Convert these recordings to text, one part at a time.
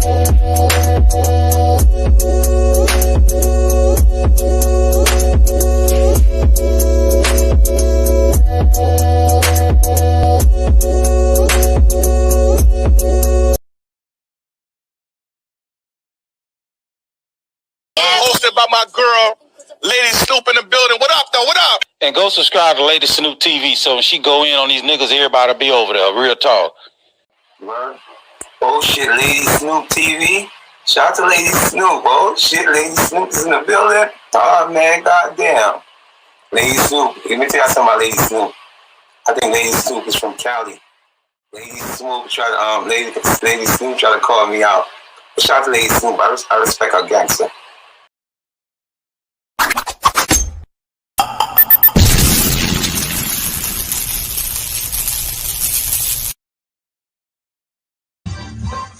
Hosted by my girl, Lady Snoop in the building. What up, though? What up? And go subscribe to Lady Snoop TV so when she go in on these niggas, everybody be over there. Real talk. Word. Oh shit, Lady Snoop TV. Shout out to Lady Snoop. Oh shit, Lady Snoop is in the building. Oh man, goddamn. Lady Snoop. Let me tell you something about Lady Snoop. I think Lady Snoop is from Cali. Lady Snoop tried to Lady Snoop tried to call me out. But shout out to Lady Snoop. I respect her gangster.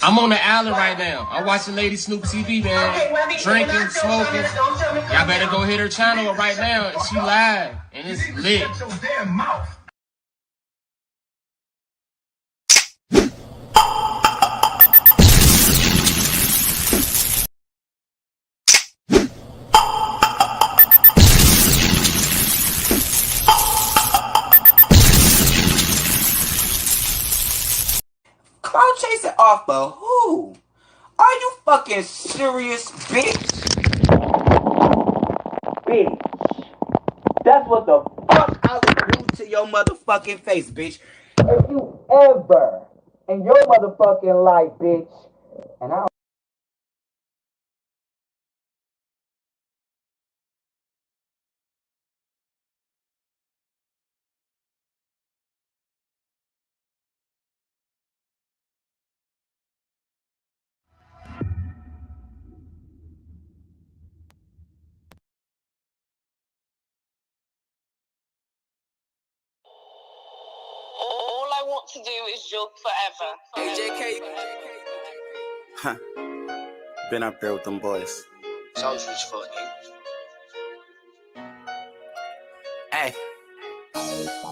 I'm on the island right now. I'm watching Lady Snoop TV, man. Drinking, smoking. Y'all better go hit her channel right now. She live, and it's lit. Cloud chasing off, but who? Are you fucking serious, bitch? Bitch. That's what the fuck I would do to your motherfucking face, bitch. If you ever in your motherfucking life, bitch, and I All I want to do is joke forever. AJK. Huh. Been up there with them boys. Sounds rich fucking. Hey.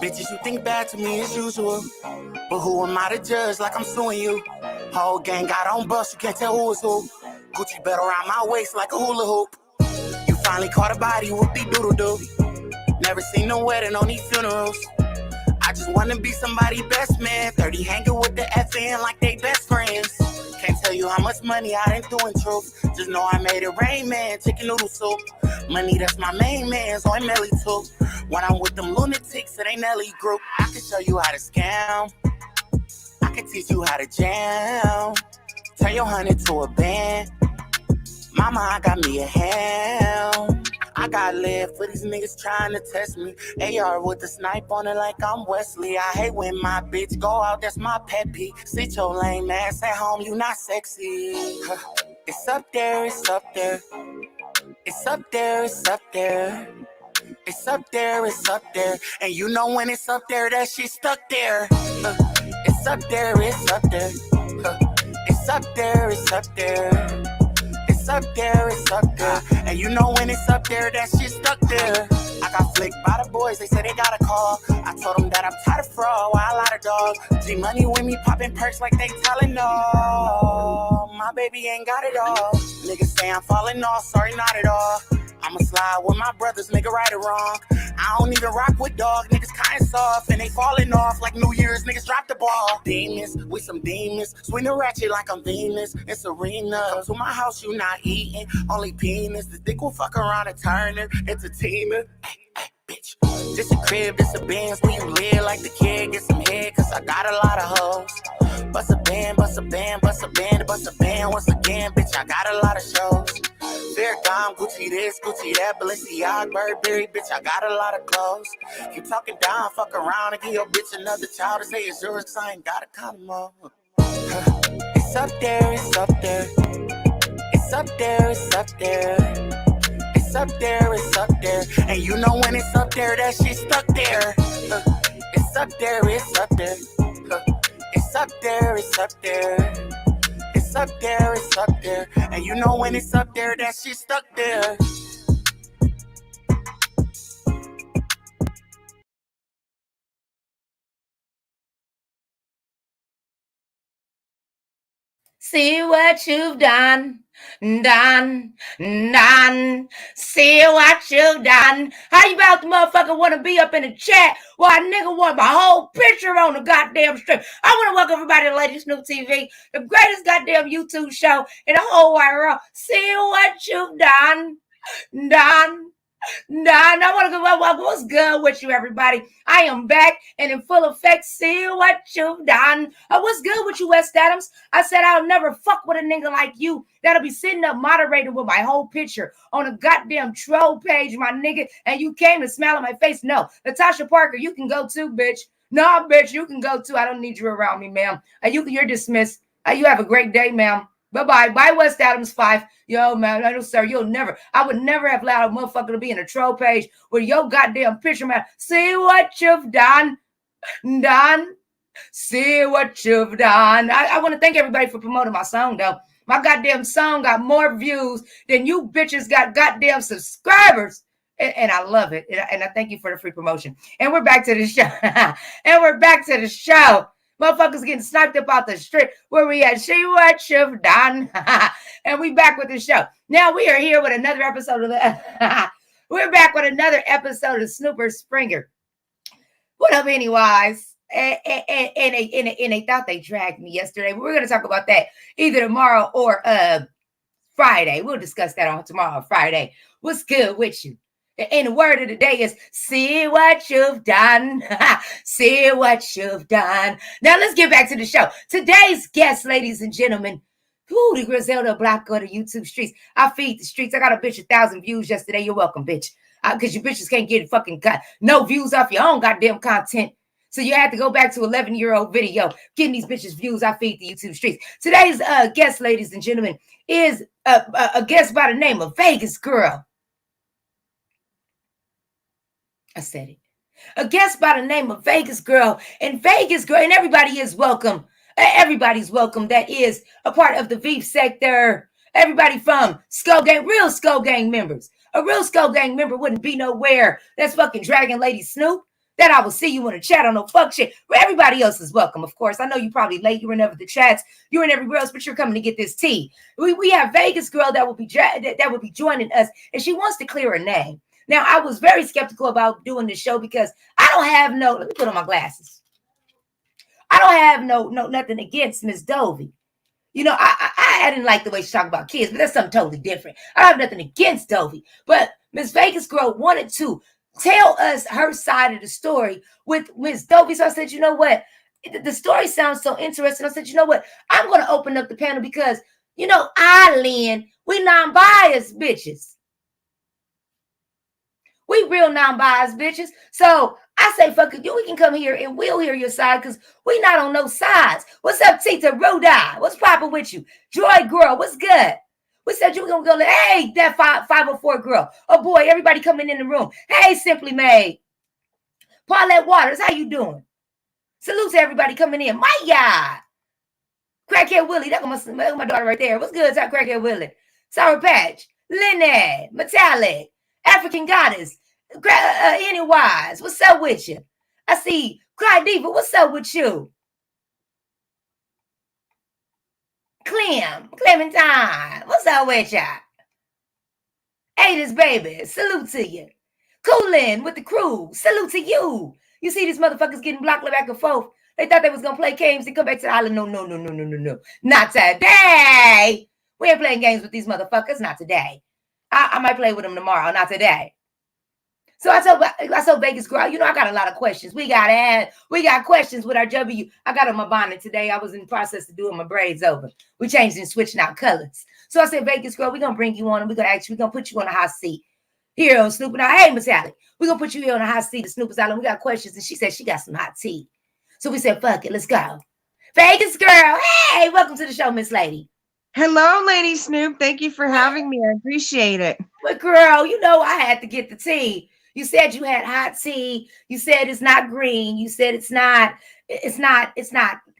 Bitches, you think bad to me as usual. But who am I to judge like I'm suing you? Whole gang got on bus, you can't tell who is who. Gucci belt around my waist like a hula hoop. You finally caught a body, whoop-de-doodle-doo. Never seen no wedding on these funerals. I just wanna be somebody's best man. 30 hanging with the FN like they best friends. Can't tell you how much money I done through in truth. Just know I made it rain, man. Chicken noodle soup. Money, that's my main man, so I'm Melly too. When I'm with them lunatics, it ain't Nelly group. I can show you how to scam. I can teach you how to jam. Turn your honey to a band. Mama, I got me a ham. I got lead for these niggas trying to test me. AR with the snipe on it like I'm Wesley. I hate when my bitch go out, that's my pet peeve. Sit your lame ass at home, you not sexy. It's up there, it's up there. It's up there, it's up there. It's up there, it's up there. And you know when it's up there, that shit stuck there. It's up there, it's up there. It's up there, it's up there. It's up there, it's up there. And you know when it's up there, that shit stuck there. I got flicked by the boys, they said they got a call. I told them that I'm tired of fraud, why a lot of dogs. G-Money with me popping perks like they Tylenol. My baby ain't got it all. Niggas say I'm falling off, sorry not at all. I'ma slide with my brothers, make it right or wrong. I don't even rock with dog, niggas kinda soft. And they falling off like New Year's, niggas drop the ball. Demons, we some demons. Swing the ratchet like I'm Venus. It's Serena. Come to my house, you not eating. Only penis. The dick will fuck around and turn her into Tina. Hey, bitch. This a crib, this a Benz. Where you live like the kid, get some head, cause I got a lot of hoes. Bust a band, bust a band, bust a band, bust a band. Once again, bitch, I got a lot of shows. Fair Dom, Gucci this, Gucci that, Balenciaga, Burberry, bitch, I got a lot of clothes. Keep talking down, fuck around and give your bitch another child to say it's yours, cause I ain't got a condom on. It's up there, it's up there. It's up there, it's up there. It's up there, it's up there. And you know when it's up there, that shit stuck there. It's up there, it's up there. It's up there, it's up there. It's up there, it's up there. And you know when it's up there, that shit stuck there. See what you've done. Done. See what you've done. How you about the motherfucker want to be up in the chat while a nigga want my whole picture on the goddamn stream? I want to welcome everybody to Lady Snoop TV, the greatest goddamn YouTube show in the whole wide world. See what you've done. I want to go. What's good with you, everybody? I am back and in full effect. See what you've done. What's good with you, West Adams? I said I'll never fuck with a nigga like you that'll be sitting up moderating with my whole picture on a goddamn troll page, my nigga. And you came to smile on my face. No, Natasha Parker, you can go too, bitch. No, bitch, you can go too. I don't need you around me, ma'am. You're dismissed. You have a great day, ma'am. Bye-bye. Bye, West Adams 5. Yo, man, I don't, sir, I would never have allowed a motherfucker to be in a troll page with your goddamn picture, man. See what you've done. See what you've done. I want to thank everybody for promoting my song, though. My goddamn song got more views than you bitches got goddamn subscribers. And I love it. And I thank you for the free promotion. And we're back to the show. Motherfuckers getting sniped up out the street where we at. See what you've done. And we back with the show. Now we are here with another episode of we're back with another episode of Snoopers Springer. What up, anyways? And they thought they dragged me yesterday. But we're going to talk about that either tomorrow or Friday. We'll discuss that on tomorrow or Friday. What's good with you? And the word of the day is, see what you've done. See what you've done. Now, let's get back to the show. Today's guest, ladies and gentlemen, the Griselda Block of the YouTube streets. I feed the streets. I got a bitch 1,000 views yesterday. You're welcome, bitch. Because you bitches can't get fucking no views off your own goddamn content. So you had to go back to 11-year-old video. Getting these bitches views. I feed the YouTube streets. Today's guest, ladies and gentlemen, is a guest by the name of Vegas Girl. I said it. A guest by the name of Vegas Girl. And Vegas Girl, and everybody is welcome. Everybody's welcome. That is a part of the Veep sector. Everybody from Skull Gang, real Skull Gang members. A real Skull Gang member wouldn't be nowhere. That's fucking Dragon Lady Snoop. That I will see you in the chat on no fuck shit. But everybody else is welcome, of course. I know you probably late. You were never the chats. You were in everywhere else, but you're coming to get this tea. We have Vegas Girl that will be joining us, and she wants to clear her name. Now, I was very skeptical about doing this show because I don't have let me put on my glasses. I don't have nothing against Miss Dovey. You know, I didn't like the way she talked about kids, but that's something totally different. I don't have nothing against Dovey, but Miss Vegas Girl wanted to tell us her side of the story with Miss Dovey. So I said, you know what? The story sounds so interesting. I said, you know what? I'm going to open up the panel because, you know, Lynn, we non-biased bitches. We real non-biased bitches. So I say, fuck it, we can come here and we'll hear your side because we not on no sides. What's up, Tita Rodi? What's poppin' with you? Joy Girl, what's good? We said you were going to go, hey, that 504 girl. Oh, boy, everybody coming in the room. Hey, Simply Made. Paulette Waters, how you doing? Salute to everybody coming in. My God. Crackhead Willie, that's my daughter right there. What's good, Crackhead Willie? Sour Patch. Lynette. Metallic. African Goddess, Anywise, what's up with you? I see Clyde Diva, what's up with you? Clementine, what's up with ya? Ada's baby, salute to you. Coolin with the crew, salute to you. You see these motherfuckers getting blocked back and forth. They thought they was gonna play games and come back to the island. No. Not today. We ain't playing games with these motherfuckers, not today. I might play with them tomorrow, not today. So I told Vegas Girl, you know, I got a lot of questions. We got questions with our W. I got on my bonnet today. I was in the process of doing my braids over. We changed and switching out colors. So I said, Vegas Girl, we're going to bring you on and we're going to put you on a hot seat here on Snoopers. Now, hey, Miss Allie, we're going to put you here on a hot seat at Snoopers Island. We got questions. And she said she got some hot tea. So we said, fuck it, let's go. Vegas Girl, hey, welcome to the show, Miss Lady. Hello, Lady Snoop. Thank you for having me. I appreciate it. But girl, you know I had to get the tea. You said you had hot tea. You said it's not green. You said it's not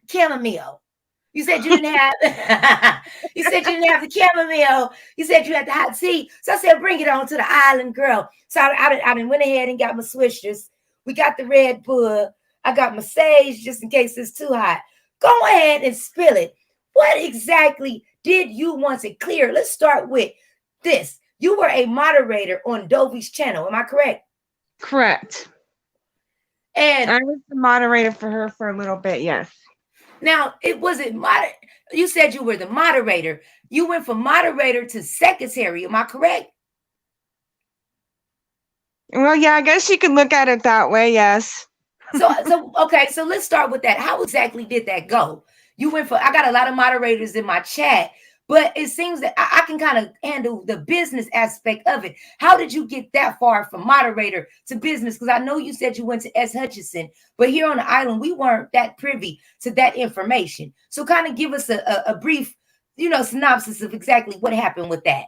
chamomile. You said you didn't have you said you didn't have the chamomile. You said you had the hot tea. So I said, bring it on to the island, girl. So I went ahead and got my swishers. We got the Red Bull. I got my Sage just in case it's too hot. Go ahead and spill it. what exactly did you want to clear? Let's start with this. You were a moderator on Dovey's channel. Am I correct? Correct. And I was the moderator for her for a little bit, yes. now it wasn't you said you were the moderator. You went from moderator to secretary. Am I correct? Well, yeah, I guess you could look at it that way, yes. So okay, so let's start with that. How exactly did that go? You went for, I got a lot of moderators in my chat, but it seems that I can kind of handle the business aspect of it. How did you get that far from moderator to business? Because I know you said you went to S. Hutchinson, but here on the island, we weren't that privy to that information. So kind of give us a brief, synopsis of exactly what happened with that.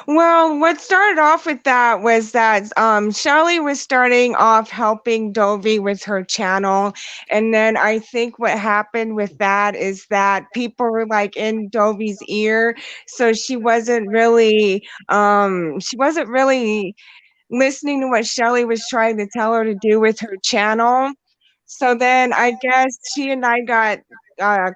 Well, what started off with that was that Shelly was starting off helping Dovey with her channel. And then I think what happened with that is that people were like in Dovey's ear. So she wasn't really listening to what Shelly was trying to tell her to do with her channel. So then I guess she and I got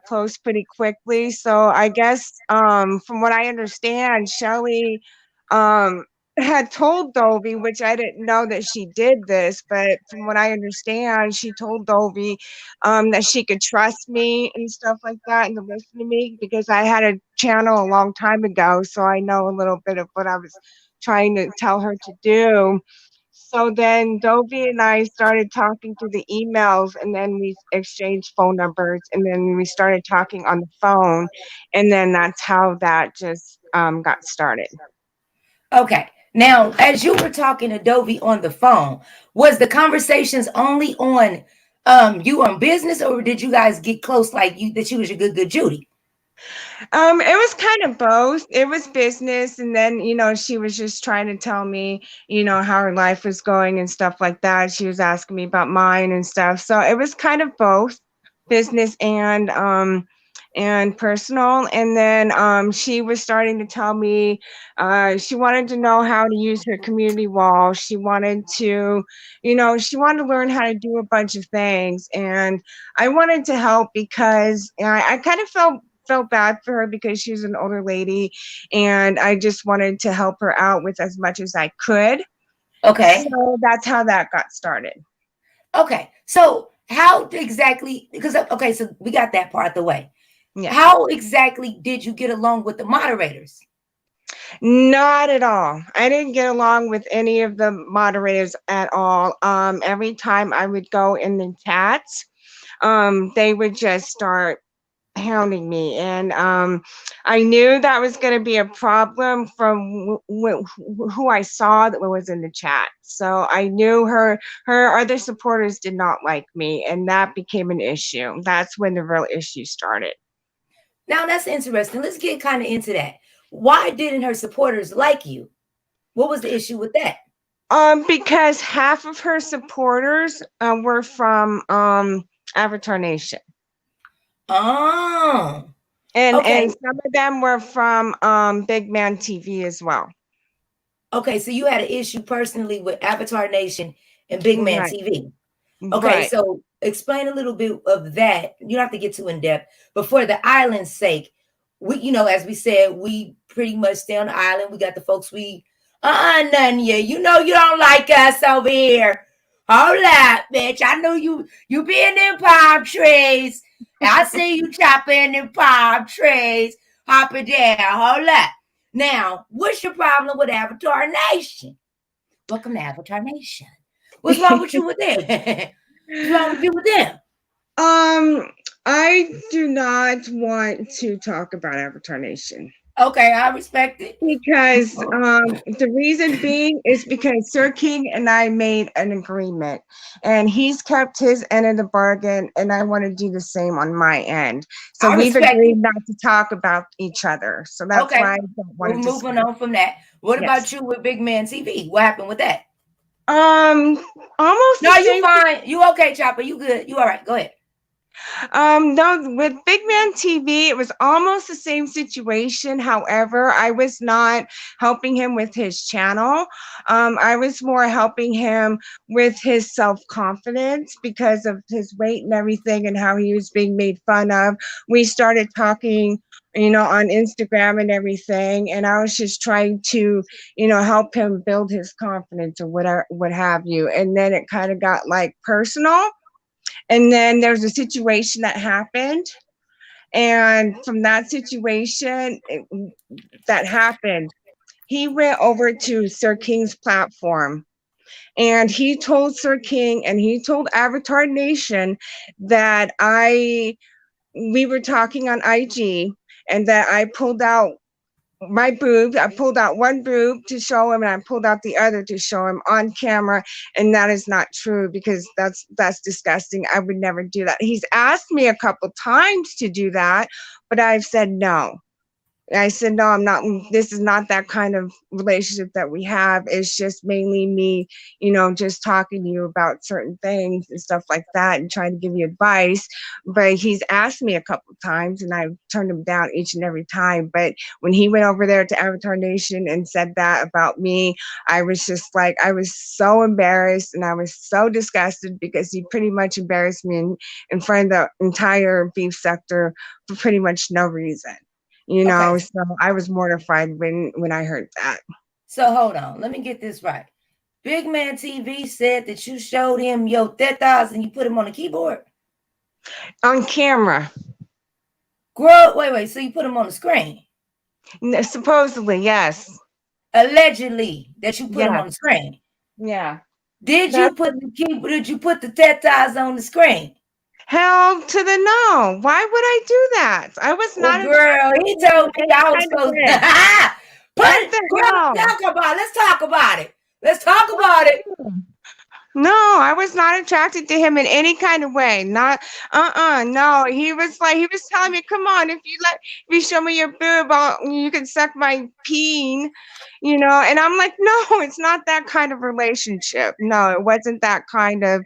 close pretty quickly. So I guess from what I understand, Shelly had told Dovey, which I didn't know that she did this, but from what I understand, she told Dovey that she could trust me and stuff like that and to listen to me because I had a channel a long time ago. So I know a little bit of what I was trying to tell her to do. So then Dovey and I started talking through the emails, and then we exchanged phone numbers, and then we started talking on the phone, and then that's how that just got started. Okay. Now, as you were talking to Dovey on the phone, was the conversations only on you on business, or did you guys get close like that she was your good Judy? It was kind of both. It was business, and then she was just trying to tell me, how her life was going and stuff like that. She was asking me about mine and stuff. So it was kind of both business and personal. And then she was starting to tell me she wanted to know how to use her community wall. She wanted to, she wanted to learn how to do a bunch of things. And I wanted to help because I kind of felt bad for her because she's an older lady, and I just wanted to help her out with as much as I could. Okay. So that's how that got started. Okay. So how exactly, so we got that part of the way. Yeah. How exactly did you get along with the moderators? Not at all. I didn't get along with any of the moderators at all. Every time I would go in the chats, they would just start hounding me, and I knew that was going to be a problem from who I saw that was in the chat. So I knew her other supporters did not like me, and that became an issue. That's when the real issue started. Now that's interesting. Let's get kind of into that. Why didn't her supporters like you? What was the issue with that? Because half of her supporters were from Avatar Nation. Oh. And some of them were from Big Man TV as well. Okay, so you had an issue personally with Avatar Nation and Big Man TV. Okay, right. So explain a little bit of that. You don't have to get too in depth, but for the island's sake, we, as we said, we pretty much stay on the island. We got the folks none you. You don't like us over here. Hold up, bitch. I know you be in them palm trees. I see you chopping them palm trees, hopping down. Hold up. Now, what's your problem with Avatar Nation? Welcome to Avatar Nation. What's wrong with you with them? What's wrong with you with them? I do not want to talk about Avatar Nation. Okay, I respect it. Because the reason being is because Sir King and I made an agreement, and he's kept his end of the bargain, and I want to do the same on my end. So we've agreed not to talk about each other. So that's why I don't want to. We're moving on from that. What about you with Big Man TV? What happened with that? Almost. No, you fine. You okay, Chopper? You good? You all right? Go ahead. No, with Big Man TV, it was almost the same situation. However, I was not helping him with his channel. I was more helping him with his self-confidence because of his weight and everything and how he was being made fun of. We started talking, on Instagram and everything, and I was just trying to, help him build his confidence or whatever, what have you. And then it kind of got like personal. And then there's a situation that happened. And from that situation that happened, he went over to Sir King's platform and he told Sir King and he told Avatar Nation that we were talking on IG and that I pulled out my boobs. I pulled out one boob to show him and I pulled out the other to show him on camera, and that is not true because that's disgusting. I would never do that. He's asked me a couple times to do that, but I've said no. I said, no, I'm not, this is not that kind of relationship that we have. It's just mainly me, just talking to you about certain things and stuff like that and trying to give you advice. But he's asked me a couple times and I've turned him down each and every time. But when he went over there to Avatar Nation and said that about me, I was just like, I was so embarrassed and I was so disgusted because he pretty much embarrassed me in front of the entire beef sector for pretty much no reason. Okay. So I was mortified when I heard that. So hold on, let me get this right. Big Man TV said that you showed him your tetas and you put him on the keyboard? On camera. Girl, wait, so you put him on the screen? Supposedly, yes. Allegedly, that you put him on the screen? Yeah. Did you put the tetas on the screen? Hell to the no. Why would I do that? I was not. Girl, he told me I was supposed to. Let's talk about it. Let's talk about it. No, I was not attracted to him in any kind of way. Not, no. He was telling me, come on, if you show me your boob, you can suck my peen, and I'm like, no, it's not that kind of relationship. No, it wasn't that kind of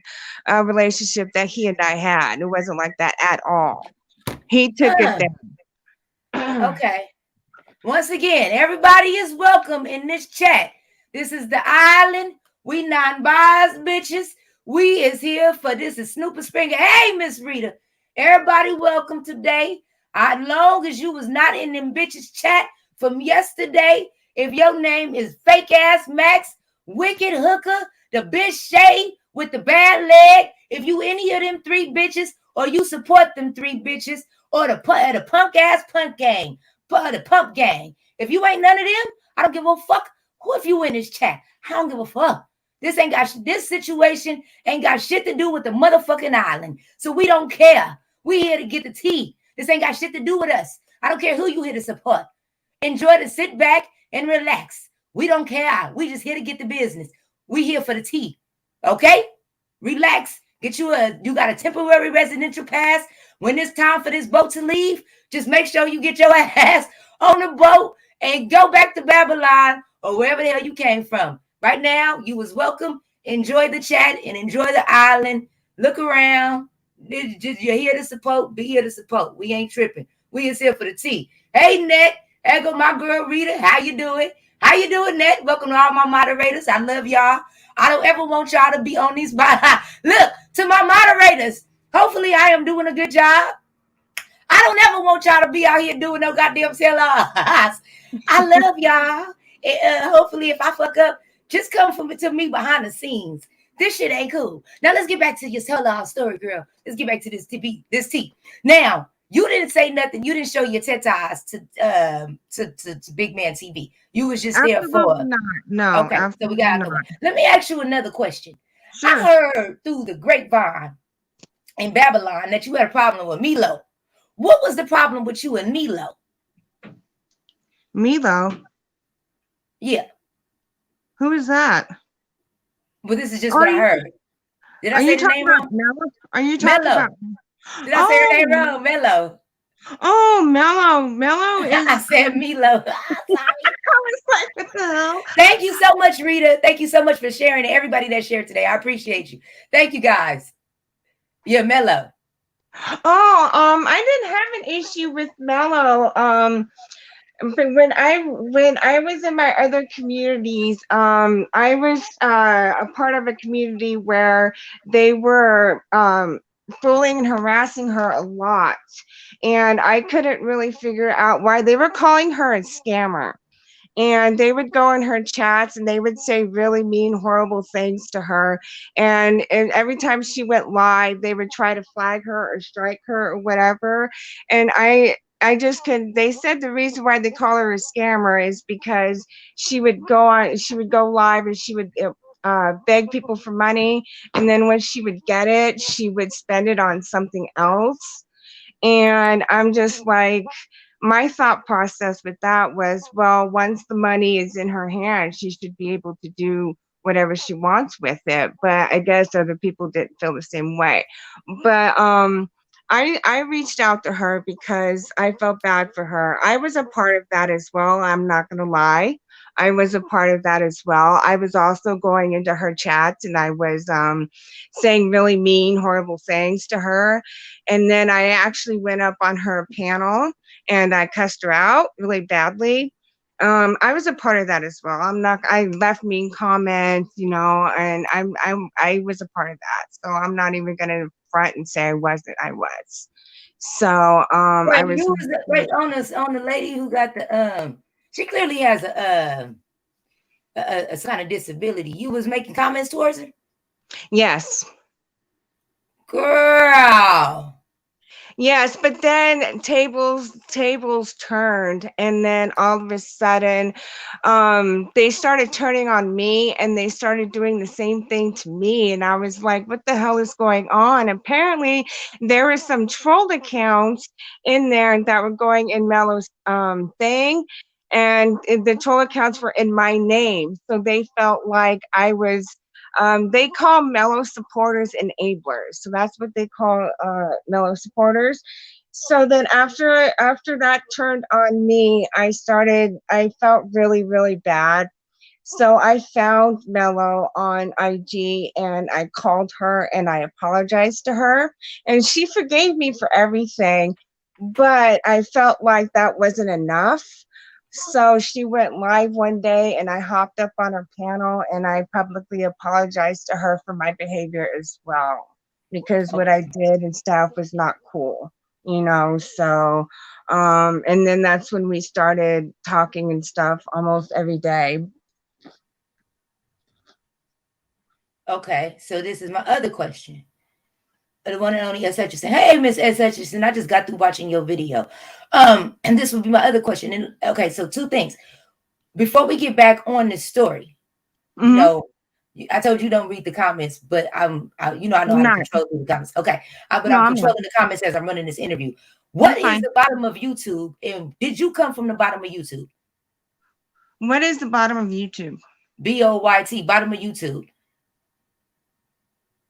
relationship that he and I had. It wasn't like that at all. He took it there. Okay. Once again, everybody is welcome in this chat. This is the island. We non-biased bitches. We is here for this is Snoopers Springer. Hey, Miss Rita. Everybody welcome today. As long as you was not in them bitches chat from yesterday, if your name is fake ass Max, wicked hooker, the bitch Shay with the bad leg, if you any of them three bitches or you support them three bitches or the punk ass punk gang, the pump gang, if you ain't none of them, I don't give a fuck who if you in this chat. I don't give a fuck. This situation ain't got shit to do with the motherfucking island. So we don't care. We here to get the tea. This ain't got shit to do with us. I don't care who you here to support. Enjoy to sit back and relax. We don't care. We just here to get the business. We here for the tea. Okay? Relax. You got a temporary residential pass. When it's time for this boat to leave, just make sure you get your ass on the boat and go back to Babylon or wherever the hell you came from. Right now, you was welcome. Enjoy the chat and enjoy the island. Look around. You're here to support. Be here to support. We ain't tripping. We is here for the tea. Hey, Net. There go my girl, Rita. How you doing? How you doing, Net? Welcome to all my moderators. I love y'all. I don't ever want y'all to be on these. Look, to my moderators. Hopefully, I am doing a good job. I don't ever want y'all to be out here doing no goddamn sell-offs. I love y'all. Hopefully, if I fuck up, just come to me behind the scenes. This shit ain't cool. Now let's get back to your sell-off story, girl. Let's get back to this tea. Now, you didn't say nothing. You didn't show your tetas to Big Man TV. You was just there for no. Okay, so we got. Let me ask you another question. Sure. I heard through the grapevine in Babylon that you had a problem with Milo. What was the problem with you and Milo? Milo? Yeah. Who is that? Well, this is just what I heard. Did I say the name wrong? Mello? Are you talking about? Did I say her name wrong? Mello. Oh, Mello is. I said Milo. I was like, what the hell? Thank you so much, Rita. Thank you so much for sharing. Everybody that shared today, I appreciate you. Thank you, guys. Yeah, Mello. Oh, I didn't have an issue with Mellow. But when I was in my other communities, I was a part of a community where they were bullying and harassing her a lot, and I couldn't really figure out why they were calling her a scammer. And they would go in her chats and they would say really mean, horrible things to her. And every time she went live, they would try to flag her or strike her or whatever. And I just could. They said the reason why they call her a scammer is because she would go live and she would beg people for money, and then when she would get it, she would spend it on something else. And I'm just like, my thought process with that was, well, once the money is in her hand, she should be able to do whatever she wants with it. But I guess other people didn't feel the same way. But I reached out to her because I felt bad for her. I was a part of that as well. I'm not gonna lie. I was a part of that as well. I was also going into her chats and I was saying really mean, horrible things to her. And then I actually went up on her panel and I cussed her out really badly. I was a part of that as well. I left mean comments, and I was a part of that. So I'm not even gonna front and say I wasn't. I was. So I Wait, was. you was wait on the lady who got the she clearly has a kind of disability. You was making comments towards her? Yes. Girl. Yes, but then tables turned, and then all of a sudden, they started turning on me, and they started doing the same thing to me, and I was like, "What the hell is going on?" Apparently, there were some troll accounts in there that were going in Mello's thing, and the troll accounts were in my name, so they felt like I was they call Mellow supporters enablers. So that's what they call Mellow supporters. So then after that turned on me, I felt really, really bad. So I found Mellow on IG and I called her and I apologized to her. And she forgave me for everything. But I felt like that wasn't enough. So she went live one day and I hopped up on her panel and I publicly apologized to her for my behavior as well. Because what I did and stuff was not cool. So and then that's when we started talking and stuff almost every day. Okay, so this is my other question. The one and only S. Hutchinson. Hey, Miss S. Hutchinson, I just got through watching your video. And this would be my other question. And okay, so two things. Before we get back on this story, Mm-hmm. I told you don't read the comments, but I know how I'm to not. control the comments. Okay, but No, I'm I'm not. controlling the comments as I'm running this interview. I'm What is fine. the bottom of YouTube? And did you come from the bottom of YouTube? What is the bottom of YouTube? BOYT, bottom of YouTube.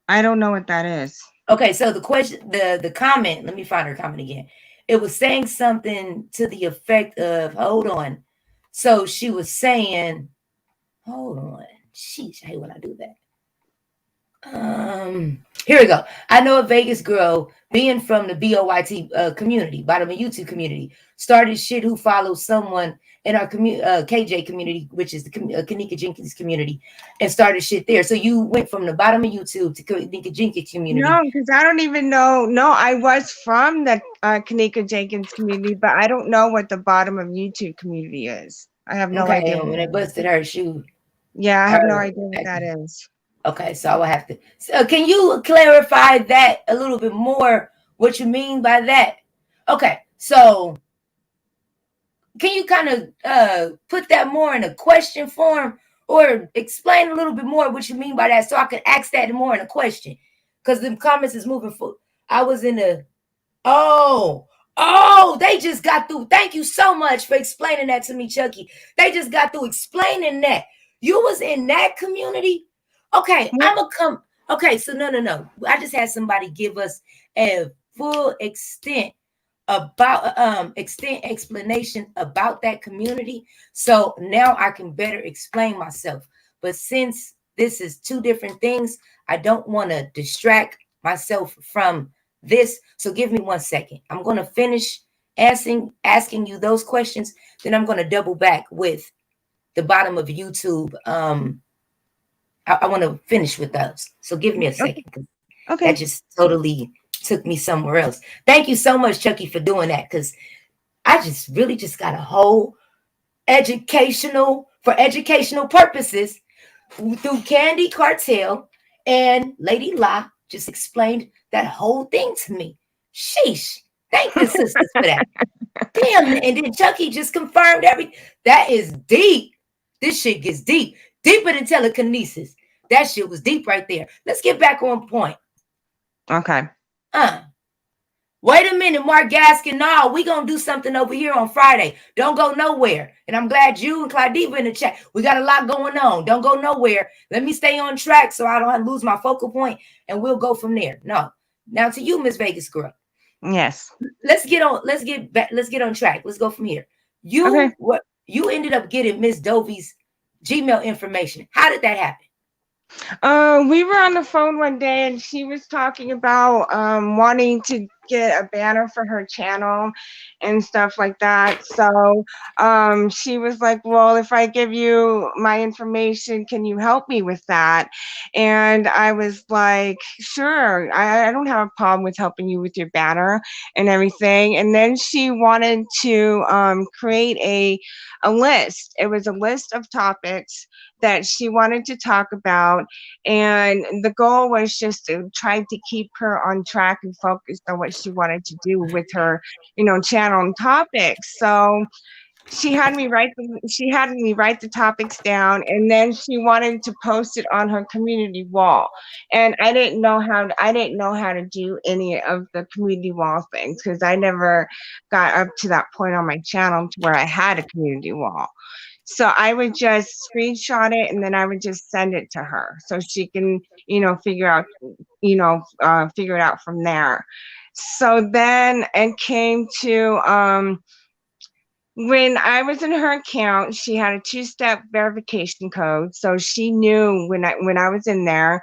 I don't know what that is. Okay, so the question, the comment, let me find her comment again. It was saying something to the effect of, hold on. So she was saying, hold on. Sheesh, I hate when I do that. Here we go. I know a Vegas girl, being from the BOYT community, bottom of YouTube community, started shit who follows someone in our KJ community, which is the Kanika Jenkins community, and started shit there. So you went from the bottom of YouTube to Kanika Jenkins community. No, because I don't even know. No, I was from the Kanika Jenkins community, but I don't know what the bottom of YouTube community is. I have no Okay, idea. and when they busted her shoe. Yeah, I have no idea what that is. Okay, so I will have to. So can you clarify that a little bit more? What you mean by that? Okay, so can you kind of put that more in a question form or explain a little bit more what you mean by that so I can ask that more in a question? Because the comments is moving forward. I was in the they just got through. Thank you so much for explaining that to me, Chucky. They just got through explaining that. You was in that community? Okay, I'm gonna come. Okay, so no. I just had somebody give us a full extent explanation about that community. So now I can better explain myself. But since this is two different things, I don't want to distract myself from this. So give me 1 second. I'm going to finish asking you those questions. Then I'm going to double back with the bottom of YouTube. I want to finish with those. So give me a second. Okay. That just totally took me somewhere else. Thank you so much, Chucky, for doing that, because I just really just got a whole for educational purposes through Candy Cartel, and Lady La just explained that whole thing to me. Sheesh. Thank the sisters for that. Damn. And then Chucky just confirmed everything. That is deep. This shit gets deep. Deeper than telekinesis. That shit was deep right there. Let's get back on point. Okay. Wait a minute, Mark Gaskin. No, we gonna do something over here on Friday. Don't go nowhere. And I'm glad you and Claudiva in the chat. We got a lot going on. Don't go nowhere. Let me stay on track so I don't lose my focal point, and we'll go from there. No. Now to you, Miss Vegas Girl. Yes. Let's get on track. Let's go from here. You ended up getting Miss Dovey's Gmail information. How did that happen? We were on the phone one day and she was talking about wanting to get a banner for her channel and stuff like that. So she was like, well, if I give you my information, can you help me with that? And I was like, sure, I don't have a problem with helping you with your banner and everything. And then she wanted to create a list. It was a list of topics that she wanted to talk about, and the goal was just to try to keep her on track and focused on what she wanted to do with her, channel and topics. So she had me write the topics down, and then she wanted to post it on her community wall. And I didn't know how to do any of the community wall things because I never got up to that point on my channel to where I had a community wall. So I would just screenshot it and then I would just send it to her so she can, figure it out from there. So then it came to when I was in her account, she had a 2-step verification code. So she knew when I was in there.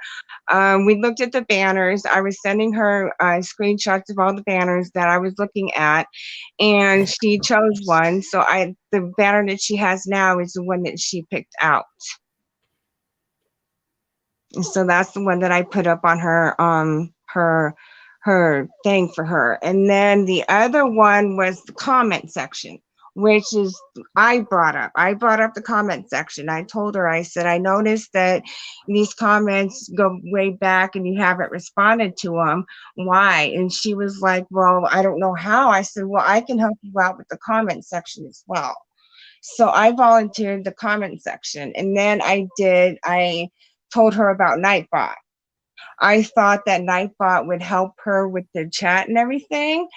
We looked at the banners. I was sending her screenshots of all the banners that I was looking at, and she chose one. So the banner that she has now is the one that she picked out. And so that's the one that I put up on her thing for her. And then the other one was the comment section, which is I brought up the comment section. I told her, I said, I noticed that these comments go way back and you haven't responded to them. Why? And she was like, well, I don't know how. I said, well, I can help you out with the comment section as well. So I volunteered the comment section. And then I told her about Nightbot. I thought that Nightbot would help her with the chat and everything.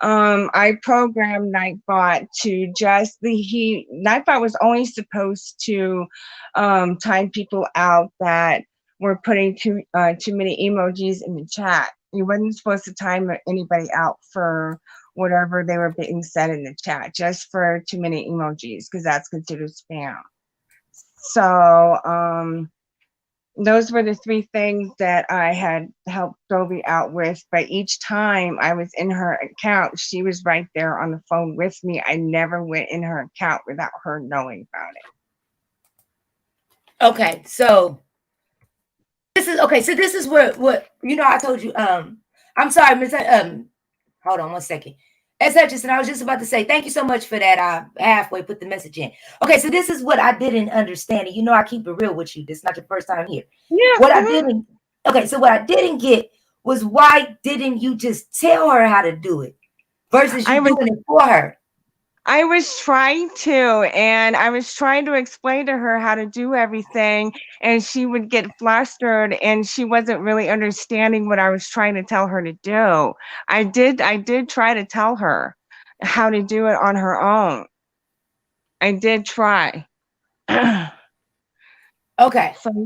I programmed Nightbot to Nightbot was only supposed to time people out that were putting too many emojis in the chat. He wasn't supposed to time anybody out for whatever they were being said in the chat, just for too many emojis, because that's considered spam. So those were the 3 things that I had helped Dovey out with. But each time I was in her account, she was right there on the phone with me. I never went in her account without her knowing about it. Okay, so this is what I told you. I'm sorry, Miss. Hold on 1 second. As Hutchinson, I was just about to say thank you so much for that. I halfway put the message in. Okay, so this is what I didn't understand. And I keep it real with you. This is not your first time here. Yeah. What I didn't get was, why didn't you just tell her how to do it versus you doing it for her? I was trying to, and I was trying to explain to her how to do everything, and she would get flustered, and she wasn't really understanding what I was trying to tell her to do. I did try to tell her how to do it on her own. I did try. Okay.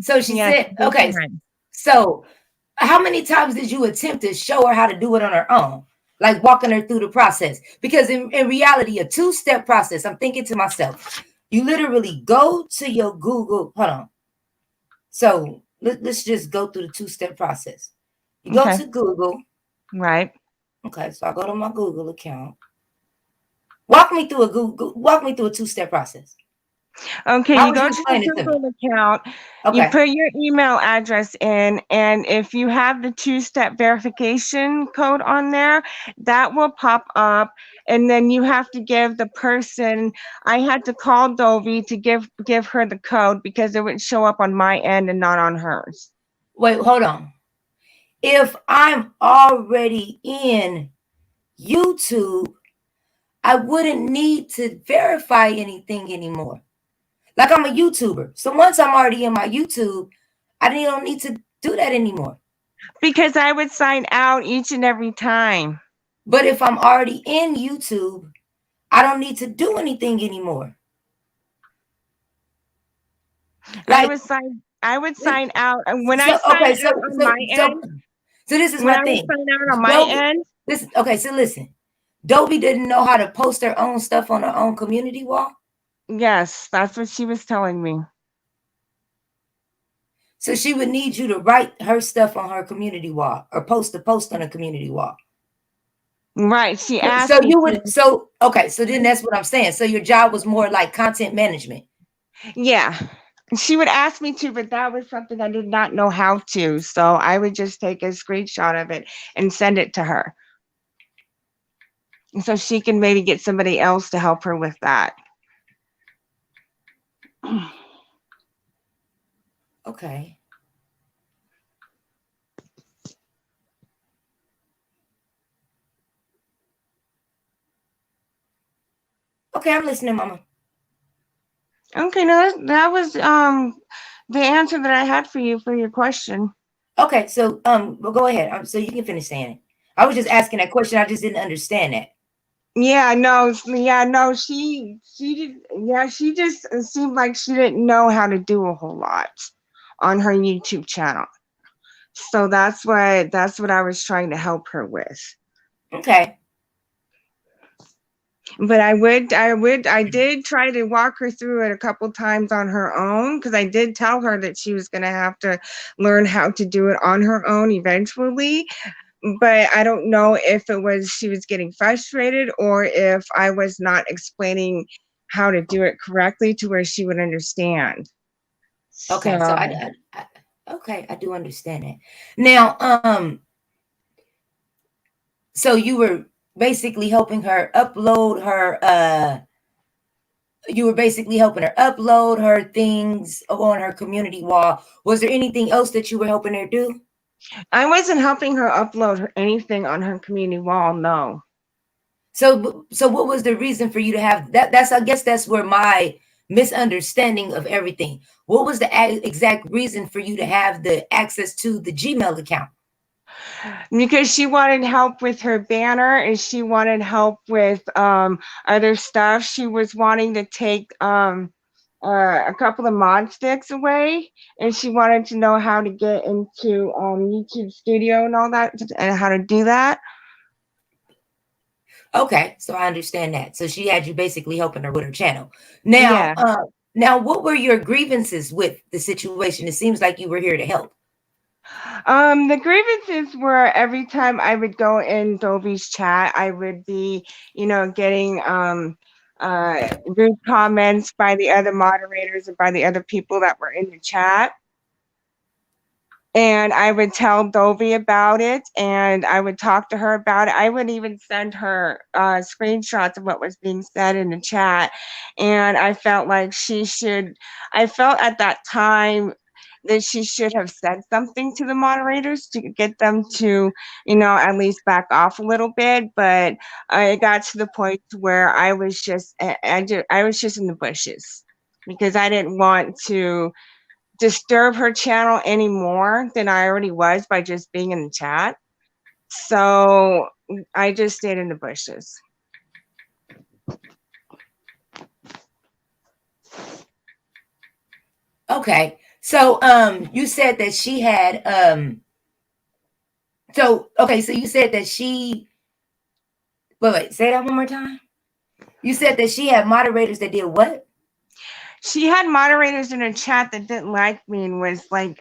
So she said, okay. So how many times did you attempt to show her how to do it on her own? Like walking her through the process? Because in reality, a 2-step process, I'm thinking to myself, you literally go to your Google. Hold on. So let's just go through the 2-step process. You go to Google. Right. Okay, so I go to my Google account. Walk me through a two-step process. Okay, How you would go you to your explain it to me? Google account, you Okay. put your email address in, and if you have the two-step verification code on there, that will pop up, and then you have to give the person. I had to call Dovey to give her the code because it would show up on my end and not on hers. Wait, hold on. If I'm already in YouTube, I wouldn't need to verify anything anymore. Like I'm a YouTuber. So once I'm already in my YouTube, I don't need to do that anymore. Because I would sign out each and every time. But if I'm already in YouTube, I don't need to do anything anymore. I Like would sign out, and when I so sign okay, out on my end, so this is when my I would thing. sign out on my end, So listen. Dobie didn't know how to post her own stuff on her own community wall. yes, that's what she was telling me. So she would need you to write her stuff on her community wall or post a post on a community wall. Right. She asked So me you would, to. so then that's what I'm saying. So your job was more like content management. Yeah. She would ask me to, but that was something I did not know how to. So I would just take a screenshot of it and send it to her. So she can maybe get somebody else to help her with that. Okay. Okay, I'm listening, Mama. Okay, no, that was the answer that I had for you for your question. Okay, so well, go ahead. So you can finish saying it. I was just asking that question. I just didn't understand that. Yeah, no, she just seemed like she didn't know how to do a whole lot on her YouTube channel. So that's what I was trying to help her with. Okay. But I did try to walk her through it a couple times on her own, because I did tell her that she was going to have to learn how to do it on her own eventually. But I don't know if it was she was getting frustrated or if I was not explaining how to do it correctly to where she would understand. Okay, so So I do understand that. Now, so you were basically helping her upload her things on her community wall. Was there anything else that you were helping her do? I wasn't helping her upload anything on her community wall, no. So what was the reason for you to have that? I guess that's where my misunderstanding of everything. What was the exact reason for you to have the access to the Gmail account? Because she wanted help with her banner and she wanted help with other stuff. She was wanting to take a couple of mod sticks away, and she wanted to know how to get into YouTube Studio and all that, and how to do that. Okay, so I understand that. So she had you basically helping her with her channel. Now, Yeah. now what were your grievances with the situation? It seems like you were here to help. The grievances were every time I would go in Dovey's chat, I would be, getting rude comments by the other moderators and by the other people that were in the chat. And I would tell Dovey about it, and I would talk to her about it. I would even send her screenshots of what was being said in the chat. And I felt like I felt at that time that she should have said something to the moderators to get them to, at least back off a little bit. But it got to the point where I was just in the bushes, because I didn't want to disturb her channel any more than I already was by just being in the chat. So I just stayed in the bushes. Okay. So you said that she had so you said that she wait, say that one more time. You said that she had moderators that did what? she had moderators in her chat that didn't like me and was like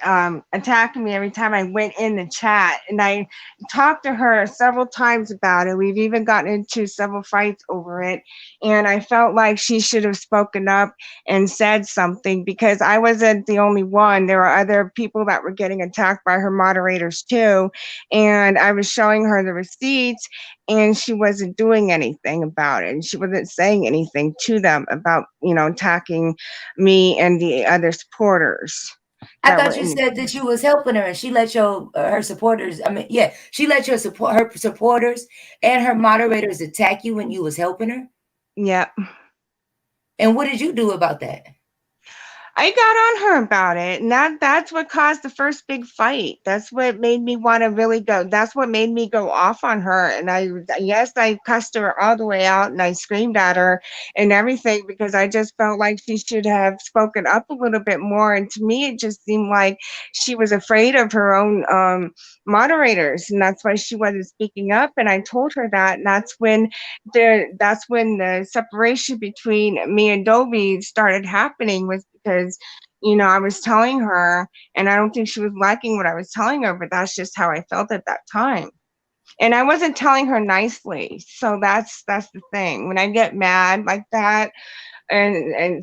attacking me every time I went in the chat. And I talked to her several times about it. We've even gotten into several fights over it. And I felt like she should have spoken up and said something, because I wasn't the only one. There were other people that were getting attacked by her moderators too. And I was showing her the receipts, and she wasn't doing anything about it. And she wasn't saying anything to them about, attacking me and the other supporters. I thought you said that you was helping her, and she let your her supporters. I mean, yeah, she let her supporters and her moderators attack you when you was helping her. Yep. And what did you do about that? I got on her about it, and that's what caused the first big fight. That's what made me want to really go. That's what made me go off on her. And I cussed her all the way out, and I screamed at her and everything, because I just felt like she should have spoken up a little bit more. And to me, it just seemed like she was afraid of her own moderators, and that's why she wasn't speaking up. And I told her that, and that's when the separation between me and Dobie started happening, was because I was telling her, and I don't think she was liking what I was telling her, but that's just how I felt at that time. And I wasn't telling her nicely. So that's the thing. When I get mad like that, and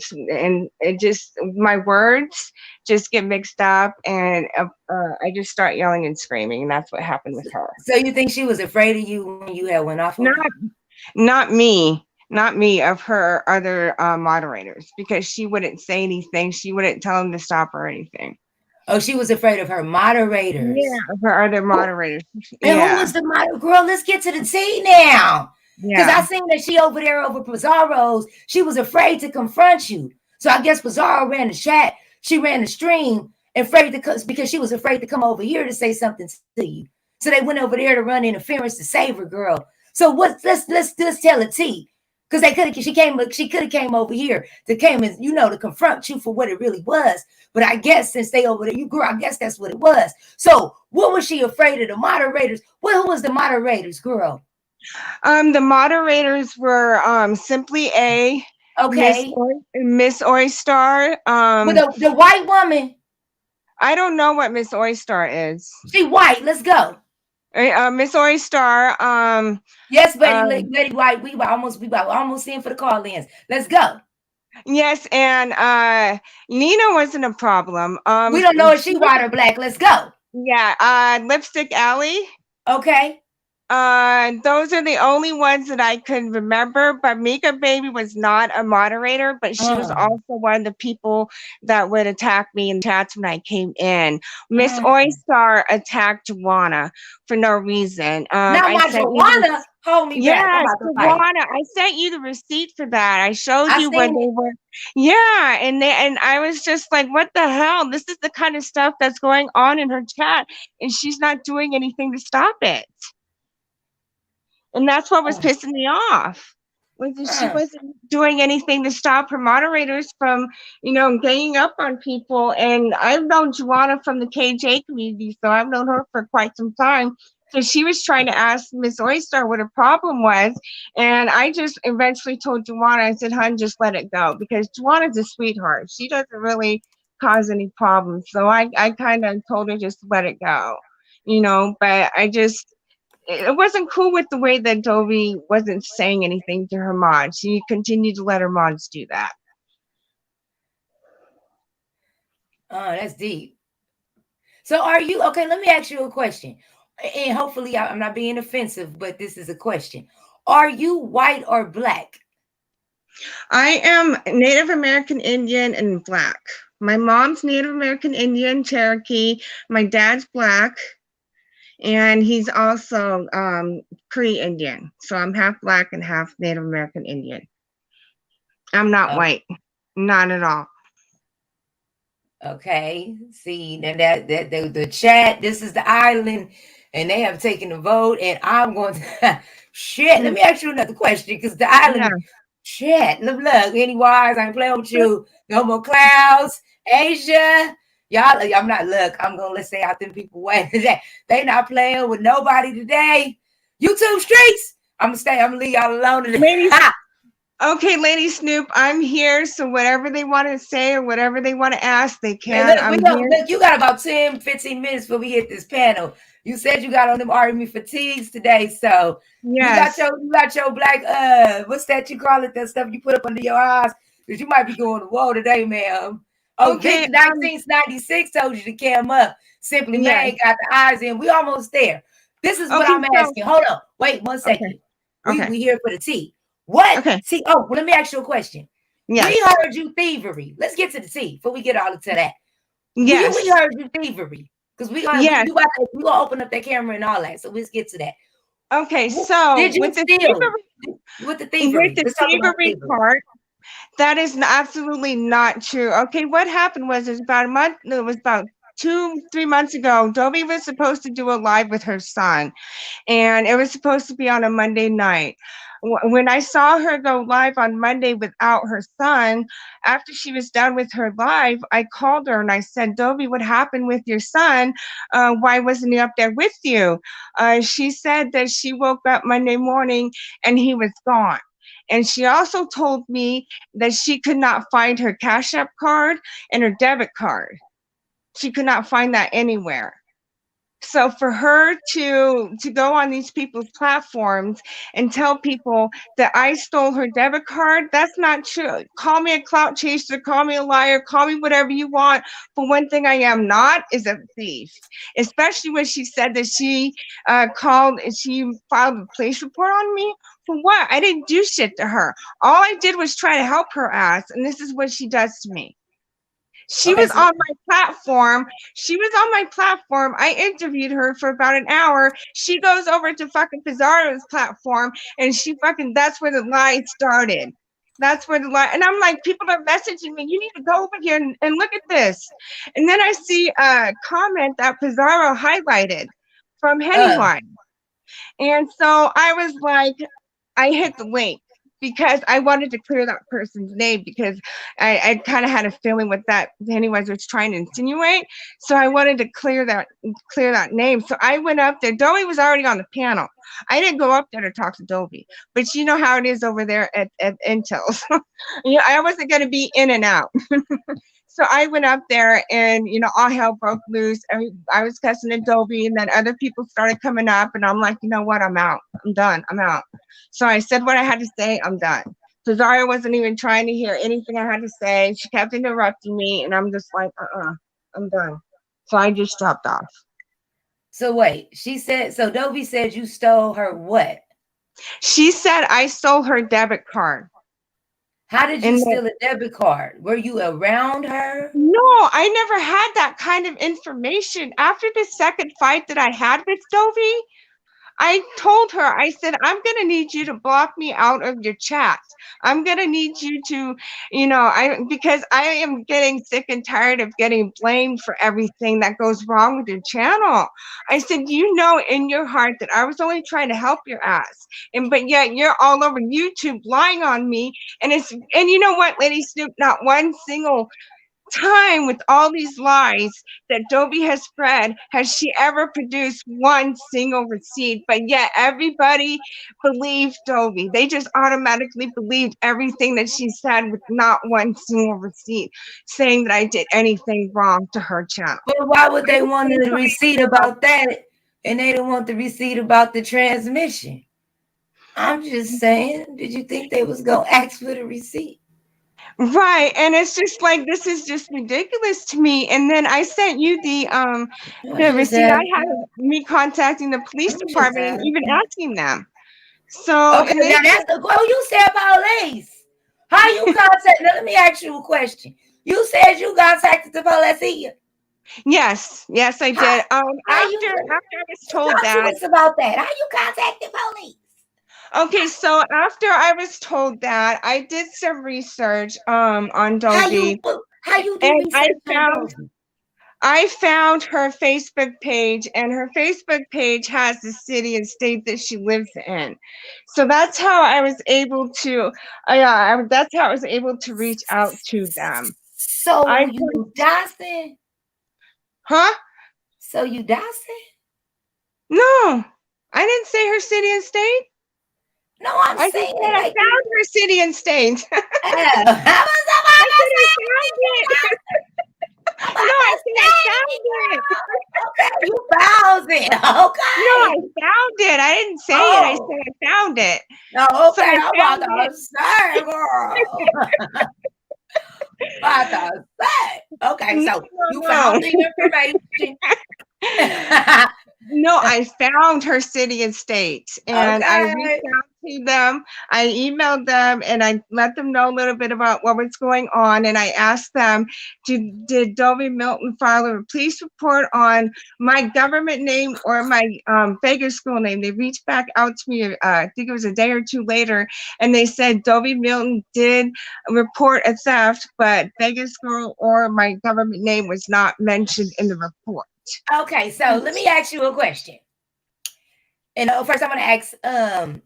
it just, my words just get mixed up, and I just start yelling and screaming, and that's what happened with her. So you think she was afraid of you when you had went off on her? Not me, of her other moderators, because she wouldn't say anything. She wouldn't tell them to stop or anything. Oh, she was afraid of her moderators. Yeah, of her other moderators. And who was the moderator? Girl, let's get to the tea now. Because I seen that she over there over Pizarro's, she was afraid to confront you. So I guess Pizarro ran the chat. She ran the stream, because she was afraid to come over here to say something to you. So they went over there to run interference to save her, girl. So let's tell the tea. Because she could have came over here to confront you for what it really was. But I guess since they over there, I guess that's what it was. So what was she afraid of? The moderators? Who was the moderators, girl? The moderators were Simply A, okay, Miss Oyster. The white woman. I don't know what Miss Oyster is. She white. Let's go. Miss Oyster. Yes, Betty White. We almost in for the call-ins. Let's go. Yes, and Nina wasn't a problem. We don't know if she white or black. Let's go. Yeah, Lipstick Alley. Okay. Those are the only ones that I can remember, but Mika Baby was not a moderator, but she was also one of the people that would attack me in chats when I came in. Miss Oyster attacked Juana for no reason. Juana, hold me back. Juana, I sent you the receipt for that. I showed you when they were. Yeah, and I was just like, what the hell? This is the kind of stuff that's going on in her chat, and she's not doing anything to stop it. And that's what was pissing me off. She wasn't doing anything to stop her moderators from, ganging up on people. And I've known Juana from the KJ community, so I've known her for quite some time. So she was trying to ask Miss Oyster what her problem was. And I just eventually told Juana, I said, hun, just let it go. Because Juana's a sweetheart. She doesn't really cause any problems. So I kind of told her just to let it go. But it wasn't cool with the way that Dobie wasn't saying anything to her mods. She continued to let her mods do that. Oh, that's deep. So are you, okay, let me ask you a question. And hopefully I'm not being offensive, but this is a question. Are you white or black? I am Native American Indian and black. My mom's Native American Indian, Cherokee. My dad's black. And he's also Cree Indian. So I'm half black and half Native American Indian. I'm not white. Not at all. Okay. See, then that the chat, this is the island, and they have taken the vote, and I'm going to shit. Let me ask you another question, because the island shit. Look, anyways, I ain't playing with you. No more clouds. Asia. Y'all, I'm not, let's say out them people way today. They not playing with nobody today. YouTube streets. I'm gonna leave y'all alone today. Okay, Lady Snoop, I'm here. So whatever they want to say or whatever they want to ask, they can. Look, I'm here. look, you got about 10, 15 minutes before we hit this panel. You said you got on them army fatigues today, so Yes. you got your black what's that you call it? That stuff you put up under your eyes, because you might be going to war today, ma'am. Oh, Okay. Vic 1996 told you to cam up. Simply Yes. Man got the eyes in. We almost there. This is what Okay, I'm asking. Hold on. Wait 1 second. Okay. We here for the tea. What? Okay. See, well, let me ask you a question. Yes. We heard you thievery. Let's get to the tea before we get all into that. Yes. We heard you thievery. Because we gonna open up that camera and all that. So let's get to that. Okay, so Did you with the steal? With the thievery. With the Let's talk about thievery part, that is absolutely not true. Okay, what happened was it was about 2-3 months ago. Dobie was supposed to do a live with her son, and it was supposed to be on a Monday night. When I saw her go live on Monday without her son, after she was done with her live, I called her and I said, Dobie, what happened with your son? Why wasn't he up there with you? She said that she woke up Monday morning and he was gone. And she also told me that she could not find her Cash App card and her debit card. She could not find that anywhere. So for her to go on these people's platforms and tell people that I stole her debit card, that's not true. Call me a clout chaser, call me a liar, call me whatever you want. But one thing I am not is a thief. Especially when she said that she filed a police report on me. For what? I didn't do shit to her. All I did was try to help her ass, and this is what she does to me. She was on my platform. I interviewed her for about an hour. She goes over to fucking Pizarro's platform and that's where the lie started. That's where the lie, and I'm like, people are messaging me, you need to go over here and look at this. And then I see a comment that Pizarro highlighted from Hennyline. And so I was like, I hit the link because I wanted to clear that person's name because I kind of had a feeling what that anyways was trying to insinuate. So I wanted to clear that name. So I went up there. Dobie was already on the panel. I didn't go up there to talk to Dobie, but you know how it is over there at Intel. I wasn't going to be in and out. So I went up there and, all hell broke loose. I was cussing Adobe, and then other people started coming up, and I'm like, you know what? I'm out. I'm done. I'm out. So I said what I had to say. I'm done. Cesaria wasn't even trying to hear anything I had to say. She kept interrupting me, and I'm just like, I'm done. So I just dropped off. So wait, so Dobie said you stole her what? She said I stole her debit card. How did you steal a debit card? Were you around her? No, I never had that kind of information. After the second fight that I had with Dobie, I told her, I said, I'm going to need you to block me out of your chat. I'm going to need you to, because I am getting sick and tired of getting blamed for everything that goes wrong with your channel. I said, in your heart that I was only trying to help your ass. But yet you're all over YouTube lying on me. And you know what, Lady Snoop, not one single time with all these lies that Dobie has spread has she ever produced one single receipt, but yet everybody believed Dobie. They just automatically believed everything that she said with not one single receipt saying that I did anything wrong to her channel. But why would they want the receipt about that and they don't want the receipt about the transmission? I'm just saying, did you think they was gonna ask for the receipt? Right, and it's just like, this is just ridiculous to me. And then I sent you the receipt I had of me contacting the police department and even asking them. So okay, now that's you said about Lace. How you contact? Now let me ask you a question. You said you contacted the police. Yes, I did. After I was told talk that. To us about that. How you contact the police? Okay, so after I was told that, I did some research on Dobie. How you do research on Dobie? I found her Facebook page, and her Facebook page has the city and state that she lives in. So that's how I was able to. That's how I was able to reach out to them. So you Dawson? Huh? So you Dawson? No, I didn't say her city and state. No, I'm I just saying said I like found her city and state. how was I somebody said I saying? found it. I'm No, about I to said I say, found it. girl. Okay, you found it. No, I Okay. found it. I didn't say it. I Oh, said I found it. no, So okay. I I'm about found to it. say, girl. About to say. Okay, No, so you no, found the information. no, I found her city and state, and I reached Okay. out to them. I emailed them, and I let them know a little bit about what was going on. And I asked them, did Dobie Milton file a police report on my government name or my Vegas school name? They reached back out to me, I think it was a day or two later, and they said Dobie Milton did report a theft, but Vegas school or my government name was not mentioned in the report. Okay, so let me ask you a question. And first, I'm gonna ask. I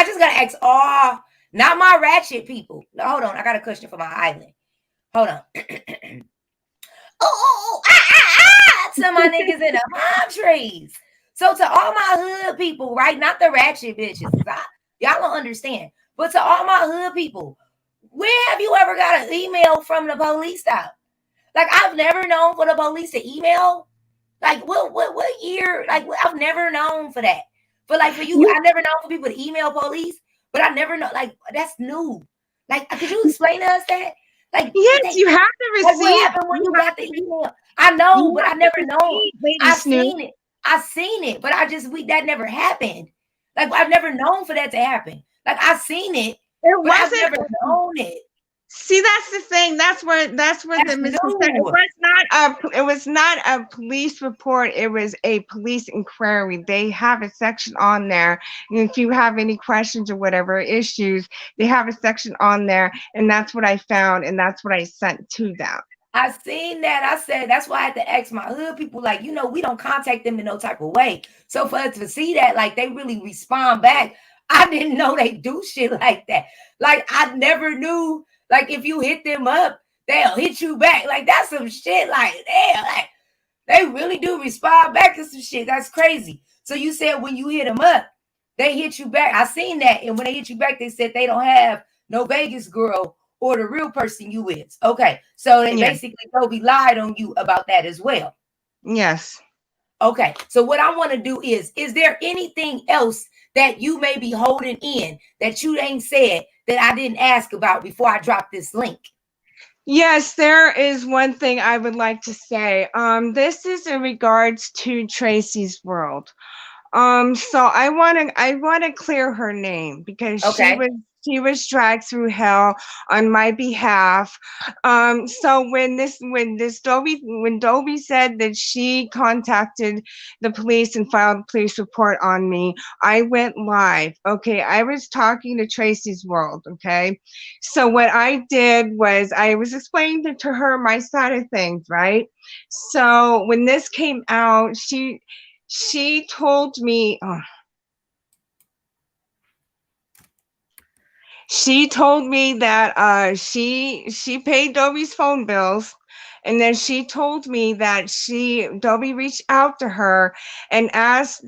just gotta ask all, not my ratchet people. No, hold on. I got a question for my island. Hold on. To my niggas in the palm trees. So to all my hood people, right? Not the ratchet bitches, because y'all don't understand. But to all my hood people, where have you ever got an email from the police out? Like I've never known for the police to email. Like what year? Like I've never known for that. For you, I never known for people to email police, but I never know. Like that's new. Like could you explain to us that? Like Yes, you have the like what receipt. happened when You you have got the email? I know, you but I have the never known. receipt, Lady I Snoop. seen it. I seen it, but that never happened. Like I've never known for that to happen. Like I seen it, It but I've wasn't. never known it. See, that's the thing. That's where the That's misconception. new. It was not a police report. It was a police inquiry. They have a section on there. And if you have any questions or whatever issues, they have a section on there, and that's what I found, and that's what I sent to them. I seen that. I said that's why I had to ask my hood people. Like, we don't contact them in no type of way. So for us to see that, like, they really respond back. I didn't know they do shit like that. Like, I never knew. Like, if you hit them up, they'll hit you back. Like, that's some shit. Like, damn, like they really do respond back to some shit. That's crazy. So you said when you hit them up, they hit you back. I seen that, and when they hit you back, they said they don't have no Vegas girl or the real person you is. Okay. So they Yeah. basically Toby lied on you about that as well. Yes. Okay. So what I want to do is there anything else that you may be holding in that you ain't said that I didn't ask about before I drop this link? Yes, there is one thing I would like to say. This is in regards to Tracy's World. So I wanna clear her name because Okay. she was dragged through hell on my behalf. So when Dobie said that she contacted the police and filed a police report on me, I went live. Okay, I was talking to Tracy's World. Okay, so what I did was I was explaining to her my side of things, right? So when this came out, she told me that she paid Dobie's phone bills, and then she told me that Dobie reached out to her and asked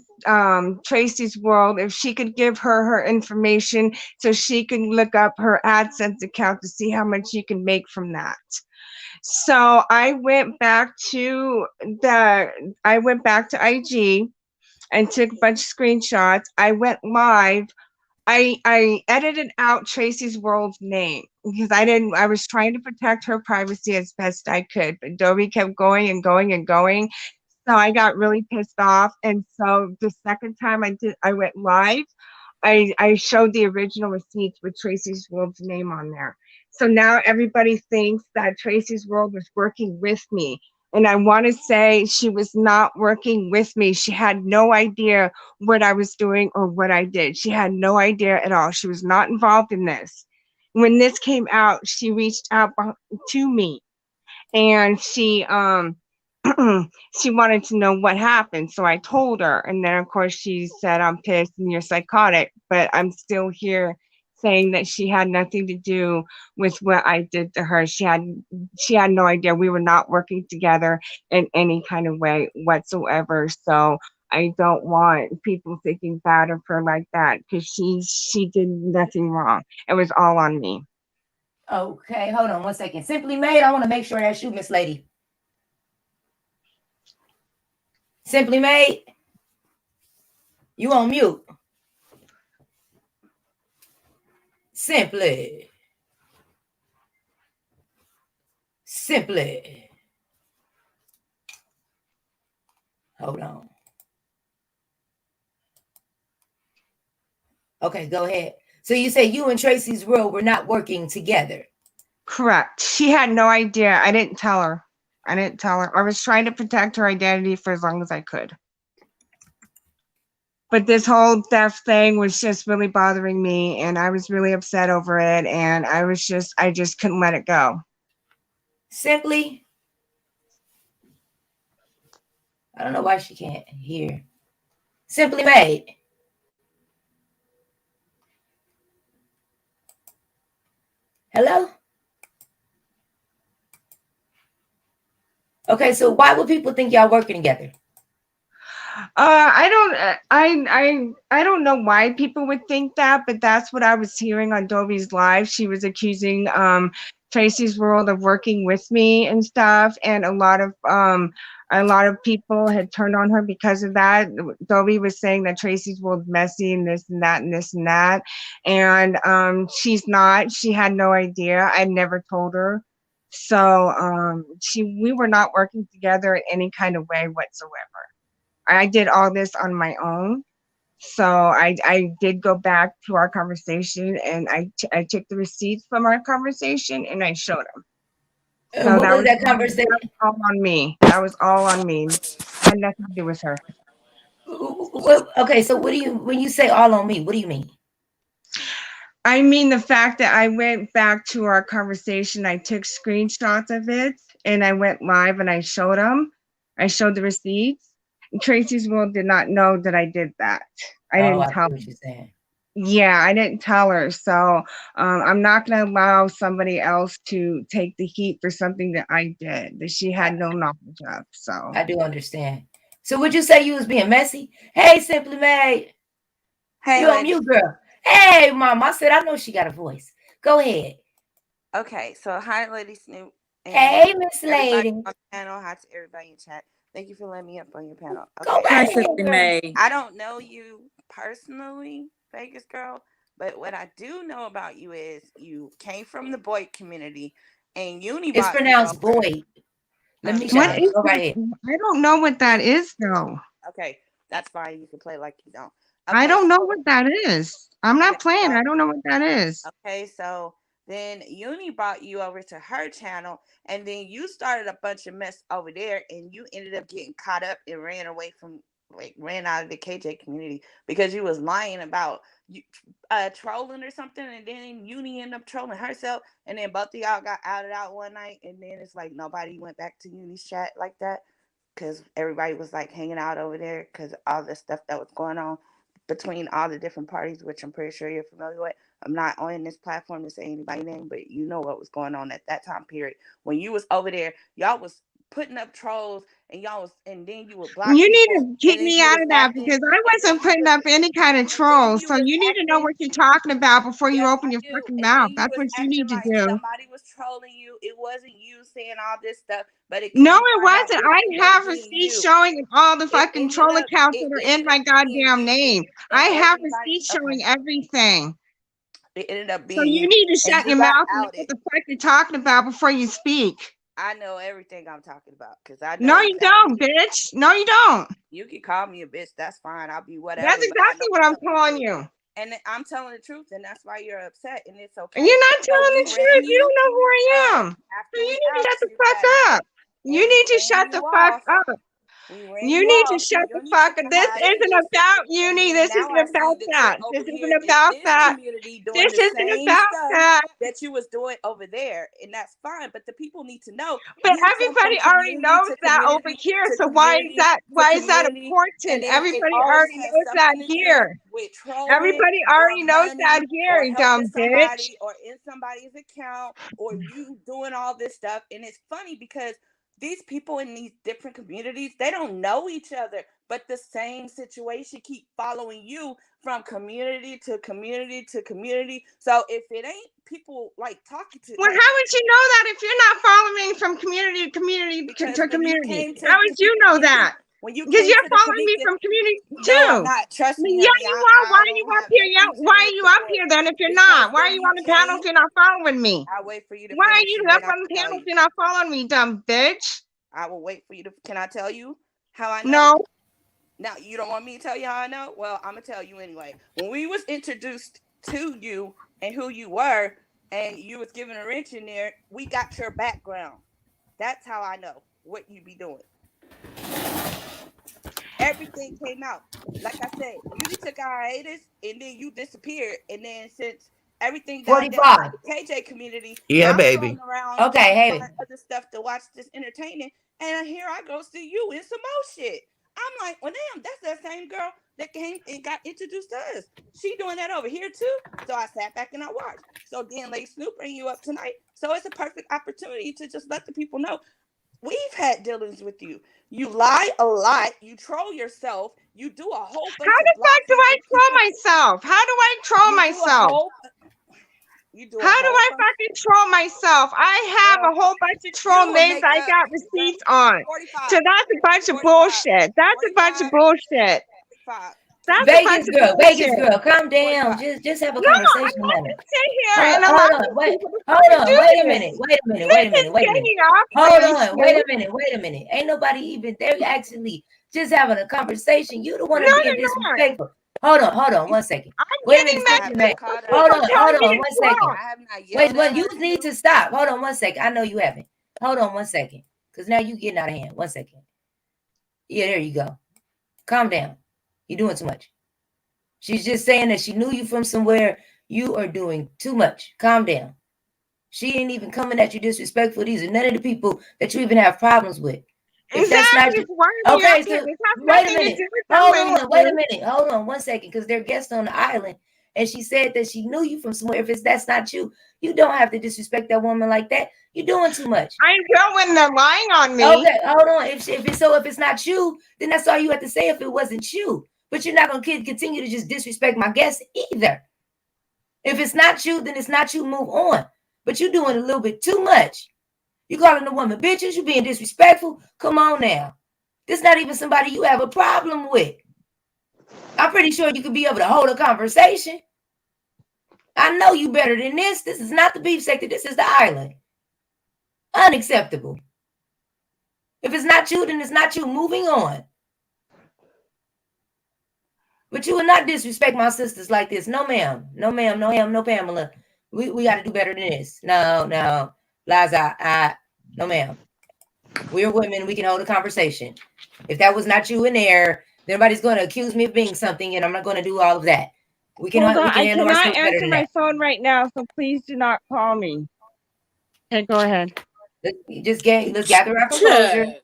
Tracy's World if she could give her information so she can look up her AdSense account to see how much she can make from that. So I went back to IG and took a bunch of screenshots. I went live. I edited out Tracy's World's name because I was trying to protect her privacy as best I could, but Dobie kept going and going and going. So I got really pissed off. And so the second time I went live, I showed the original receipts with Tracy's World's name on there. So now everybody thinks that Tracy's World was working with me. And I want to say she was not working with me. She had no idea what I was doing or what I did. She had no idea at all. She was not involved in this. When this came out, she reached out to me and she wanted to know what happened. So I told her. And then, of course, she said, I'm pissed and you're psychotic. But I'm still here saying that she had nothing to do with what I did to her. She had no idea. We were not working together in any kind of way whatsoever. So I don't want people thinking bad of her like that because she did nothing wrong. It was all on me. Okay, hold on one second. Simply Made, I want to make sure that's you, Miss Lady. Simply Made, you on mute. Simply. Hold on. Okay, go ahead. So you say you and Tracy's World were not working together. Correct. She had no idea. I didn't tell her. I was trying to protect her identity for as long as I could. But this whole theft thing was just really bothering me, and I was really upset over it, and I just couldn't let it go. Simply, I don't know why she can't hear. Simply Made. Hello? Okay, so why would people think y'all working together? I don't know why people would think that, but that's what I was hearing on Dobie's live. She was accusing Tracy's World of working with me and stuff, and a lot of people had turned on her because of that. Dobie was saying that Tracy's World messy and this and that and this and that, and she's not. She had no idea. I never told her. So we were not working together in any kind of way whatsoever. I did all this on my own. So I did go back to our conversation, and I took the receipts from our conversation and I showed them. So What was that conversation? That was all on me. That was all on me. Had nothing to do with her. Okay, so when you say all on me, what do you mean? I mean the fact that I went back to our conversation, I took screenshots of it, and I went live and I showed them. I showed the receipts. Tracy's World did not know that I did that. I didn't tell her. What you're saying. Yeah, I didn't tell her. So I'm not going to allow somebody else to take the heat for something that I did that she had no knowledge of. So I do understand. So would you say you was being messy? Hey, Simply Made. Hey, you on mute, girl. Hey, Mom. I said I know she got a voice. Go ahead. Okay, so hi, Lady Snoop. And hey, Miss Lady. On the panel, hi to everybody in chat. Thank you for letting me up on your panel. Okay. Go right ahead, I don't know you personally, Vegas girl, but what I do know about you is you came from the boy community, and Uni. It's pronounced boy. Let me shut up. Go right ahead. I don't know what that is, though. Okay, that's fine. You can play like you don't. Okay, I don't know what that is. I'm not playing. I don't know what that is. Okay, so then Uni brought you over to her channel, and then you started a bunch of mess over there, and you ended up getting caught up and ran away from, ran out of the KJ community because you was lying about you trolling or something, and then Uni ended up trolling herself, and then both of y'all got outed out one night, and then it's like nobody went back to Uni's chat like that because everybody was like hanging out over there because all the stuff that was going on between all the different parties, which I'm pretty sure you're familiar with. I'm not on this platform to say anybody's name, but you know what was going on at that time period. When you was over there, y'all was putting up trolls, and y'all was, and then you would block. You need to keep me out of that because I wasn't putting up any kind of trolls. So you need to know what you're talking about before you open your fucking mouth. That's what you need to do. Somebody was trolling you. It wasn't you saying all this stuff, but it wasn't. I have receipts showing all the fucking troll accounts that are in my goddamn name. I have receipts showing everything. It ended up being so you need to shut your mouth and know what the fuck you're talking about before you speak. I know everything I'm talking about because I No, know. you don't, bitch. No, you don't. You can call me a bitch. That's fine. I'll be whatever. That's exactly what I'm calling you. And I'm telling the truth, and that's why you're upset, and it's okay. You're not telling the truth. You don't know who I am. So you need to shut the fuck up. You need to shut the fuck up. You need to shut the fuck up. This isn't about Uni. This isn't about that. This isn't about that. This isn't about that. That you was doing over there, and that's fine. But the people need to know. But everybody already knows that over here. So why is that? Why is that important? Everybody already knows that here. Everybody already knows that here, you dumb bitch. Or in somebody's account, or you doing all this stuff, and it's funny because these people in these different communities, they don't know each other, but the same situation keep following you from community to community to community. So if it ain't people like talking to, well, like, how would you know that if you're not following from community to community to community? How would you know that? When you Because came you're to the following me community, from community no, too. I'm not. Trust me, Yeah, honey, you are. Why I are you don't up have here? nothing Yeah, to why do are with you the up boy. here then if you're Because not? Why are when you you on the panel if came, you're not following me? I'll wait for you to Why are finish you and up then I on can the tell panel you. if you're not following me, dumb bitch? I will wait for you to. Can I tell you how I know? No. Now you don't want me to tell you how I know? Well, I'm gonna tell you anyway. When we was introduced to you and who you were, and you was given a wrench in there, we got your background. That's how I know what you be doing. Everything came out. Like I said, you took a hiatus and then you disappeared. And then since everything died down 45. in the KJ community, Yeah, I'm baby. going around Okay, trying to hey. find other stuff to watch this entertaining. And here I go see you in some more shit. I'm like, well, damn, that's that same girl that came and got introduced to us. She doing that over here too. So I sat back and I watched. So then Lady Snoop bring you up tonight. So it's a perfect opportunity to just let the people know we've had dealings with you. You lie a lot. You troll yourself. You do a whole bunch How of the fuck do blocking I and troll people. myself? How do I troll You do a myself? whole. You do a How do whole I bunch. fucking troll myself? I have Well, a whole bunch of troll you will names make I up. got receipts on. 45. So that's a bunch of 45. bullshit. That's a bunch of 45. bullshit. 45. That's a bunch Vegas of girl, Vegas bullshit. girl, calm down. 45. Just have a No, I'm conversation not with her. gonna sit here Hold, and hold allow on, these wait, people to hold fucking on, do wait a this. minute, wait a minute, You're wait a minute, just wait a minute. ganging up, Hold Lady on, wait a Snoop. minute, wait a minute. Ain't nobody even, they're actually just having a conversation. You the one No, that being they're not. disrespectful. Hold on, 1 second. I'm Wait a getting minute, I excuse have me, messages not man. from called her. people telling me to 1 second. talk. I have not Wait, yelled well, at you her. need to stop. Hold on 1 second. I know you haven't. Hold on 1 second. Because now you getting out of hand. 1 second. Yeah, there you go. Calm down. You're doing too much. She's just saying that she knew you from somewhere. You are doing too much. Calm down. She ain't even coming at you disrespectful. These are none of the people that you even have problems with. If that's not Exactly. you, Why are we up okay, here? so This has wait a nothing to minute. do with Hold them, Lady on, wait a Snoop. minute. Hold on 1 second, because they're guests on the island. And she said that she knew you from somewhere. If that's not you, you don't have to disrespect that woman like that. You're doing too much. I will when they're lying on me. Okay, hold on. If it's not you, then that's all you have to say if it wasn't you. But you're not gonna continue to just disrespect my guests either. If it's not you, then it's not you. Move on. But you're doing a little bit too much. You calling the woman bitches. You being disrespectful. Come on now. This is not even somebody you have a problem with. I'm pretty sure you could be able to hold a conversation. I know you better than this. This is not the beef sector. This is the island. Unacceptable. If it's not you, then it's not you. Moving on. But you will not disrespect my sisters like this. No, ma'am. No, ma'am. No, ma'am. No, Pamela. We got to do better than this. No. Liza, no, ma'am. We're women. We can hold a conversation. If that was not you in there, then nobody's going to accuse me of being something, and I'm not going to do all of that. We can Hold on, I handle cannot ourselves better answer than my that. phone right now, so please do not call me. Okay, go ahead. Let's gather our composure.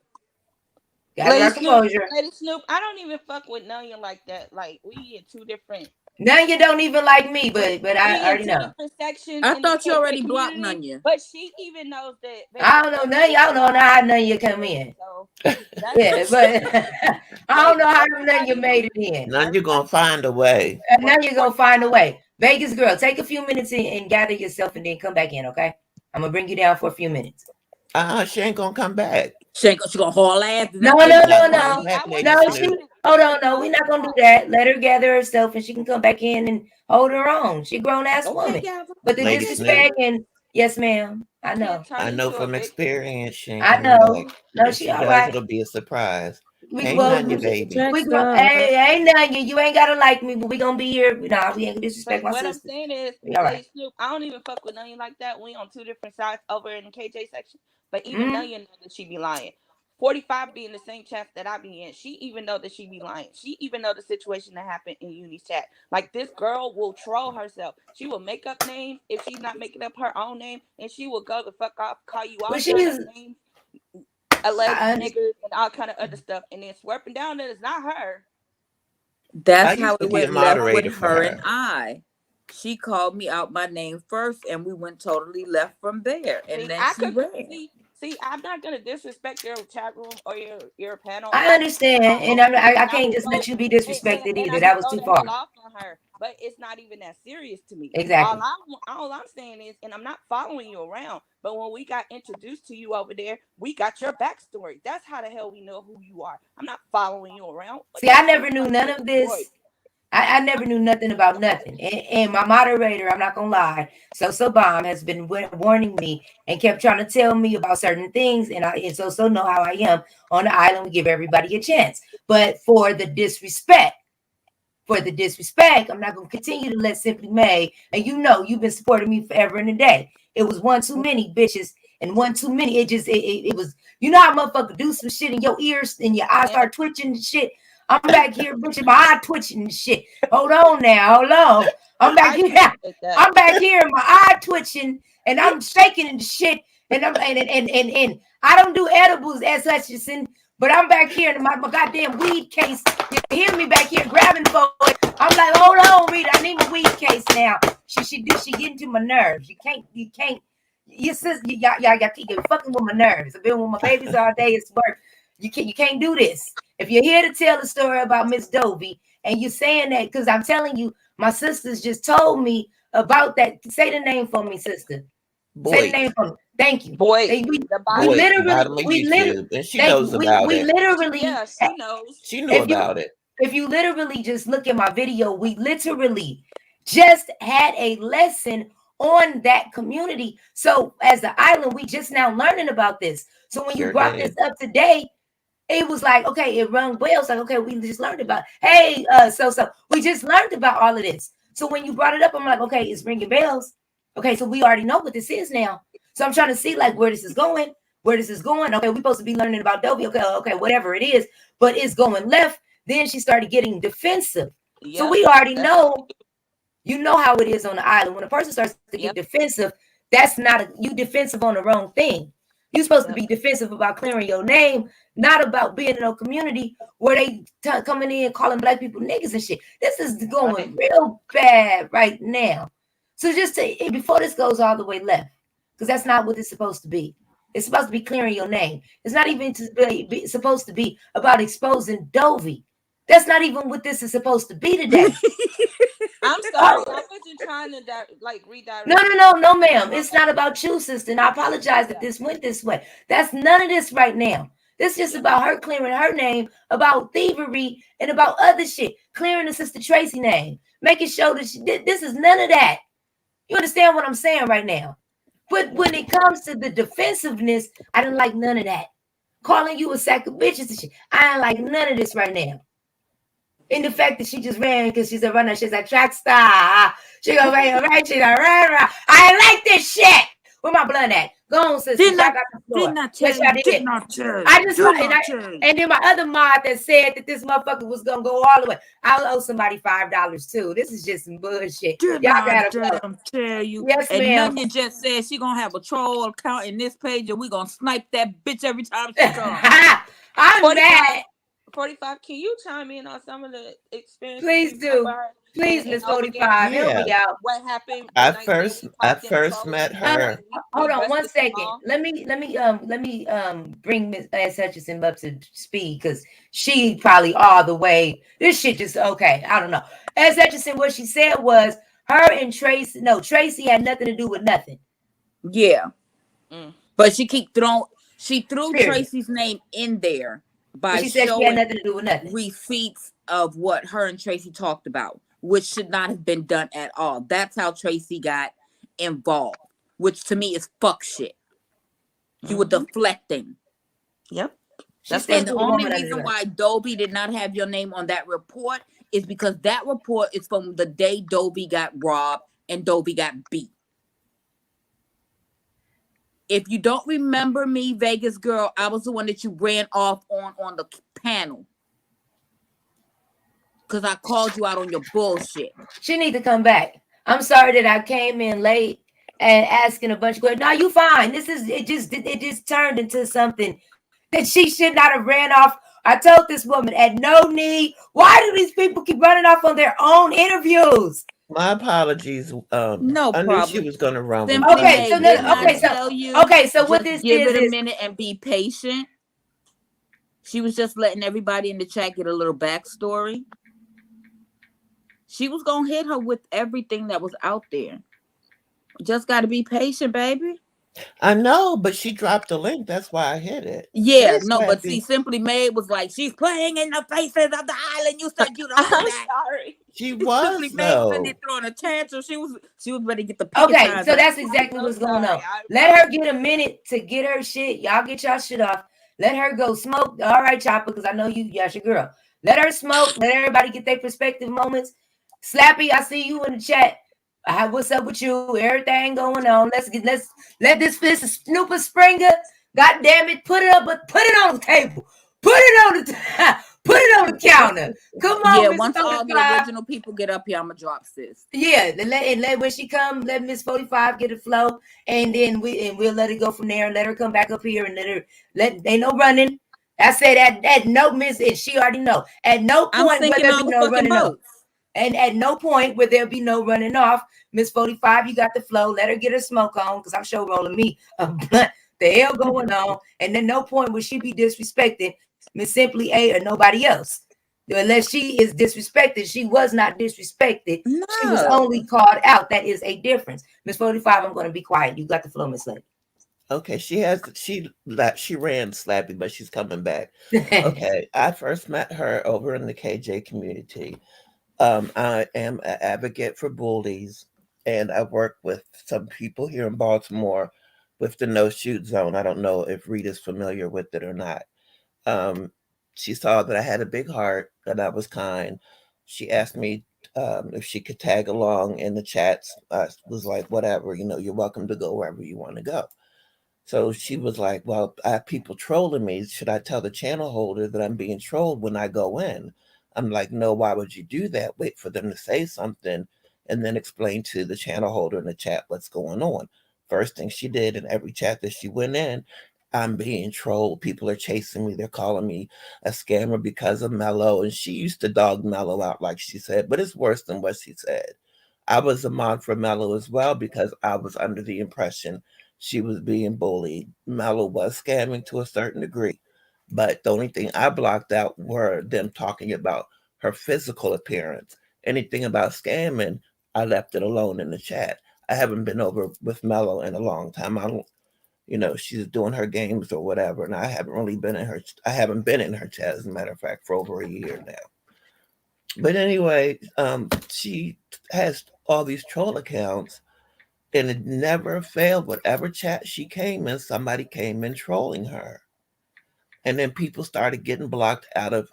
Lady Snoop, I don't even fuck with Nunya like that. Like, we in two different. Nunya don't even like me, but I already know. Different sections. I thought you already blocked Nunya. But she even knows that. I don't know Nunya. I don't know how Nunya come in. So, yeah, but I don't know how Nunya made it in. Now you're gonna find a way. Now you're gonna find a way. Vegas girl, take a few minutes and gather yourself, and then come back in. Okay, I'm gonna bring you down for a few minutes. She ain't gonna come back. She gonna haul ass. No. Hold on, no, we're not gonna do that. Let her gather herself, and she can come back in and hold her own. She a grown ass woman. But the Lady disrespect Snoop. and yes, ma'am, I know. I know from experience she ain't I coming know. back. No, If she she all does, right. it'll be a surprise. Hey, ain't nothing. You ain't gotta like me, but we gonna be here. Nah, we ain't gonna disrespect my What sister. I'm saying is, all right. Snoop, I don't even fuck with Nunya like that. We on two different sides over in the KJ section. But even Nunya know that she be lying. 45 be in the same chat that I be in. She even know that she be lying. She even know the situation that happened in Uni's chat. Like, this girl will troll herself. She will make up names if she's not making up her own name, and she will go the fuck off, call you all kind of names, alleged niggas, and all kind of other stuff, and then swerping down that it's not her. That's how it went left with her and I. She called me out my name first, and we went totally left from there. And then she ran. See, I'm not gonna disrespect your chat room or your panel. I understand, and I can't just let you be disrespected And either. I That will was go too the hell far. off on her. But it's not even that serious to me. Exactly. All I'm saying is, and I'm not following you around, but when we got introduced to you over there, we got your backstory. That's how the hell we know who you are. I'm not following you around. See, I never knew none of this. I never knew nothing about nothing. And my moderator, I'm not gonna lie, So Bomb has been warning me and kept trying to tell me about certain things. And So know how I am on the island. We give everybody a chance. But for the disrespect, I'm not gonna continue to let Simply May. And you've been supporting me forever and a day. It was one too many bitches and one too many. It was, how motherfucker do some shit in your ears and your eyes start twitching and shit. I'm back here, bitch, my eye twitching and shit. Hold on now, hold on. I'm back here. I'm back here, my eye twitching, and I'm shaking and shit. And I don't do edibles as such, but I'm back here in my goddamn weed case. You hear me back here grabbing for it. I'm like, hold on, Rita, I need my weed case now. She getting to my nerves. You can't. Your sister, you're fucking with my nerves. I've been with my babies all day. It's work. You can't do this. If you're here to tell the story about Miss Dovey and you're saying that, because I'm telling you, my sisters just told me about that. Say the name for me, sister. Boy. Say the name for me. Thank you. Boy, we literally, and she knows about it. Literally, yeah, she knows. She knew about it. If you literally just look at my video, we literally just had a lesson on that community. So as the island, we just now learning about this. So when you brought this up today, it was like, okay, it rung bells. Like, okay, we just learned about, hey, so we just learned about all of this. So when you brought it up, I'm like, okay, it's ringing bells. Okay, so we already know what this is now. So I'm trying to see like where this is going. Okay, we're supposed to be learning about Dovey. Okay, whatever it is, but it's going left. Then she started getting defensive. Yep. So we already know, how it is on the island. When a person starts to get defensive, that's not you defensive on the wrong thing. You're supposed to be defensive about clearing your name, not about being in a community where they coming in calling black people niggas and shit. This is going real bad right now. So just before this goes all the way left, because that's not what it's supposed to be. It's supposed to be clearing your name. It's not even supposed to be about exposing Dovey. That's not even what this is supposed to be today. I'm sorry. I wasn't trying to redirect. No, ma'am. It's not about you, sister. And I apologize that this went this way. That's none of this right now. This is just about her clearing her name, about thievery, and about other shit. Clearing the Sister Tracy name. Making sure that this is none of that. You understand what I'm saying right now? But when it comes to the defensiveness, I didn't like none of that. Calling you a sack of bitches and shit. I ain't like none of this right now. And the fact that she just ran because she's a runner, she's a track star. She gonna run, she's a runner. I ain't like this shit. Where my blood at? Go on, sister. Did not tell you. I just and then my other mod that said that this motherfucker was gonna go all the way. I'll owe somebody $5 too. This is just some bullshit. Y'all gotta tell you. Yes, and ma'am. Nunya just said she gonna have a troll account in this page, and we gonna snipe that bitch every time she comes. I'm 45, mad. 45. Can you chime in on some of the experiences? Please do. Please, Miss 45. Help me out. What happened? I first met her. Hold on 1 second. Let me bring Miss Hutchinson up to speed because she probably all the way. This shit just okay. I don't know. As Hutchinson, what she said was her and Tracy. No, Tracy had nothing to do with nothing. Yeah, but she threw Tracy's name in there by she said she had nothing to do with nothing. Receipts of what her and Tracy talked about, which should not have been done at all. That's how Tracy got involved, which to me is fuck shit. You were deflecting. Yep. And the only reason why Dovey did not have your name on that report is because that report is from the day Dovey got robbed and Dovey got beat. If you don't remember me, Vegas girl, I was the one that you ran off on the panel. Because I called you out on your bullshit. She need to come back. I'm sorry that I came in late and asking a bunch of questions. No, you fine. It just turned into something that she should not have ran off. I told this woman at no need. Why do these people keep running off on their own interviews? My apologies. No I knew she problem. was going to run with Simply that. Okay, so May, then, didn't So I okay, so tell you okay, so what just this give it a is minute and be patient? She was just letting everybody in the chat get a little backstory. She was gonna hit her with everything that was out there. Just got to be patient, baby. I know, but she dropped the link. That's why I hit it. Hey, Yeah, no, but see, Slappy. Simply Made was like, she's playing in the faces of the island. You said you don't do I'm that. sorry. She Simply was Made was in there though. throwing a tantrum. She was ready to get the picket okay, signs so up. that's I'm exactly so what's going sorry. on. I Let her apologize. get a minute to get her shit. Y'all get y'all shit off. Let her go smoke. All right, Chopper, because I know that's your girl. Let her smoke. Let everybody get their perspective moments. Slappy, I see you in the chat. What's up with you? Everything going on. Let's let this Snooper Springer. God damn it, put it up, but put it on the table. Put it on the put it on the counter. Come Yeah, on, Miss once all the 45. original people get up here, I'm gonna drop sis. Yeah, let when she come, let Miss 45 get a flow, and then we'll let it go from there and let her come back up here and let ain't no running. I said at no miss and she already know. At no I'm point will sinking there all be the no fucking running off. boats. And at no point will there be no running off. Miss 45, you got the flow. Let her get her smoke on, because I'm sure rolling me a blunt. The hell going on. And then no point will she be disrespecting Miss Simply A or nobody else. Unless she is disrespected, she was not disrespected. She was No. only called out. That is a difference. Miss 45, I'm going to be quiet. You got the flow, Miss Lady. Okay, she ran Slappy, but she's coming back. Okay, I first met her over in the KJ community. I am an advocate for bullies, and I work with some people here in Baltimore with the no shoot zone. I don't know if Rita's familiar with it or not. Um, she saw that I had a big heart, that I was kind. She asked me if she could tag along in the chats. I was like, whatever, you're welcome to go wherever you want to go. So she was like, well, I have people trolling me. Should I tell the channel holder that I'm being trolled when I go in? I'm like, no, why would you do that? Wait for them to say something and then explain to the channel holder in the chat what's going on. First thing she did in every chat that she went in, I'm being trolled. People are chasing me. They're calling me a scammer because of Mello. And she used to dog Mello out, like she said, but it's worse than what she said. I was a mod for Mello as well because I was under the impression she was being bullied. Mello was scamming to a certain degree, but the only thing I blocked out were them talking about her physical appearance. Anything about scamming, I left it alone in the chat. I haven't been over with Mello in a long time. I don't, she's doing her games or whatever, and I haven't really been in her. I haven't been in her chat, as a matter of fact, for over a year now. But anyway, she has all these troll accounts, and it never failed. Whatever chat she came in, somebody came in trolling her. And then people started getting blocked out of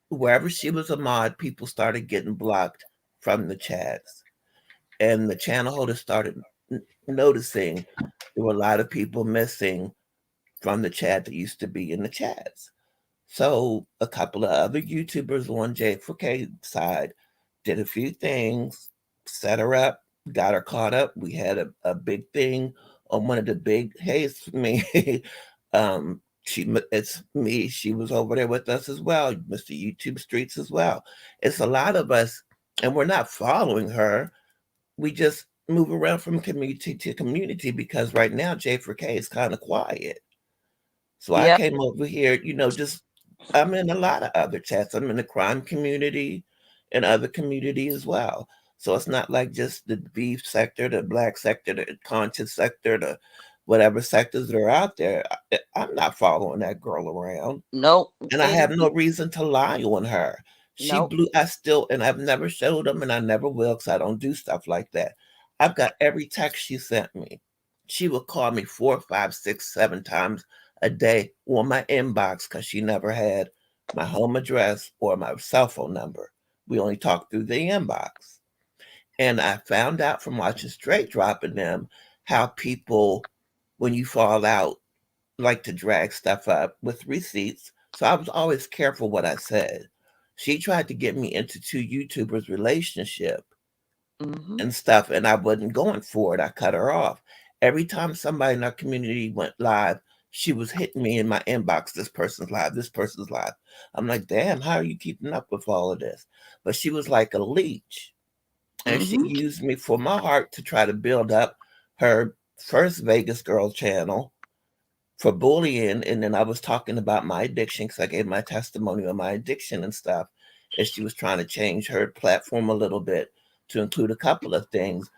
wherever she was a mod, people started getting blocked from the chats. And the channel holders started noticing there were a lot of people missing from the chat that used to be in the chats. So a couple of other YouTubers on J4K side did a few things, set her up, got her caught up. We had a big thing on one of the big, hey, it's me. It's me. She was over there with us as well, Mr. YouTube Streets as well. It's a lot of us, and we're not following her. We just move around from community to community because right now J4K is kind of quiet. So I Yeah. came over here, just I'm in a lot of other chats. I'm in the crime community and other community as well. So it's not like just the beef sector, the black sector, the conscious sector, the whatever sectors that are out there. I'm not following that girl around. Nope. And I have no reason to lie on her. Nope. And I've never showed them and I never will because I don't do stuff like that. I've got every text she sent me. She would call me 4, 5, 6, 7 times a day on my inbox because she never had my home address or my cell phone number. We only talked through the inbox. And I found out from watching Straight dropping them how people, when you fall out, like to drag stuff up with receipts. So I was always careful what I said. She tried to get me into two YouTubers' relationship and stuff, and I wasn't going for it. I cut her off. Every time somebody in our community went live, she was hitting me in my inbox. This person's live. This person's live. I'm like, damn, how are you keeping up with all of this? But she was like a leech. And she used me for my heart to try to build up her first Vegas Girl channel for bullying. And then I was talking about my addiction because I gave my testimony on my addiction and stuff. And she was trying to change her platform a little bit to include a couple of things.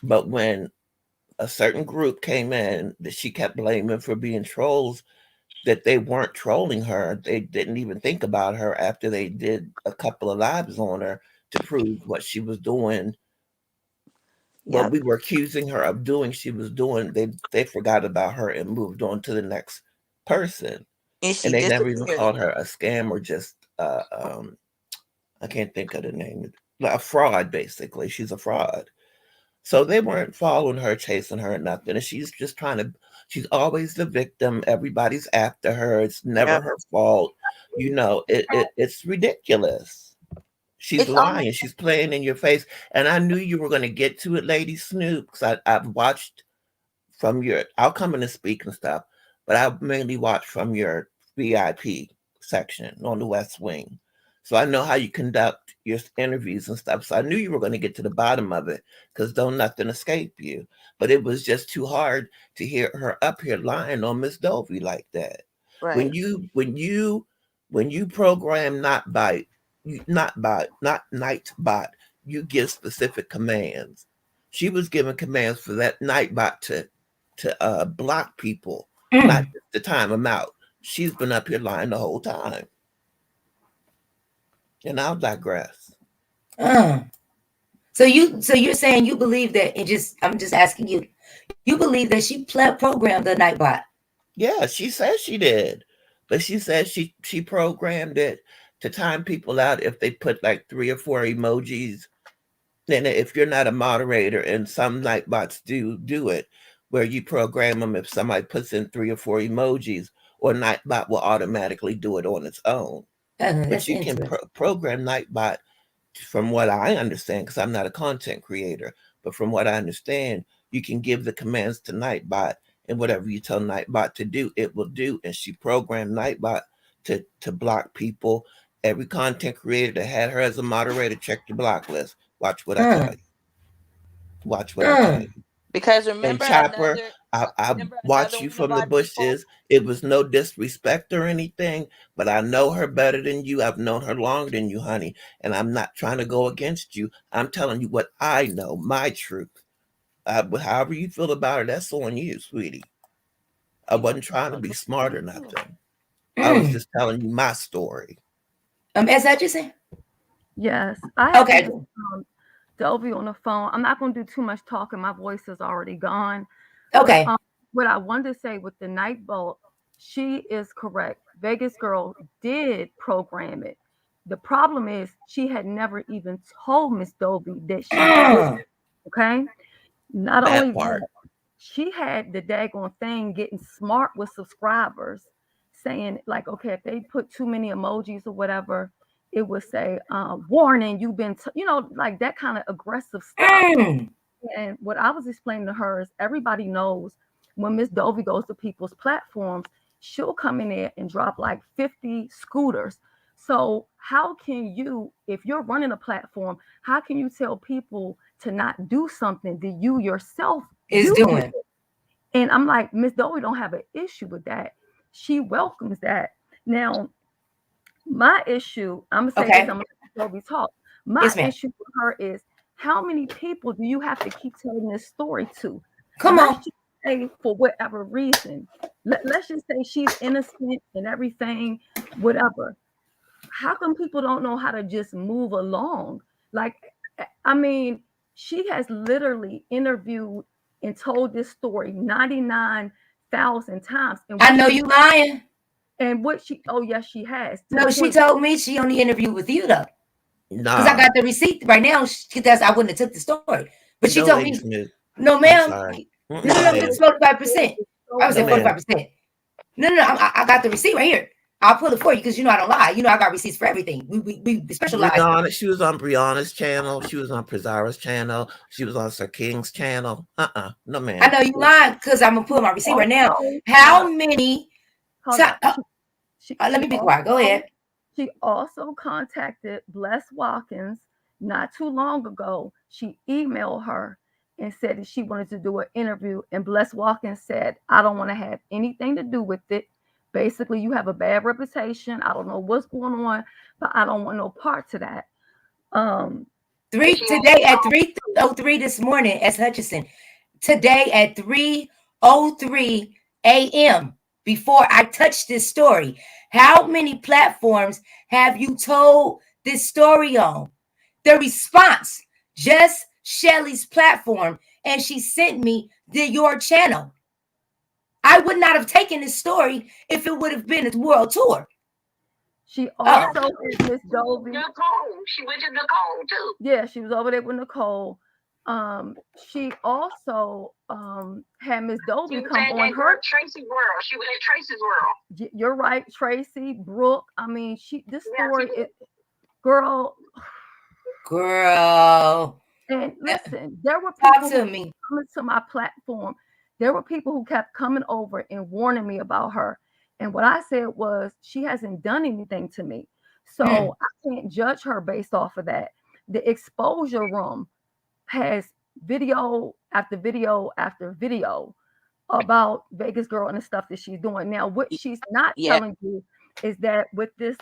But when a certain group came in that she kept blaming for being trolls, that they weren't trolling her. They didn't even think about her after they did a couple of lives on her to prove what she was doing. What we were accusing her of doing, she was doing. They forgot about her and moved on to the next person. And they never even called her a scam or just I can't think of the name. A fraud, basically. She's a fraud. So they weren't following her, chasing her, or nothing. And she's just trying to, she's always the victim. Everybody's after her. It's never her fault. You know, it's ridiculous. She's lying. She's playing in your face. And I knew you were going to get to it, Lady Snoop, because I've watched from your, I'll come in and speak and stuff, but I mainly watch from your VIP section on the West Wing. So I know how you conduct your interviews and stuff. So I knew you were going to get to the bottom of it because don't nothing escape you. But it was just too hard to hear her up here lying on Miss Dovey like that. Right. When you program not Nightbot, you give specific commands. She was given commands for that Nightbot to block people, not just to time them out. She's been up here lying the whole time. And I'll digress. So you're saying you believe that I'm just asking you, you believe that she programmed the Nightbot? Yeah, she says she did. But she says she programmed it to time people out if they put like 3 or 4 emojis. And if you're not a moderator, and some Nightbots do it, where you program them if somebody puts in 3 or 4 emojis, or Nightbot will automatically do it on its own. But you can program Nightbot, from what I understand, because I'm not a content creator, but from what I understand, you can give the commands to Nightbot, and whatever you tell Nightbot to do, it will do. And she programmed Nightbot to block people. Every content creator that had her as a moderator, check your block list. Watch what I tell you. Watch what I tell you. Because remember, and Chopper, I watch you from the bushes. It was no disrespect or anything, but I know her better than you. I've known her longer than you, honey. And I'm not trying to go against you. I'm telling you what I know, my truth. However you feel about her, that's on you, sweetie. I wasn't trying to be smart or nothing. I was just telling you my story. Is that you saying? Yes. I have okay. Dovey on the phone. I'm not going to do too much talking. My voice is already gone. Okay. But, what I wanted to say with the Nightbot, she is correct. Vegas Girl did program it. The problem is she had never even told Miss Dovey that she did. Okay. Not that only part. that, she had the daggone thing getting smart with subscribers, saying like, okay, if they put too many emojis or whatever, it would say, warning, you've been, like that kind of aggressive stuff. And what I was explaining to her is everybody knows when Miss Dovey goes to people's platforms, she'll come in there and drop like 50 scooters. So how can you, if you're running a platform, how can you tell people to not do something that you yourself is doing? It? And I'm like, Miss Dovey don't have an issue with that. She welcomes that. Now, my issue, I'm gonna say this, I'm gonna let Dovey talk. My issue with her is how many people do you have to keep telling this story to? Let's just say for whatever reason. Let's just say she's innocent and everything, whatever. How come people don't know how to just move along? Like, I mean, she has literally interviewed and told this story 99,000 times. And I know you lying. And what yes, she has. No, she told me she only interviewed with you though. Nah. Because I got the receipt right now. I wouldn't have took the story. But she told me, no, ma'am. No, it's 45%. I was at 45%. No, I got the receipt right here. I'll pull it for you because I don't lie. I got receipts for everything. We specialize. She was on Brianna's channel. She was on Prizara's channel. She was on Sir King's channel. No, man. I know you lying because I'm going to pull my receipt right now. How many times? Let me be quiet. Go ahead. She also contacted Bless Watkins, not too long ago, she emailed her and said that she wanted to do an interview. And Bless Watkins said, I don't want to have anything to do with it. Basically, you have a bad reputation. I don't know what's going on, but I don't want no part to that. Today at 3:03 this morning, as Hutchinson, today at 3:03 a.m., before I touched this story, how many platforms have you told this story on? The response, just Shelly's platform, and she sent me your channel. I would not have taken this story if it would have been a world tour. She also is Miss Dovey. Nicole. She went to Nicole too. Yeah, she was over there with Nicole. She also had Miss Dovey come on her Tracy world. She was at Tracy's world. You're right, Tracy, Brooke. I mean, this story is girl. And listen, there were people who coming to my platform. There were people who kept coming over and warning me about her. And what I said was, she hasn't done anything to me. So I can't judge her based off of that. The exposure room has video after video after video about Vegas Girl and the stuff that she's doing. Now, what she's not telling you is that with this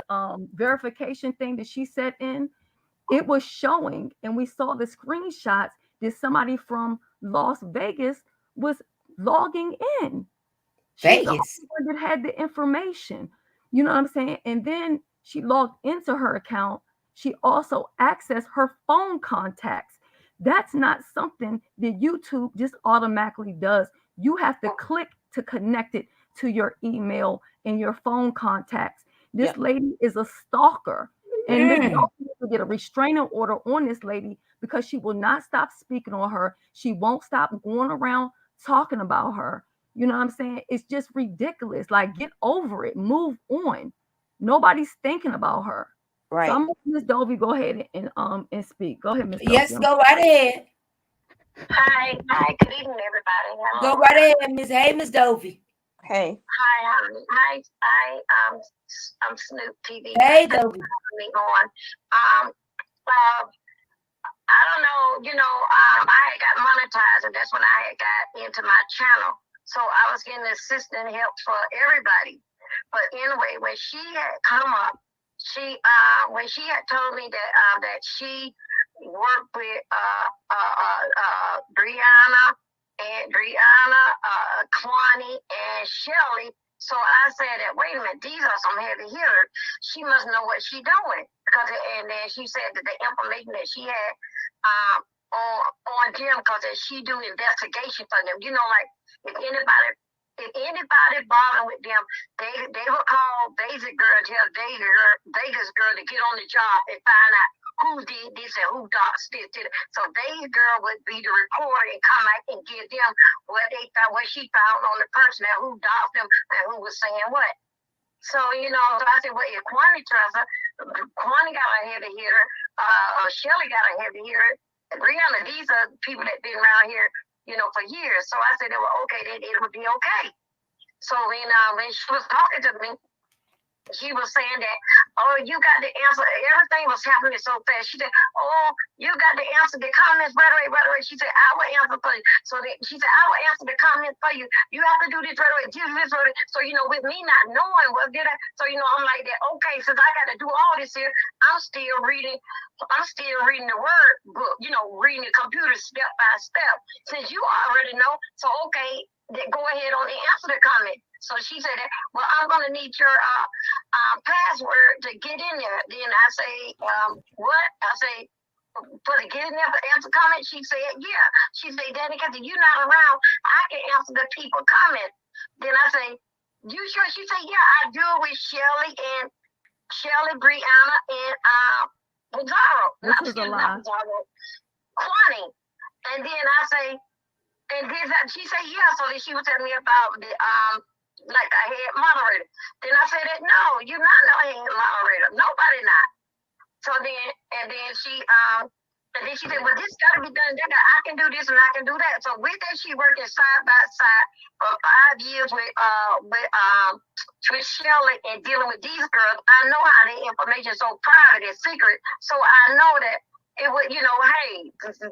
verification thing that she set in, it was showing, and we saw the screenshots that somebody from Las Vegas was logging in. She's the only one that had the information. You know what I'm saying? And then she logged into her account. She also accessed her phone contacts. That's not something that YouTube just automatically does. You have to click to connect it to your email and your phone contacts. This lady is a stalker. And Ms. Dawson will get a restraining order on this lady because she will not stop speaking on her. She won't stop going around talking about her. You know what I'm saying? It's just ridiculous. Like, get over it. Move on. Nobody's thinking about her. Right. So I'm gonna Ms. Dovey go ahead and speak. Go ahead, Ms. Dovey. Yes, go right ahead. Hi, good evening, everybody. Go right ahead, Miss. Hey, Miss Dovey. Hey. Hi. I'm Snoop TV. Hey, Dovey. I don't know, I had got monetized, and that's when I had got into my channel. So I was getting assistant help for everybody. But anyway, when she had come up, when she had told me that she worked with Brianna, Kwani, and Shelly. So I said that, wait a minute, these are some heavy hitters. She must know what she's doing. And then she said that the information that she had on them, because she do investigation for them. You know, like if anybody bothering with them, they will call Basic Girl, tell Vegas Girl to get on the job and find out who did this and who doxed this. So Vegas Girl would be the reporter and come out and give them what they thought, what she found on the person, and who doxed them and who was saying what. So, so I said, well, if Kwani trusts her, Kwani got a heavy hitter, Shelly got a heavy hitter, Brianna, these are people that been around here, for years. So I said, well, okay, then it would be okay. So then when she was talking to me, she was saying that, oh, you got the answer. Everything was happening so fast. She said, oh, you got the answer. The comments right away. She said, I will answer for you. So she said, I will answer the comments for you. You have to do this right away. Do this right away. So, with me not knowing what did I, so, I'm like that, okay, since I got to do all this here, I'm still reading the word book, reading the computer step by step. Since you already know, so okay, then go ahead on and answer the comment. So she said, well, I'm going to need your password to get in there. Then I say, what? I say, for the get in there to answer comment? She said, yeah. She said, Daddy, because you're not around, I can answer the people comment. Then I say, you sure? She said, yeah, I do it with Shelly, Brianna, and Zara. Kwani. And then I say, and then she said, yeah. So then she was telling me about the like a head moderator. Then I said that no, you're not no head moderator. Nobody not. So then she said, well, this gotta be done. I can do this and I can do that. So with that, she working side by side for 5 years with Shelly and dealing with these girls. I know how the information is so private and secret. So I know that it was, hey, this is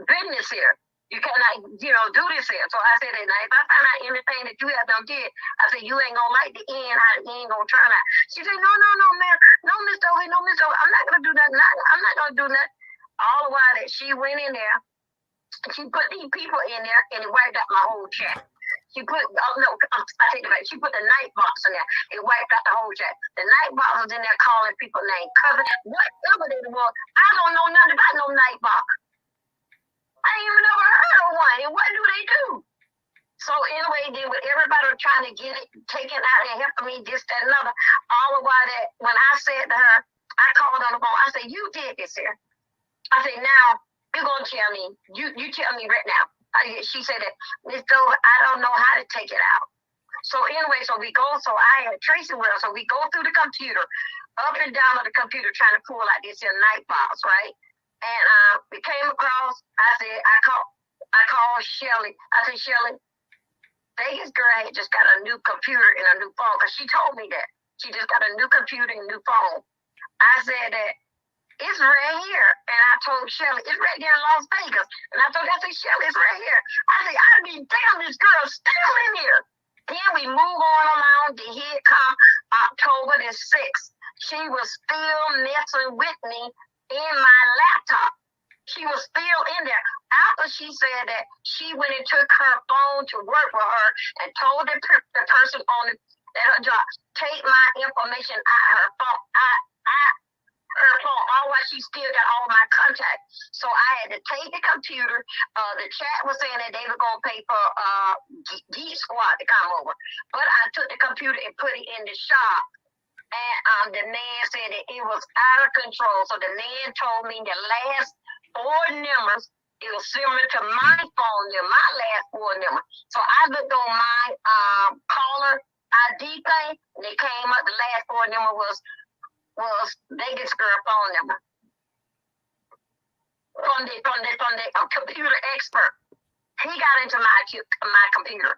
business here. You cannot, do this here. So I said, now if I find out anything that you have done did, I said, you ain't gonna like the end, how the end gonna turn out. She said, no, ma'am. No, Miss Dovey, no, Miss Dovey. I'm not gonna do nothing. I'm not gonna do nothing. All the while that she went in there, she put these people in there and it wiped out my whole chat. She put, I take it back. She put the night box in there. It wiped out the whole chat. The night box was in there calling people names, cousin, whatever they was. I don't know nothing about no night box. I ain't even never heard of one. And what do they do? So anyway, then with everybody trying to get it taken out and helping me, this, that, and another, all the while that when I said to her, I called on the phone, I said, you did this here. I said, now, you're going to tell me. You tell me right now. She said that, Miss Doe, I don't know how to take it out. So anyway, so I had Tracy with us, so we go through the computer, up and down on the computer trying to pull out this here night box, right? And we came across, I called Shelly. I said, Shelly, Vegas girl had just got a new computer and a new phone, because she told me that. She just got a new computer and a new phone. I said that, it's right here. And I told Shelly, it's right there in Las Vegas. And I said, Shelly, it's right here. I said, I mean, damn, this girl's still in here. Then we move on along. The here come October the 6th. She was still messing with me in my laptop. She was still in there. After she said that, she went and took her phone to work with her and told the person on at her job, take my information out of her phone. Her phone, all while she still got all my contacts. So I had to take the computer. The chat was saying that they were going to pay for Geek Squad to come over. But I took the computer and put it in the shop. And the man said that it was out of control. So the man told me the last 4 numbers, it was similar to my phone number, my last 4 numbers. So I looked on my caller ID thing, and it came up, the last 4 number was Vegas girl phone number. From the computer expert. He got into my computer.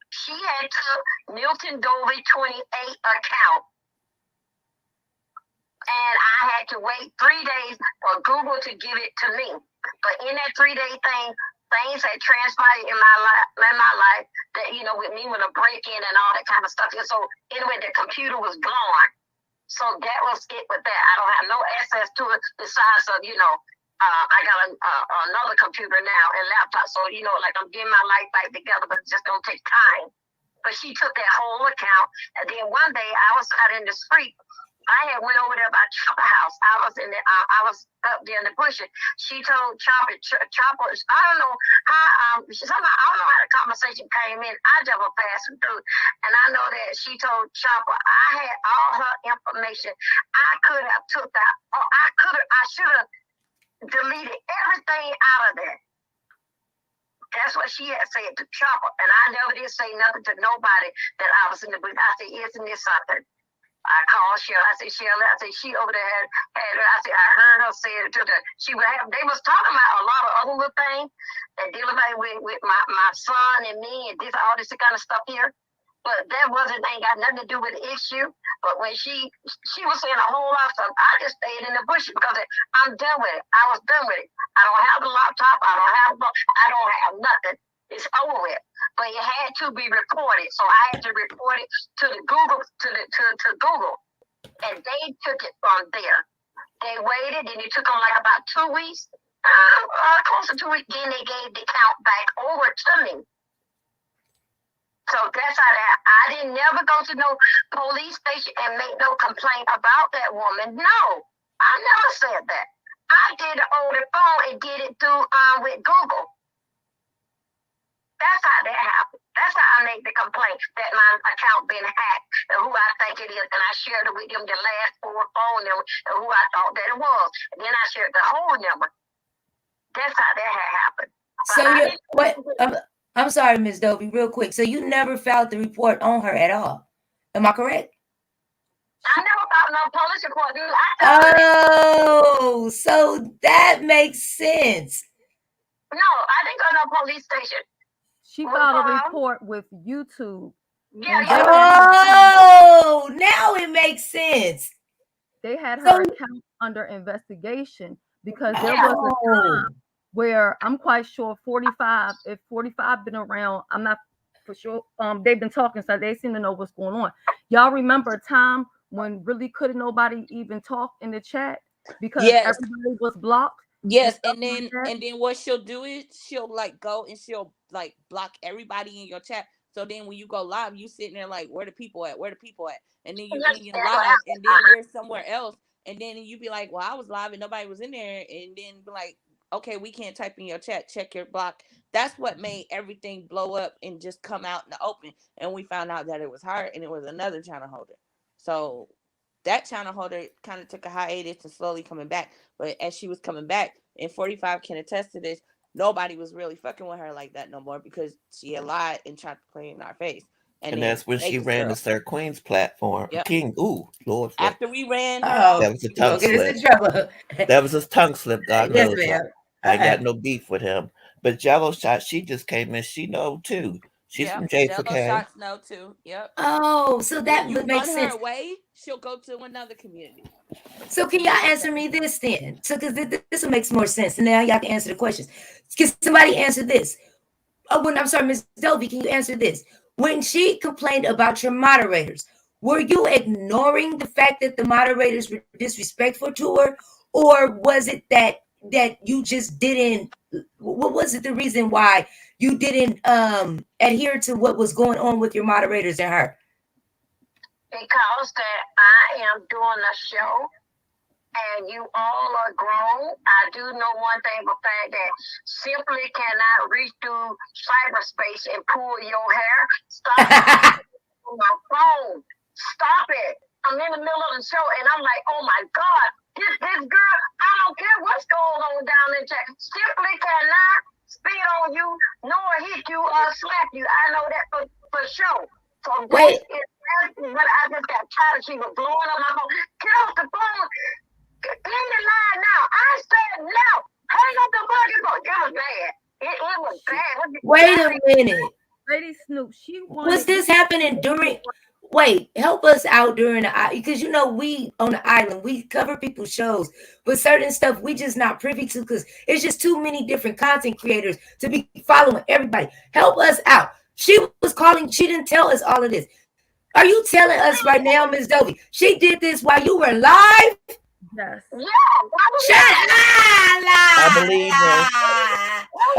She had took Milton Dovey 28 account. And I had to wait 3 days for Google to give it to me. But in that 3-day thing, things had transpired in my life that, with me with a break-in and all that kind of stuff. And so anyway, the computer was gone. So that was it with that. I don't have no access to it besides of, I got another computer now and laptop. So, like I'm getting my life back together, but it's just going to take time. But she took that whole account. And then one day I was out in the street. I had went over there by Chopper House. I was up there in the bushes. She told Chopper, I don't know how, somehow, I don't know how the conversation came in. I just was passing through. And I know that she told Chopper, I had all her information. I could have took that, I should have deleted everything out of there. That's what she had said to Chopper. And I never did say nothing to nobody that I was in the booth. I said, isn't this something? I called Shirley. I said, Shirley, she over there had her. I said, I heard her say it to they was talking about a lot of other little things that dealing with my son and me and all this kind of stuff here. But that ain't got nothing to do with the issue. But when she was saying a whole lot of stuff, I just stayed in the bush because I'm done with it. I was done with it. I don't have the laptop. I don't have nothing. It's over with. But it had to be reported. So I had to report it to the Google, to Google. And they took it from there. They waited, and it took them like about 2 weeks. Close to 2 weeks. Then they gave the account back over to me. So that's how that. I didn't never go to no police station and make no complaint about that woman. No, I never said that. I did it over the phone and did it through with Google. That's how that happened. That's how I made the complaint that my account been hacked and who I think it is. And I shared it with them the last 4 phone numbers and who I thought that it was. And then I shared the whole number. That's how that had happened. So I'm sorry, Ms. Dovey, real quick. So you never filed the report on her at all. Am I correct? I never filed no police report, dude. Oh, so that makes sense. No, I didn't go to no police station. She filed a report with YouTube. Yeah. Oh, now it makes sense. They had her account under investigation because there was a time where I'm quite sure 45, if 45 been around, I'm not for sure. They've been talking, so they seem to know what's going on. Y'all remember a time when really couldn't nobody even talk in the chat because everybody was blocked? Yes, and then what she'll do is she'll like go and she'll like block everybody in your chat. So then when you go live, you sitting there like, where the people at? Where the people at? And then you in your live, and then we're somewhere else, and then you be like, well, I was live and nobody was in there, and then be like, okay, we can't type in your chat. Check your block. That's what made everything blow up and just come out in the open. And we found out that it was her and it was another channel holder. So that channel holder kind of took a hiatus and slowly coming back. But as she was coming back, and 45 can attest to this, nobody was really fucking with her like that no more because she had lied and tried to play in our face. And that's when she ran the Sir Queen's platform. Yep. King, Lord. After we ran her off, that was a tongue slip. That was a tongue slip. God knows. I ain't got no beef with him. But Jello Shot, she just came in. She know too. She's from J4K. Jello Shots know too. Yep. Oh, so that would make sense. Her away, she'll go to another community. So can y'all answer me this then? So because this will make more sense. And now y'all can answer the questions. Can somebody answer this? Oh, I'm sorry, Ms. Dovey, can you answer this? When she complained about your moderators, were you ignoring the fact that the moderators were disrespectful to her? Or was it that you just didn't, what was it the reason why you didn't adhere to what was going on with your moderators and her? Because that I am doing a show and you all are grown. I do know one thing about fact that simply cannot reach through cyberspace and pull your hair. Stop on my phone. Stop it. I'm in the middle of the show and I'm like, oh my God, this girl, I don't care what's going on down in chat. Simply cannot spit on you, nor hit you or slap you. I know that for sure. So wait. But I just got tired. She was blowing up my phone. Get off the phone. Get in the line now. I said no. Hang up the fucking phone. It was bad. It was bad. Wait a minute. Lady Snoop, she was this happening during? Wait, help us out during the, because you know we on the island we cover people's shows, but certain stuff we just not privy to because it's just too many different content creators to be following everybody. Help us out. She was calling. She didn't tell us all of this. Are you telling us right now, Ms. Dovey, she did this while you were live? Yes. Yeah. Shut up. I believe her.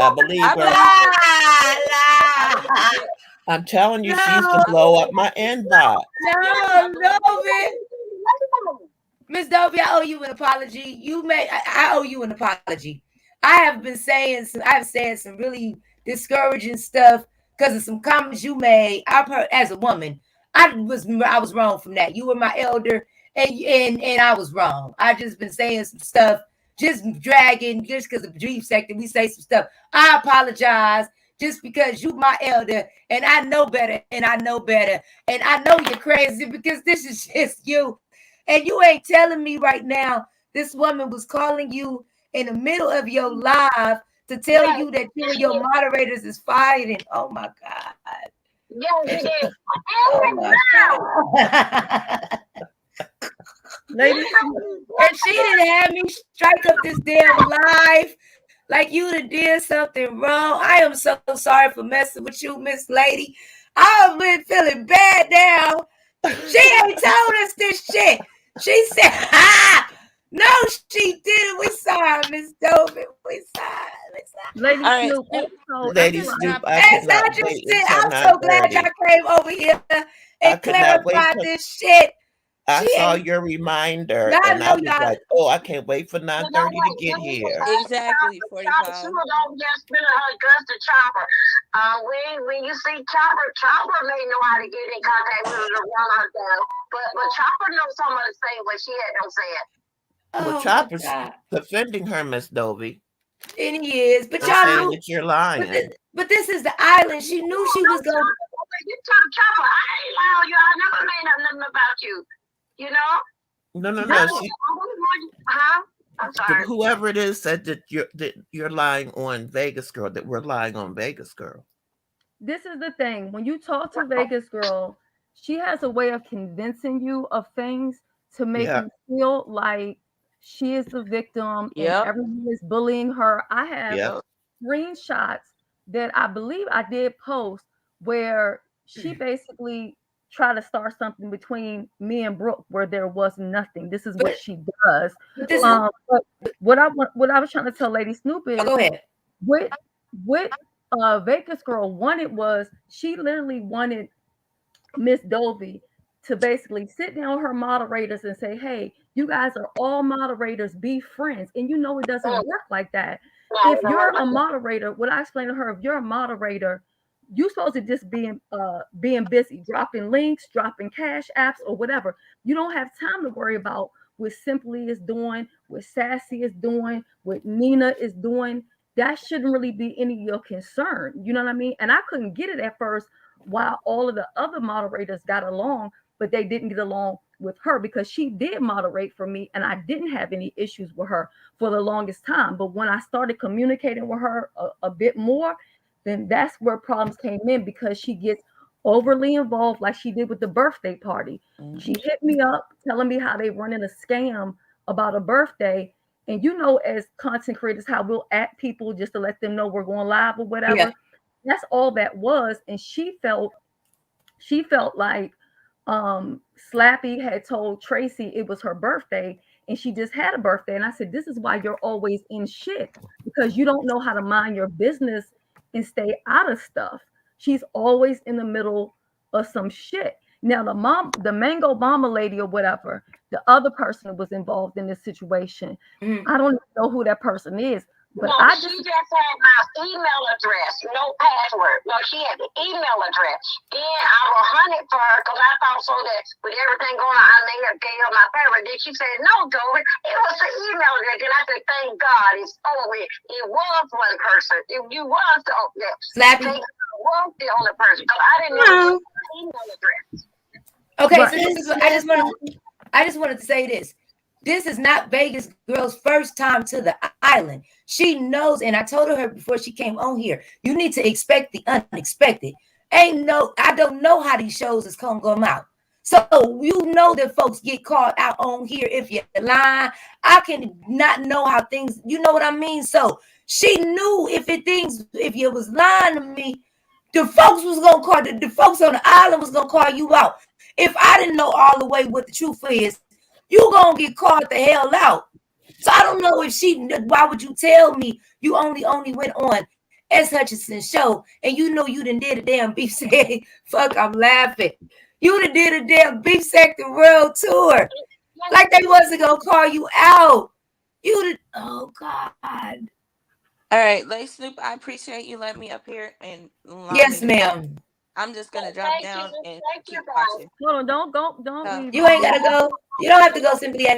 I believe her. I'm telling you, she used to blow up my inbox. Ms. Dovey, I owe you an apology. I owe you an apology. I have said some really discouraging stuff because of some comments you made. I've heard as a woman. I was wrong from that. You were my elder, and I was wrong. I just been saying some stuff, just dragging, just because of the dream sector, we say some stuff. I apologize just because you my elder, and I know better, and I know you're crazy because this is just you. And you ain't telling me right now this woman was calling you in the middle of your live to tell you that you and your moderators is fighting. Oh my God. Yeah, you did. Oh my God. Lady, and she didn't have me strike up this damn live like you done did something wrong. I am so sorry for messing with you, Miss Lady. I've been feeling bad now. She ain't told us this shit. She said, no, she didn't. We saw her, Miss Dovey. We saw her. Lady Snoop. Lady Snoop, I cannot wait until 9:30. I'm so glad y'all came over here and clarified this shit. I saw your reminder and I was like, oh, I can't wait for 9:30 to get here. Exactly, 45. She was on just spilling her guts to Chopper. When you see Chopper may know how to get in contact with her to run her down. But Chopper knows some of the same what she had them saying. Well, Chopper's defending her, Miss Dovey. And he is, but y'all saying that you're lying. But this is the island. She knew she was going to. You talk Chopper. I ain't lying. You. I never made nothing about you. You know? No. I'm sorry. Whoever it is said that you're lying on Vegas Girl, that we're lying on Vegas Girl. This is the thing. When you talk to Vegas Girl, she has a way of convincing you of things to make you feel like she is the victim and Yep. everyone is bullying her. I have Yep. screenshots that I believe I did post where she basically tried to start something between me and Brooke where there was nothing. This is what she does. But this is But what I was trying to tell Lady Snoop is go ahead. what Vegas girl wanted was she literally wanted Miss Dovey to basically sit down with her moderators and say, hey, you guys are all moderators, be friends. And you know it doesn't work like that. If you're a moderator, what I explained to her, if you're a moderator, you're supposed to just being busy, dropping links, dropping cash apps or whatever. You don't have time to worry about what Simply is doing, what Sassy is doing, what Nina is doing. That shouldn't really be any of your concern. You know what I mean? And I couldn't get it at first while all of the other moderators got along, but they didn't get along with her because she did moderate for me and I didn't have any issues with her for the longest time. But when I started communicating with her a bit more, then that's where problems came in because she gets overly involved like she did with the birthday party. She hit me up telling me how they running a scam about a birthday. And you know, as content creators, how we'll at people just to let them know we're going live or whatever. Yeah. That's all that was. And she felt like Slappy had told Tracy it was her birthday and she just had a birthday. And I said, this is why you're always in shit because you don't know how to mind your business and stay out of stuff. She's always in the middle of some shit. Now the Mango Mama lady or whatever, the other person that was involved in this situation, I don't even know who that person is. But no, I she just had my email address, no password. No, she had the email address. Then I was hunted for her because I thought so that with everything going on, I may have gave her my password. Then she said, no, Joey, it was the email address. And I said, thank God, it's over. It was one person. You was the Slappy. was the only person. Because I didn't know the email address. Okay, so this is I just wanted to say this. This is not Vegas Girl's first time to the island. She knows, and I told her before she came on here, you need to expect the unexpected. I don't know how these shows is gonna come out. So you know that folks get caught out on here if you're lying. I can not know how things, you know what I mean? So she knew if you was lying to me, the folks was gonna call the folks on the island was gonna call you out. If I didn't know all the way what the truth is, you gonna get called the hell out. So I don't know if why would you tell me you only went on S. Hutchinson's show and you know you done did a damn beef sector, fuck, I'm laughing. You done did a damn beef sector world tour. Like they wasn't gonna call you out. Oh God. All right, Lady Snoop, I appreciate you letting me up here and yes, ma'am. I'm just gonna drop down and keep watching. Hold on, don't leave. You ain't gotta go. You don't have to go, Simply.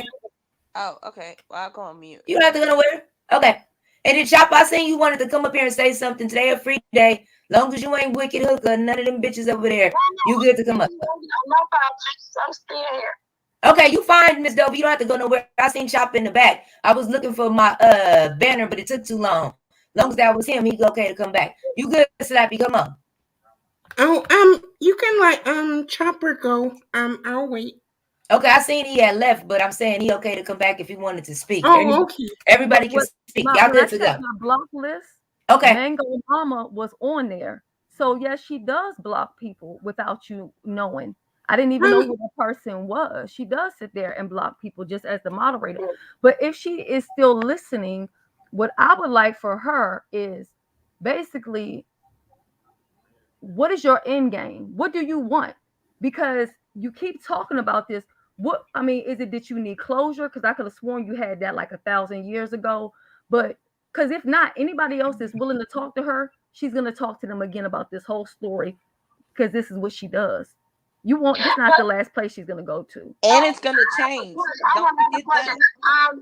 Oh, okay. Well, I'll go on mute. You don't have to go nowhere. Okay. And then Chop, I seen you wanted to come up here and say something today, a free day. Long as you ain't wicked hooker, none of them bitches over there. You good to come up. No problem. I'm still here. Okay, you fine, Miss Dovey. You don't have to go nowhere. I seen Chop in the back. I was looking for my banner, but it took too long. Long as that was him, he's okay to come back. You good, Slappy? Come on. Oh, you can let Chopper go. I'll wait. Okay, I seen he had left, but I'm saying he okay to come back if he wanted to speak. Oh, okay. Everybody can speak. Y'all good to go. My block list. Okay. Mango Mama was on there. So yes, she does block people without you knowing. I didn't even know who the person was. She does sit there and block people just as the moderator. But if she is still listening, what I would like for her is basically, what is your end game? What do you want? Because you keep talking about this. What I mean, is it that you need closure? Because I could have sworn you had that like 1,000 years ago. But because if not, anybody else is willing to talk to her, she's gonna talk to them again about this whole story because this is what she does. You won't. This is not the last place she's gonna go to. And it's gonna change. Don't forget that.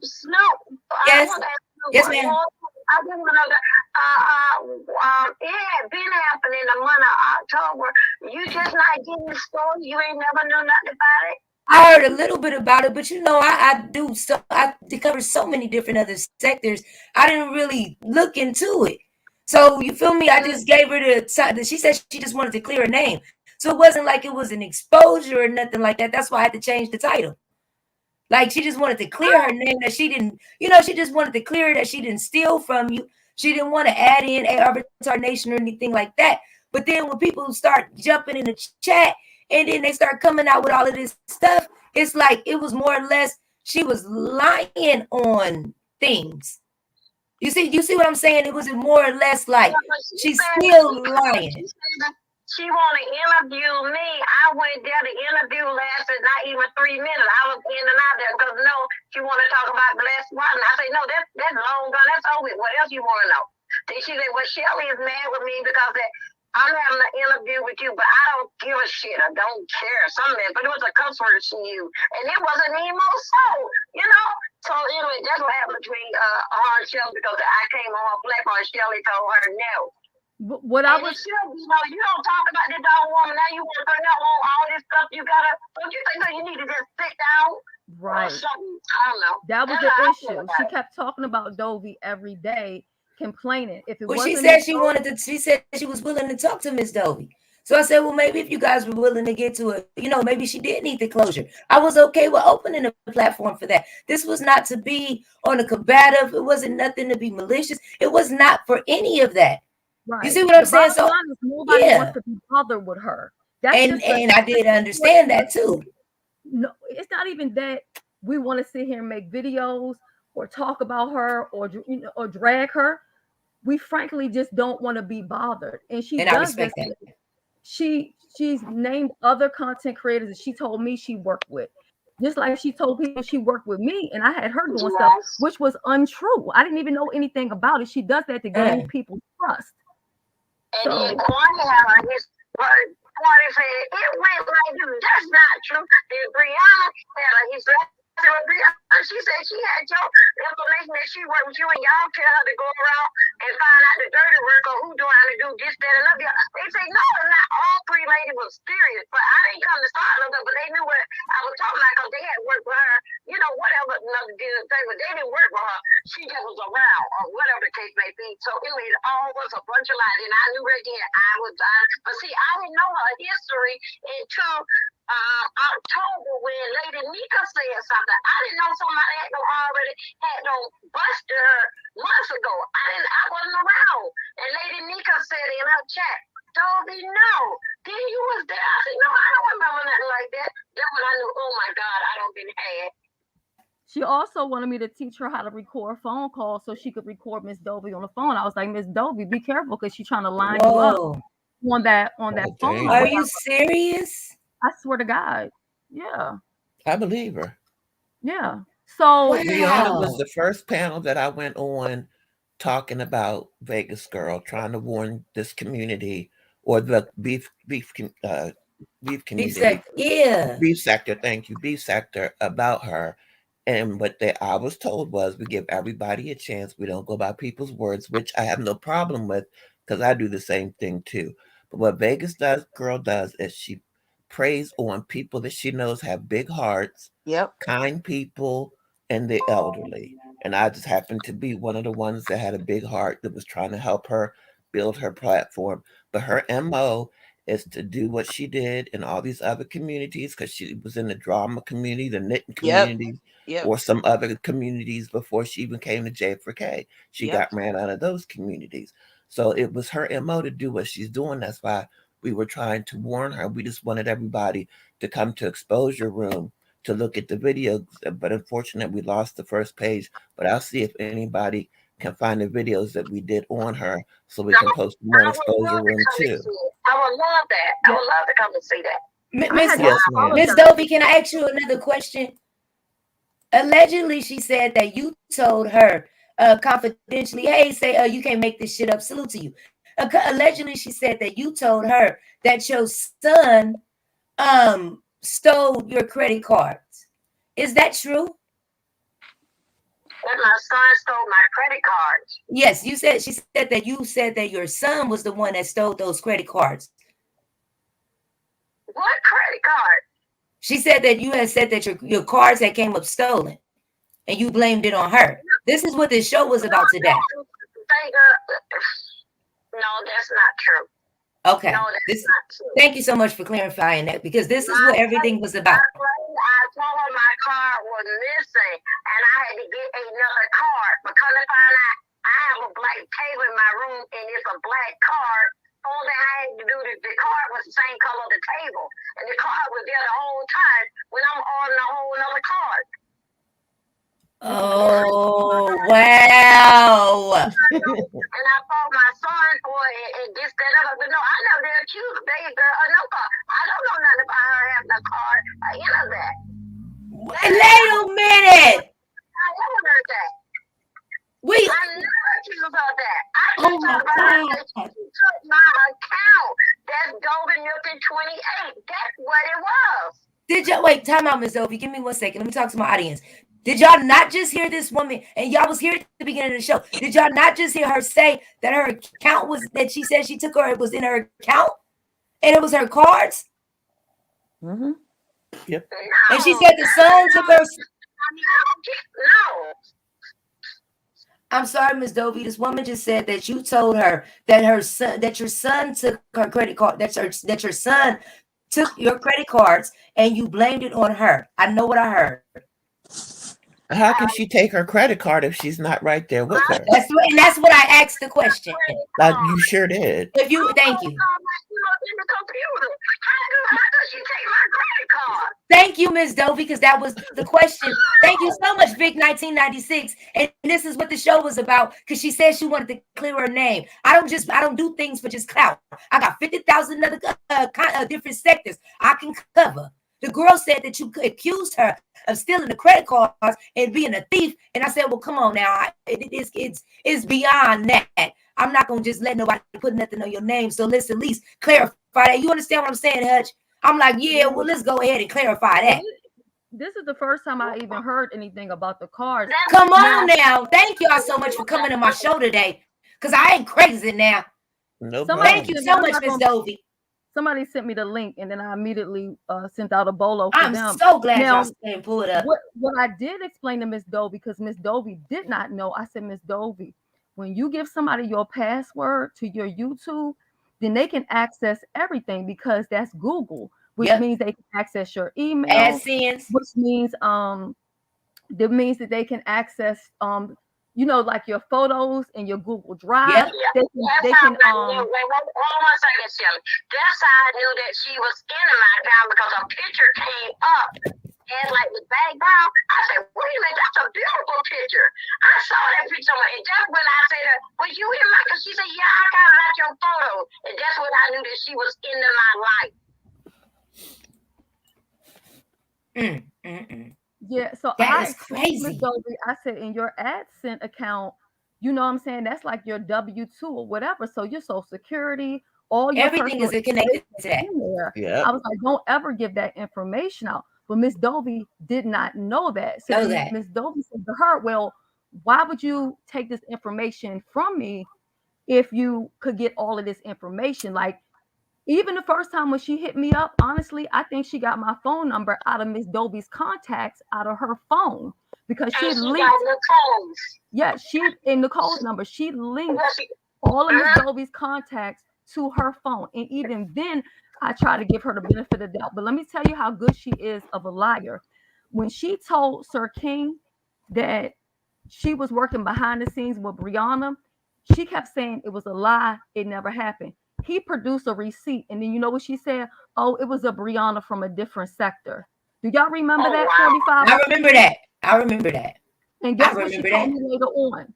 Snoop. Yes. Yes, ma'am. I just want to it had been happening in the month of October. You just not getting the story. You ain't never knew nothing about it. I heard a little bit about it, but you know, I cover so many different other sectors. I didn't really look into it. So you feel me? I just gave her she said she just wanted to clear her name. So it wasn't like it was an exposure or nothing like that. That's why I had to change the title. Like she just wanted to clear her name that she didn't, you know, she just wanted to clear that she didn't steal from you. She didn't want to add in Avatar Nation or anything like that. But then when people start jumping in the chat and then they start coming out with all of this stuff, it's like it was more or less she was lying on things. You see what I'm saying? It was more or less like she's still lying. She want to interview me. I went there. The interview lasted not even 3 minutes. I was in and out there because no, she want to talk about glass water. I say no, that's long gone. That's over. What else you want to know? Then she said, well, Shelly is mad with me because I'm having an interview with you, but I don't give a shit. I don't care. Something, but it was a cuss word she used, and it wasn't even so, you know. So anyway, that's what happened between her and Shelly because I came on her platform and Shelly told her no. What I was, you know, you don't talk about this dog woman. Now you want to bring up all this stuff. You gotta. Don't you think that you need to just sit down? right. Or something? I don't know. That was That's the how I feel issue. about She it. kept talking about Dovey every day, complaining. If it Well, she wasn't said Miss she Dovey- wanted to. She said she was willing to talk to Miss Dovey. So I said, well, maybe if you guys were willing to get to it, you know, maybe she did need the closure. I was okay with opening a platform for that. This was not to be on a combative. It wasn't nothing to be malicious. It was not for any of that. Right. You see what I'm The saying? bottom So line is nobody yeah, wants to be bothered with her. That's and just a, I did understand that too. no, it's not even that we want to sit here and make videos or talk about her or you know, or drag her. We frankly just don't want to be bothered, and she And I does this. respect that. She's named other content creators that she told me she worked with, just like she told people she worked with me, and I had her doing stuff which was untrue. I didn't even know anything about it. She does that to gain people's trust. And then Kwame had his word. Kwame said it went like this. That's not true. Then Brianna had his she said she had your information that she worked with you, and y'all tell her to go around and find out the dirty work or who doing how to do this, that, and other. They say no, not all three ladies was serious, but I didn't come to start them, but they knew what I was talking about because they had worked with her, you know, whatever another did thing, but they didn't work with her. She just was around, or whatever the case may be. So anyway, it all was a bunch of lies, and I knew right then but see, I didn't know her history until October when Lady Nika said something. I didn't know somebody already had busted her months ago. I wasn't around. And Lady Nika said in her chat, Dovey, no. Then you was there. I said, no, I don't remember nothing like that. Then when I knew, oh my God, I don't been had. She also wanted me to teach her how to record phone calls so she could record Miss Dovey on the phone. I was like, Miss Dovey, be careful because she's trying to line you up on that phone. Are you serious? I swear to God. Yeah. I believe her. Yeah. So Rihanna was the first panel that I went on talking about Vegas Girl, trying to warn this community or the beef community. Beef sector, yeah. Beef sector, thank you. Beef sector about her. And what I was told was we give everybody a chance. We don't go by people's words, which I have no problem with because I do the same thing too. But what Vegas Girl does is she preys on people that she knows have big hearts, kind people, and the elderly. And I just happened to be one of the ones that had a big heart that was trying to help her build her platform. But her MO is to do what she did in all these other communities because she was in the drama community, the knitting community, or some other communities before she even came to J4K. She got ran out of those communities. So it was her MO to do what she's doing. That's why we were trying to warn her. We just wanted everybody to come to Exposure Room to look at the videos. But unfortunately, we lost the first page. But I'll see if anybody can find the videos that we did on her so we can post them on Exposure Room too. I would love that. I would love to come and see Miss that. Miss Dovey, can I ask you another question? Allegedly, she said that you told her confidentially, hey, say you can't make this shit up. Salute to you. Allegedly, she said that you told her that your son stole your credit cards. Is that true? That my son stole my credit cards. Yes, you said she said that you said that your son was the one that stole those credit cards. What credit card? She said that you had said that your cards had came up stolen, and you blamed it on her. This is what this show was about today. No, that's not true. Okay. No, that's not true. Thank you so much for clarifying that because this is what everything was about. I told her my card was missing, and I had to get another card. But come to find out, I have a black table in my room, and it's a black card. All that I had to do, the card was the same color of the table, and the card was there the whole time when I'm ordering a whole other card. Oh, wow. And I called my son for it and this, that, other. But no, I never been accused of baby girl or no car. I don't know nothing about her having a card or any of that. Wait a minute. I never heard that. I never accused her of that. I just talked about her that she took my account. That's Golden Milton 28. That's what it was. Did y'all wait? Time out, Miss Dovey. Give me 1 second. Let me talk to my audience. Did y'all not just hear this woman? And y'all was here at the beginning of the show. Did y'all not just hear her say that her account was that she said she took her? It was in her account, and it was her cards. Mm-hmm. Yep. And she said the son took her. No. I'm sorry, Miss Dovey. This woman just said that you told her that her son, that your son took her credit card. That your son took your credit cards, and you blamed it on her. I know what I heard. How can she take her credit card if she's not right there with her? That's what I asked the question. You sure did. Thank you. In the computer. How does she take my credit card? Thank you, Miss Dovey, because that was the question. Thank you so much, Vic 1996. And this is what the show was about, because she said she wanted to clear her name. I don't do things for just clout. I got 50,000 other different sectors I can cover. The girl said that you accused her of stealing the credit cards and being a thief. And I said, well, come on now. It's beyond that. I'm not going to just let nobody put nothing on your name. So let's at least clarify that. You understand what I'm saying, Hutch? I'm like, yeah, well, let's go ahead and clarify that. This is the first time I even heard anything about the cards. Come on now. Thank y'all so much for coming to my show today, because I ain't crazy now. No Thank you so much, Miss Dovey. Somebody sent me the link, and then I immediately sent out a bolo for them. I'm so glad y'all pull it up. What I did explain to Miss Dovey, because Miss Dovey did not know, I said, Miss Dovey, when you give somebody your password to your YouTube, then they can access everything, because that's Google, which means they can access your email, AdSense, which means that means that they can access like your photos and your Google Drive. Hold on a second, Shelly. That's how I knew that she was in my account, because a picture came up and like the background. I said, wait a minute, that's a beautiful picture. I saw that picture, and just when I said, was you in my? Because she said, yeah, I got it at your photo, and that's when I knew that she was into my life. Yeah, so that is crazy. I said, in your AdSense account, you know what I'm saying, that's like your W-2 or whatever. So your Social Security, all your everything is connected to that. I was like, don't ever give that information out. But Miss Dovey did not know that. So Miss Dovey said to her, well, why would you take this information from me if you could get all of this information? Like, even the first time when she hit me up, honestly, I think she got my phone number out of Miss Dovey's contacts out of her phone, because she linked. Yeah, in Nicole's number, she linked all of Miss Dovey's contacts to her phone, and even then, I try to give her the benefit of the doubt. But let me tell you how good she is of a liar. When she told Sir King that she was working behind the scenes with Brianna, she kept saying it was a lie. It never happened. He produced a receipt, and then you know what she said? Oh, it was a Brianna from a different sector. Do y'all remember that? 45. I remember that. And guess what she told me later on?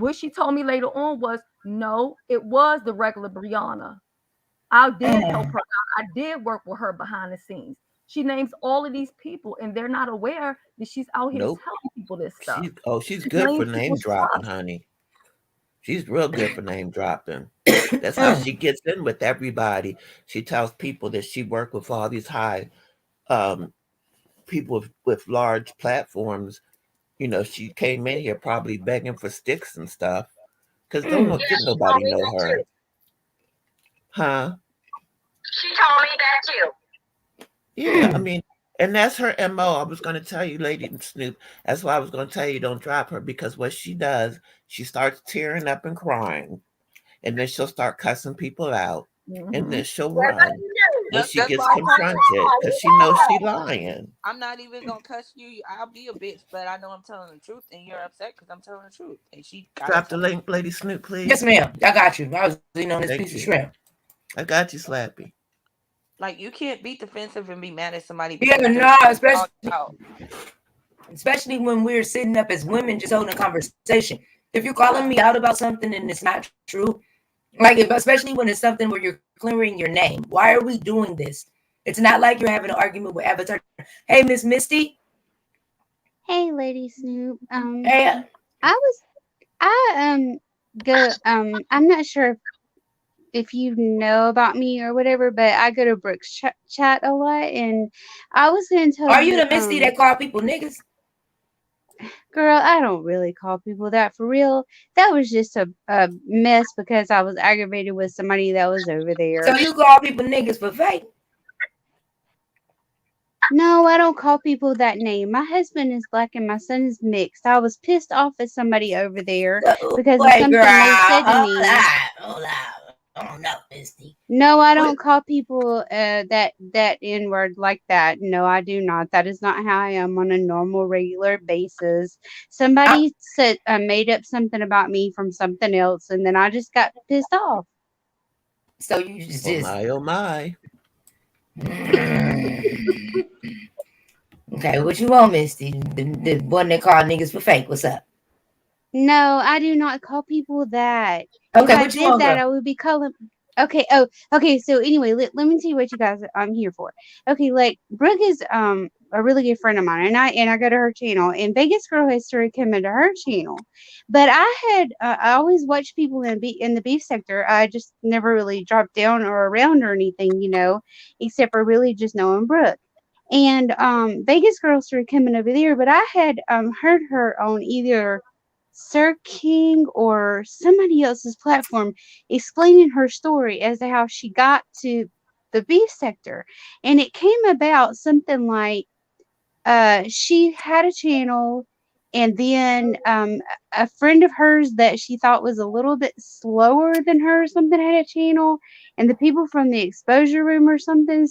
What she told me later on was, no, it was the regular Brianna. I did help her out. I did work with her behind the scenes. She names all of these people, and they're not aware that she's out here telling people this stuff. She's good for name dropping, honey. She's real good for name dropping. That's how she gets in with everybody. She tells people that she worked with all these high people with large platforms. You know, she came in here probably begging for sticks and stuff, because don't nobody know her. Too. Huh? She told me that too. Yeah, I mean, and that's her MO. I was going to tell you, Lady Snoop. That's why I was going to tell you don't drop her, because what she does, she starts tearing up and crying, and then she'll start cussing people out, and then she'll run. when she That's gets why I told her, confronted, because she knows she lying. I'm not even gonna cuss you. I'll be a bitch, but I know I'm telling the truth, and you're upset because I'm telling the truth. And she got Drop the upset. link, Lady Snoop, please. Yes, ma'am. I got you. I was leaning on this Thank piece of you. shrimp. I got you, Slappy. Like you can't be defensive and be mad at somebody Yeah, because they're no, talking about. especially when we're sitting up as women just holding a conversation. If you're calling me out about something and it's not true, like especially when it's something where you're clearing your name, why are we doing this? It's not like you're having an argument with Avatar. Hey, Miss Misty. Hey, Lady Snoop. Hey, I'm not sure if you know about me or whatever, but I go to Brooks chat a lot, and I was gonna tell are you you, the Misty that call people niggas? girl, I don't really call people that for real. That was just a mess because I was aggravated with somebody that was over there. So you call people niggas for fake? No, I don't call people that name. My husband is black and my son is mixed. I was pissed off at somebody over there because of something they said to me. Hold on. Oh no, Misty. No, I don't call people that N-word like that. No, I do not. That is not how I am on a normal, regular basis. Somebody said made up something about me from something else, and then I just got pissed off. So you just oh my. Okay, what you want, Misty? The one that called niggas for fake. What's up? No, I do not call people that. Okay, if I what you did want, that, girl? I would be calling. Okay. Oh, okay. So anyway, let me tell you what you guys I'm here for. Okay, like Brooke is a really good friend of mine, and I go to her channel, and Vegas Girl has started coming to her channel, but I always watch people in the beef sector. I just never really dropped down or around or anything, except for really just knowing Brooke. And Vegas Girl started coming over there, but I had heard her on either Sir King or somebody else's platform explaining her story as to how she got to the beef sector. And it came about something like she had a channel, and then a friend of hers that she thought was a little bit slower than her or something had a channel, and the people from the exposure room or something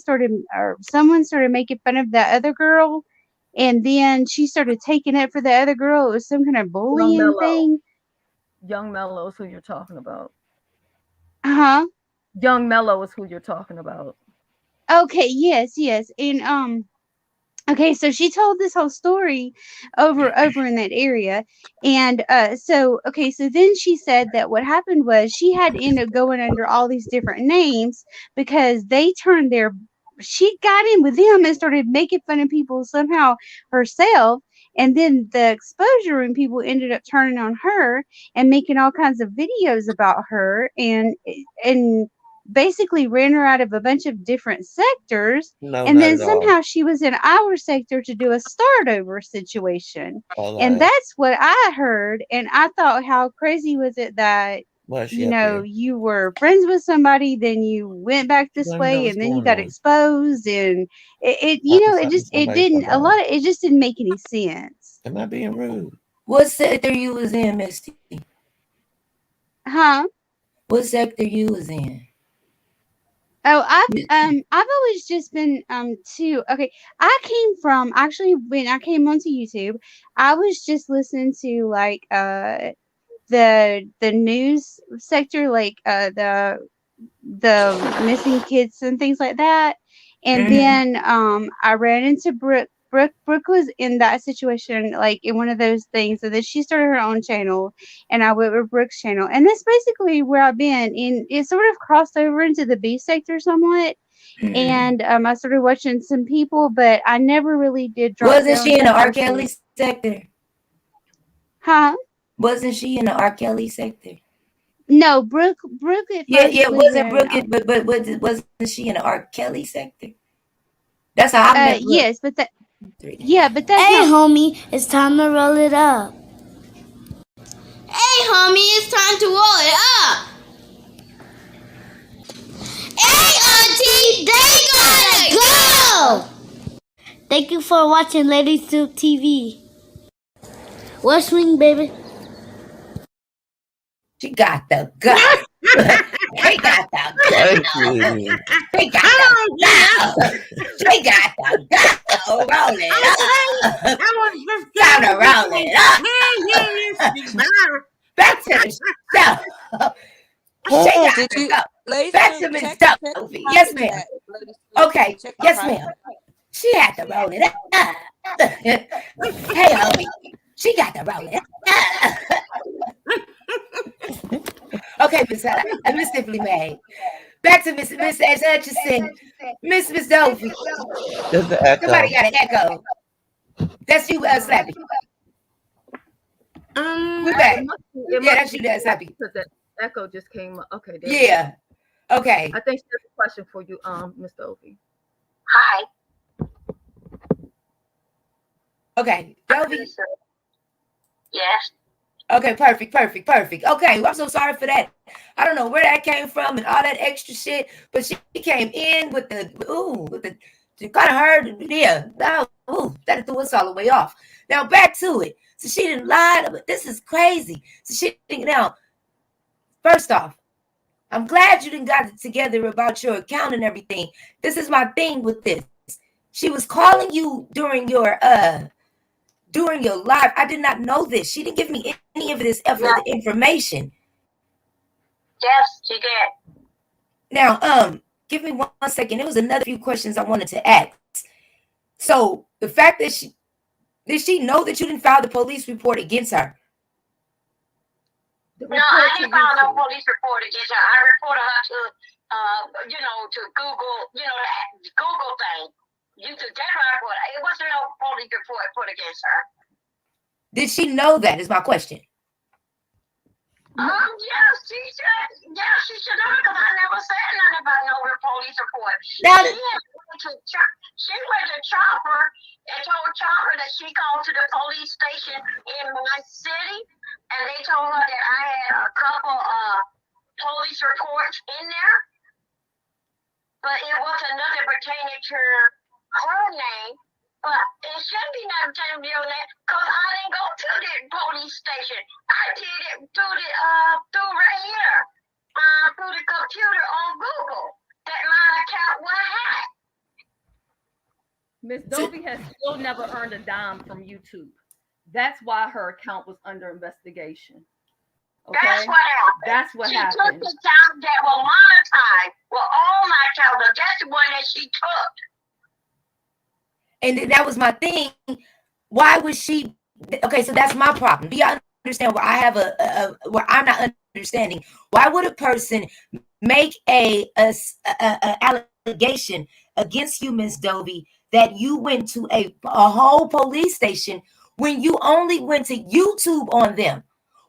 or someone started making fun of that other girl, and then she started taking it for the other girl. It was some kind of bullying thing. Young Mellow is who you're talking about. Uh-huh. Young Mellow is who you're talking about. Okay, yes. And okay, so she told this whole story over in that area. And so then she said that what happened was she had to end up going under all these different names because she got in with them and started making fun of people somehow herself. And then the exposure room people ended up turning on her and making all kinds of videos about her and basically ran her out of a bunch of different sectors. No, And not then at all. somehow she was in our sector to do a start over situation. All And right. that's what I heard. And I thought, how crazy was it that, What's she up here? you were friends with somebody, then you went back this Let me know way, what's and then you going got on. exposed, and it Somebody didn't, come a on. lot of it just didn't make any sense. Am I being rude? What sector you was in, Misty? Huh? What sector you was in? Oh, I've always just been okay. I came from, actually, when I came onto YouTube, I was just listening to like the news sector, like the missing kids and things like that. And then I ran into Brooke. Brooke was in that situation, like in one of those things. And then she started her own channel, and I went with Brooke's channel. And that's basically where I've been. And it sort of crossed over into the B sector somewhat. And I started watching some people, but I never really did drop Wasn't down she in to the R. actually. Kelly sector? Huh? Wasn't she in the R. Kelly sector? No, Brooke at first was wasn't in. Brooke, but wasn't she in the R. Kelly sector? That's how I met Brooke. Yes, but that's Hey, homie, it's time to roll it up. Hey, homie, it's time to roll it up. Hey, auntie, they gotta go. Thank you for watching Lady Snoop TV. West Wing, baby. She got the guts. She got the go. Thank you. She got the go. She got the go. Roll it up. I was just Time to trying roll it up. to Back to the show. She got Did to you, go. Lady Back Snoop, to Miss check the Dovey. Yes, private ma'am. chat. Lady Snoop, Okay. check the Yes, private ma'am. She had to roll it up. Hey, homie. She got to roll it up. Okay, Miss Simply May. Back to Miss Hutchinson. Miss Dovey. There's the Somebody echo. got an echo. That's you, Slappy. We back. Yeah, that's you, Slappy. Because that echo just came up. Okay. Yeah. Okay. I think she has a question for you, Mr. Ovi. Hi. Okay. Dovey. Yes. Okay, perfect. Okay, I'm so sorry for that. I don't know where that came from and all that extra shit, but she came in with the kind of heard, yeah. That threw us all the way off. Now back to it. So she didn't lie, but this is crazy. So she now, first off, I'm glad you didn't got it together about your account and everything. This is my thing with this. She was calling you during your live. I did not know this. She didn't give me any of this information. Yes, she did. Now, give me 1 second. There was another few questions I wanted to ask. So the fact that did she know that you didn't file the police report against her? No, I didn't file no police report against her. I reported her to, to Google, that Google thing. That's what I put. It wasn't no police report put against her. Did she know that? Is my question. Yes, she should know because I never said nothing about no police report. Now, she went to Chopper and told Chopper that she called to the police station in my city, and they told her that I had a couple police reports in there, but it wasn't nothing pertaining to her name. But it shouldn't be nothing pertaining to your name because I didn't go to the police station. I did it through right here, through the computer on Google. That my account was hacked. Miss Dovey has still never earned a dime from YouTube. That's why her account was under investigation. Okay? That's what happened. That's what happened. She took the account that was monetized. Well, all my accounts, that's the one that she took. And that was my thing. Why was she? Okay, so that's my problem. Do y'all understand why I have where I'm not understanding? Why would a person make a allegation against you, Miss Dovey, that you went to a whole police station when you only went to YouTube on them?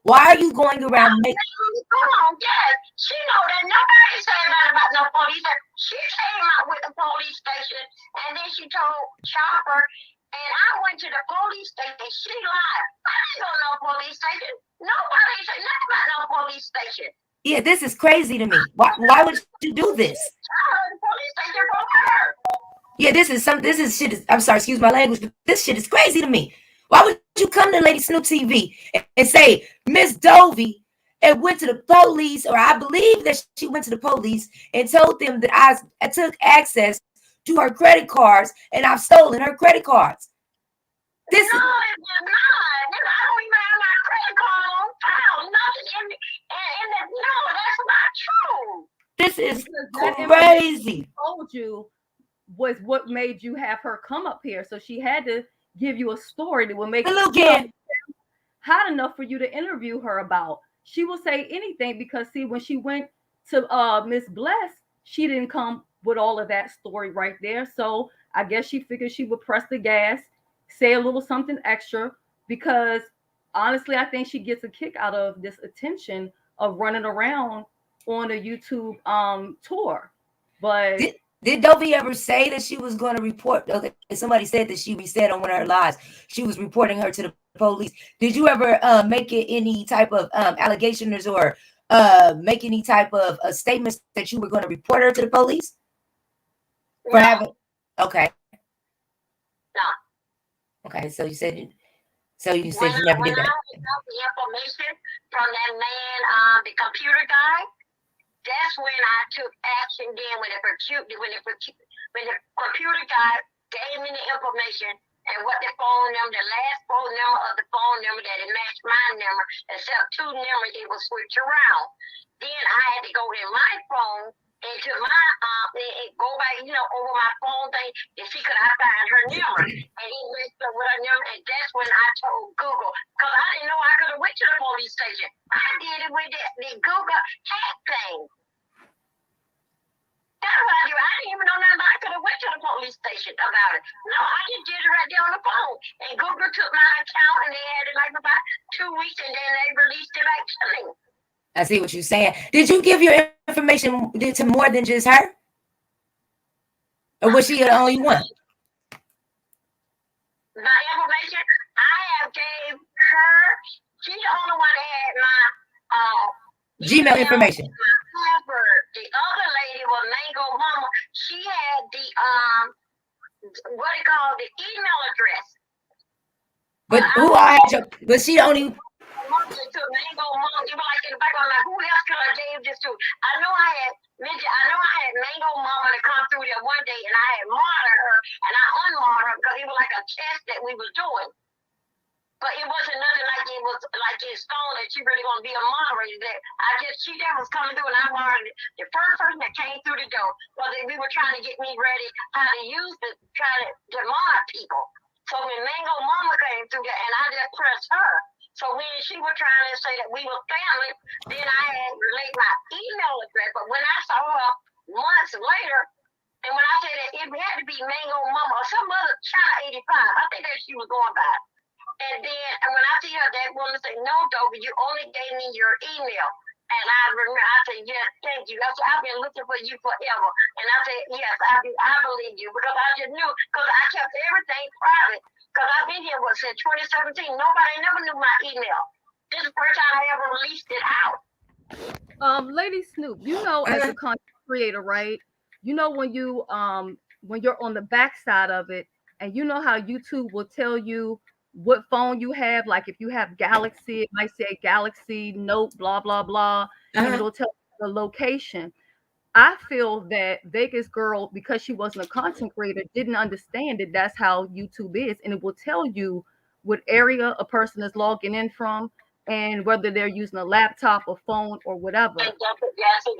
Why are you going around making? Come on, yes. She know that nobody said nothing about no police. She came out with the police station, and then she told Chopper, and I went to the police station. She lied. I didn't go to no police station. Nobody said nothing about no police station. Yeah, this is crazy to me. Why would you do this? The police station for her. Yeah, this is shit. I'm sorry, excuse my language, but this shit is crazy to me. Why would you come to Lady Snoop TV and say Miss Dovey and went to the police, or I believe that she went to the police and told them that I took access to her credit cards and I've stolen her credit cards. No, it was not. I don't even have my credit card on file. Nothing no, that's not true. This is crazy. Told you was what made you have her come up here, so she had to give you a story that would make it hot enough for you to interview her about. She will say anything because see, when she went to Miss Bless, she didn't come with all of that story right there. So I guess she figured she would press the gas, say a little something extra, because honestly, I think she gets a kick out of this attention of running around on a YouTube tour. But did Dovey ever say that she was going to report? Okay, somebody said that she said on one of her lives she was reporting her to the police. Did you ever make it any type of allegations or make any type of statements that you were going to report her to the police for having? Okay. No. Okay, so you said you never did that. When I got the information from that man, the computer guy, That's when I took action. Then when the computer guy gave me the information and what the phone number, the last phone number of the phone number that it matched my number, except 2 numbers it was switch around. Then I had to go in my phone into my and go back, over my phone thing to see could I find her number. And he messed up with her number, and that's when I told Google, because I didn't know I could have went to the police station. I did it with the Google hack thing. That's what I do. I didn't even know nothing. I could have went to the police station about it. No, I just did it right there on the phone. And Google took my account, and they had it like about 2 weeks, and then they released it back to me. I see what you're saying. Did you give your information to more than just her? Or was she the only one? My information, I have gave her, she's the only one that had my Gmail information. The other lady was Mango Mama. She had the the email address. But who I had your? Was she the only? To Mango Mama, you were like in the background, like who else could I gave this to? I know I had Mango Mama to come through there one day, and I had monitored her, and I unmonitored her because it was like a test that we was doing. But it wasn't nothing like it was like it's stone that she really gonna be a moderator. That she was coming through, and I monitored the first person that came through the door was that we were trying to get me ready how to use it, try to mod people. So when Mango Mama came through there, and I just pressed her. So when she was trying to say that we were family, then I had relayed my email address. But when I saw her months later, and when I said that it had to be Mango Mama or some other China 85, I think that she was going by. And when I see her, that woman said, "No, Dobie, you only gave me your email." And I remember, I said, "Yes, thank you." I said, "I've been looking for you forever." And I said, "Yes, I believe you," because I just knew, because I kept everything private. Because I've been here since 2017. Nobody never knew my email. This is the first time I ever released it out. Lady Snoop, as a content creator, right? When you're on the backside of it, and you know how YouTube will tell you what phone you have. Like if you have Galaxy, it might say Galaxy Note, blah blah blah, and it'll tell you the location. I feel that Vegas Girl, because she wasn't a content creator, didn't understand that that's how YouTube is, and it will tell you what area a person is logging in from, and whether they're using a laptop, a phone, or whatever.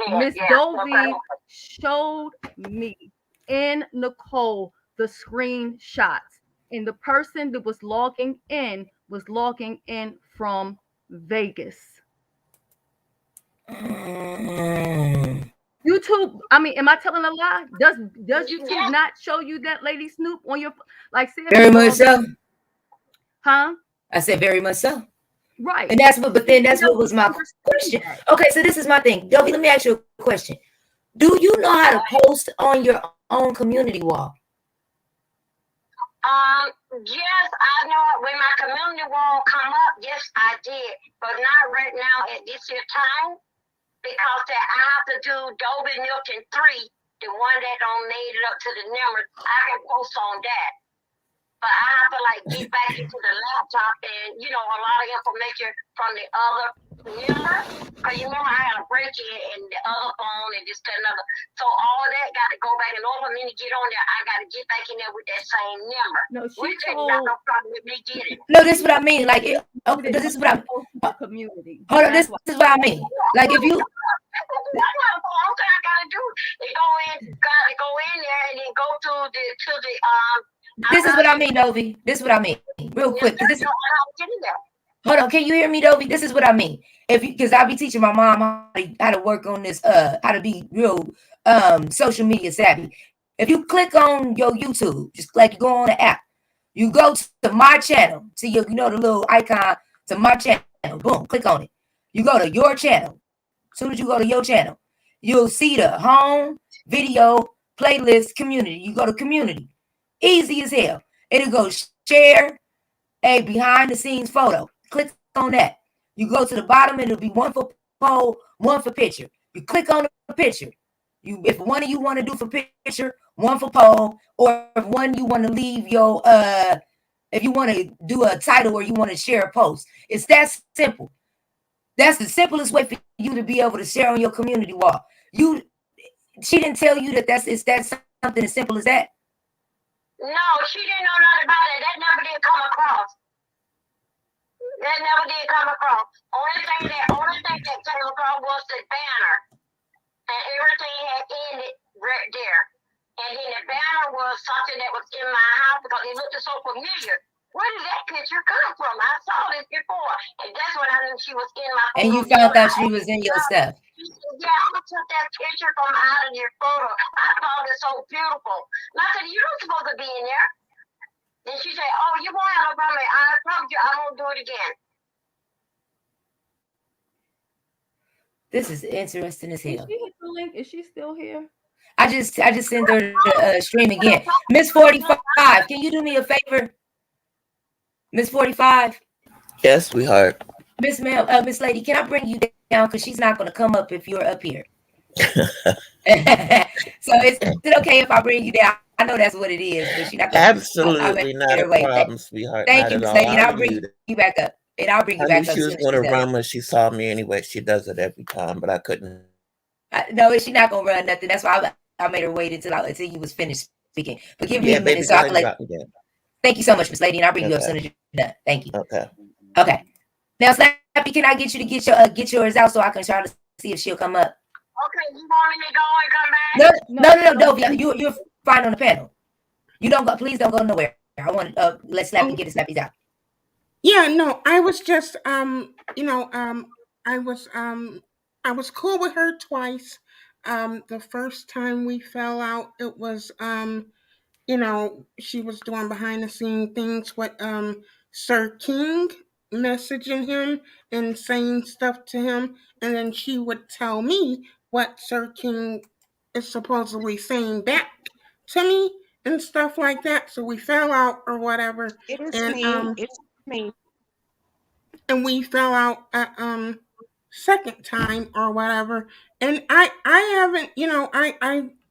Miss Dovey showed me and Nicole the screenshots, and the person that was logging in from Vegas. YouTube, am I telling a lie? Does YouTube not show you that, Lady Snoop, on your, like, say very much so? Huh? I said very much so. Right. And that's what was my question. Okay, so this is my thing. Dobie, let me ask you a question. Do you know how to post on your own community wall? Yes, I know when my community wall come up, yes, I did. But not right now at this year time. Because I have to do Dobie Milton 3, the one that don't made it up to the number. I can post on that. But I have to get back into the laptop and, a lot of information from the other number. Because you remember I had a break in the other phone and this, that, and other. So all of that got to go back. In order for me to get on there, I got to get back in there with that same number. No, which is not no problem with me getting. No, this is what I mean. Like, this is what I'm... community. Hold on, this is what I mean. Like, if you... All I gotta do is go in there and then go to the This is what I mean, Dobie. This is what I mean. Real quick. Hold on, can you hear me, Dobie? This is what I mean. Because I'll be teaching my mom how to work on this, how to be real social media savvy. If you click on your YouTube, just like you go on the app, you go to my channel, to your, the little icon to my channel. Boom, click on it. You go to your channel. As soon as you go to your channel, you'll see the home, video, playlist, community. You go to community. Easy as hell. It'll go share a behind the scenes photo. Click on that. You go to the bottom, and it'll be one for poll, one for picture. You click on the picture. If one of you want to do for picture, one for poll, or if one you want to leave your if you want to do a title or you want to share a post. It's that simple. That's the simplest way for you to be able to share on your community wall. She didn't tell you that that's something as simple as that. No, she didn't know nothing about it. That never did come across. That never did come across. Only thing that came across was the banner, and everything had ended right there. And then the banner was something that was in my house because it looked so familiar. Where did that picture come from? I saw this before, and that's when I knew she was in my photo. And you found out she was in your stuff. She said, "Yeah, I took that picture from out of your photo. I found it so beautiful." And I said, "You don't supposed to be in there." Then she said, "Oh, you won't have no problem. I promise you, I won't do it again." This is interesting as hell. Did she hit the link? Is she still here? I just sent her the stream again. Miss 45, can you do me a favor? Miss 45. Yes, sweetheart. Miss Lady, can I bring you down? Because she's not going to come up if you're up here. So is it okay if I bring you down? I know that's what it is, but she's not going to. Absolutely not a problem, sweetheart. Thank you, Miss Lady, and I'll bring you back up. And I'll bring you back up. She was going to run when she saw me anyway. She does it every time, but I couldn't. No, she's not going to run nothing. That's why I made her wait until you was finished speaking. But give me a minute so I can let. Thank you so much, Miss Lady, and I'll bring you up as soon as you're done. Thank you. Okay. Now, Slappy, can I get you to get yours out so I can try to see if she'll come up? Okay, you want me to go and come back? No, Dovey, you're fine on the panel. You don't go. Please don't go nowhere. I want to let Slappy get his Slappies out. Yeah, no, I was just I was cool with her twice. The first time we fell out, it was she was doing behind the scene things with Sir King, messaging him and saying stuff to him, and then she would tell me what Sir King is supposedly saying back to me and stuff like that. So we fell out or whatever. It's me. And we fell out at second time or whatever. And I haven't,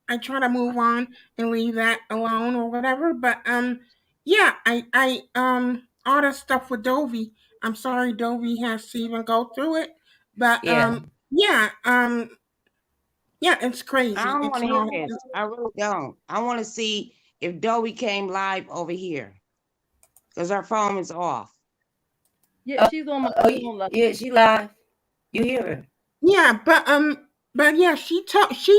I try to move on and leave that alone or whatever. But yeah, I all that stuff with Dovey. I'm sorry Dovey has to even go through it. But yeah, it's crazy. I don't want to hear this. I really don't. I want to see if Dovey came live over here. Because our phone is off. Yeah, she's on my phone. Yeah, she live. You hear her? Yeah, but yeah, she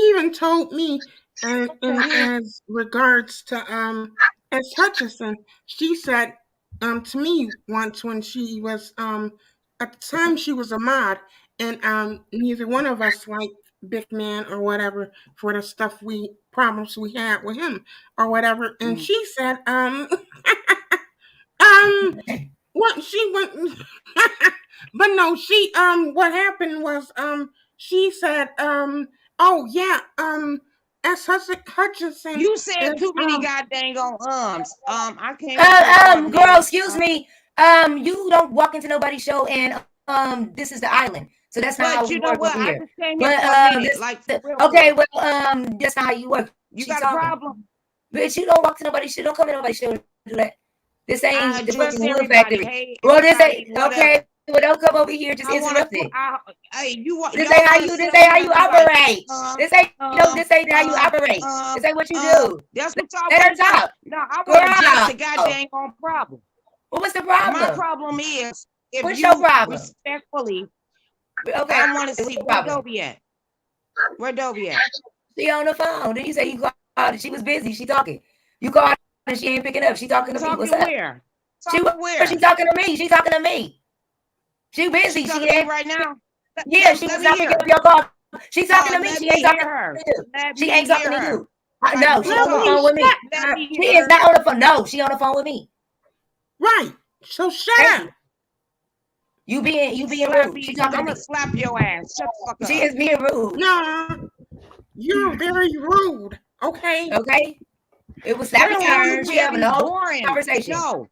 even told me as regards to as Hutchison, she said to me once when she was at the time she was a mod, and neither one of us liked Big Man or whatever for the problems we had with him or whatever, and she said what she went but no, she what happened was she said oh yeah, as Hutchison. You said too many goddamn ums. I can't girl, excuse me. You don't walk into nobody's show and this is the island. So that's not how we work over here. Okay, well that's not how you work. You got a problem? Bitch, you don't walk to nobody's show. Don't come to nobody's show and do that. This ain't the fucking Wood Factory. Hey, well, this ain't okay. Well, don't come over here. Just interrupt it. This ain't how you operate. This ain't how you operate. This ain't what you do. That's what y'all let her talk. No, I want to address the goddamn problem. Well, what's the problem? My problem is if what's you your problem? Respectfully. Okay. I want to see where Dovey at. Where Dovey at? She on the phone. Then you say you called her. She was busy. She talking. You called and she ain't picking up. She talking to me. What's up? Where? She talking to me. She talking to me. She busy. She ain't right now. Yeah, she was not picking up your call. She's talking to me. She ain't talking to you. She ain't talking to you. No, she's on the phone with me. She is not on the phone. No, she on the phone with me. Right. So shut up. You being rude. I'm gonna slap your ass. Shut the fuck up. She is being rude. No, you're very rude. Okay. Okay. It was slapping turn. She having a whole conversation. No.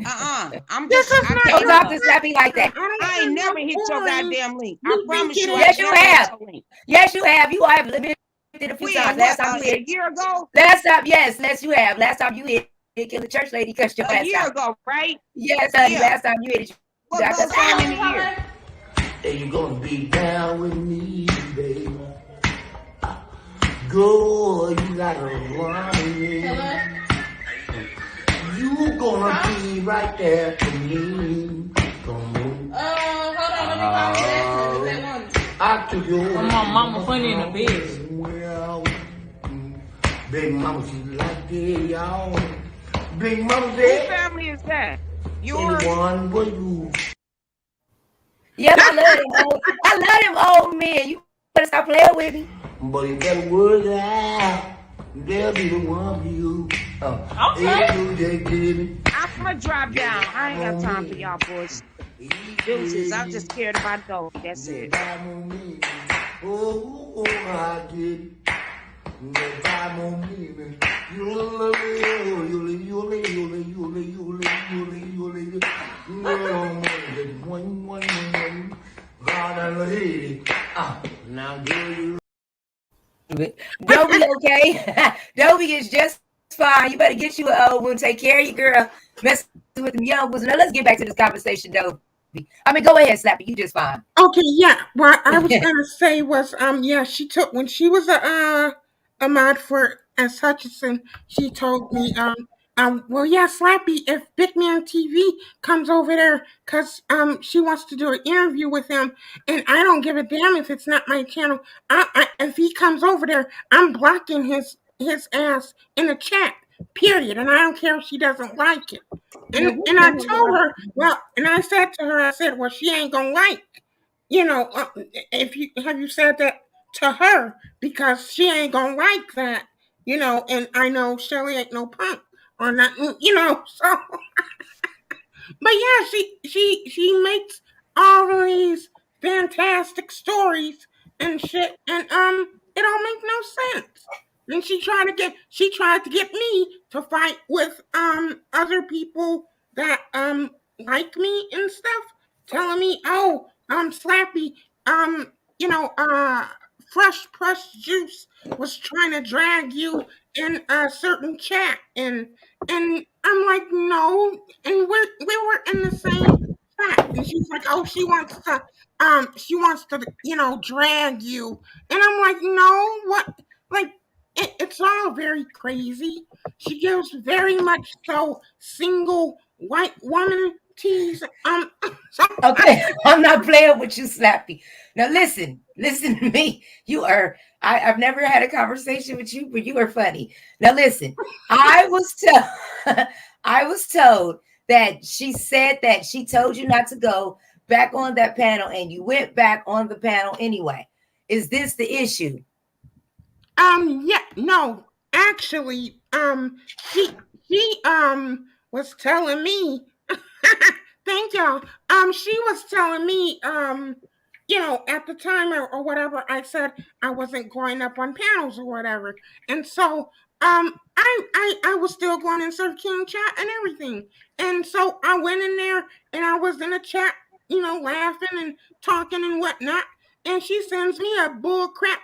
I'm this just. Don't talk to Slappy like that. I ain't never hit your goddamn link. I promise you. Yes, you have. Yes, you have. You have. Let me did a few times. Last time you hit. A year ago. Last time, yes. You have. Last time you hit. Kill the church lady. Cussed your ass a year ago, right? Yes, honey. Last time you hit it. What goes on in a year? and you're gonna be down with me, baby. Go, you gotta run me. You gonna be right there for me. Hold on, let me call that. I took your My mama funny in the bed. Well, Big Mama, she like it, y'all. Big Mama said, Whose family is that? Yours? anyone but you. Yep, I love them old men. You better stop playing with me. But if that works out, they'll be the one for you. Okay. You just give it. I'm gonna drop down. I ain't got time for y'all boys. Deuces. I'm just scared about Dolly. That's it. Oh, I get it. The time on me, man. Now, girl, Dobie okay? Dobie is just fine. You better get you an old one. Take care of your girl. Mess with them young ones. Now let's get back to this conversation, Dobie. I mean, go ahead, Slappy. You just fine. Okay, yeah. What I was gonna say was, yeah, she took when she was a mod for S. Hutchinson. She told me, well, yeah, Slappy, if Big Man TV comes over there, cause she wants to do an interview with him, and I don't give a damn if it's not my channel. If he comes over there, I'm blocking his ass in the chat. Period, and I don't care if she doesn't like it. And I told her, well, and I said to her, I said, well, she ain't gonna like, if you said that to her, because she ain't gonna like that, and I know Shelly ain't no punk or nothing, so. But yeah, she makes all of these fantastic stories and shit, and it don't make no sense. And she tried to get me to fight with other people that like me and stuff, telling me, oh, Slappy, Fresh Pressed Juice was trying to drag you in a certain chat, and I'm like, no, and we were in the same chat, and she's like, oh, she wants to drag you, and I'm like, no, what, like, it's all very crazy. She gives very much so single white woman tease. Okay, I'm not playing with you, Slappy. Now listen to me. I've never had a conversation with you, but you are funny. Now listen, I was told that she said that she told you not to go back on that panel, and you went back on the panel anyway. Is this the issue? Yeah, no, actually, she was telling me, thank y'all. She was telling me, at the time or whatever, I said I wasn't going up on panels or whatever, and so, I was still going in Sir King chat and everything, and so I went in there and I was in a chat, laughing and talking and whatnot, and she sends me a bull crap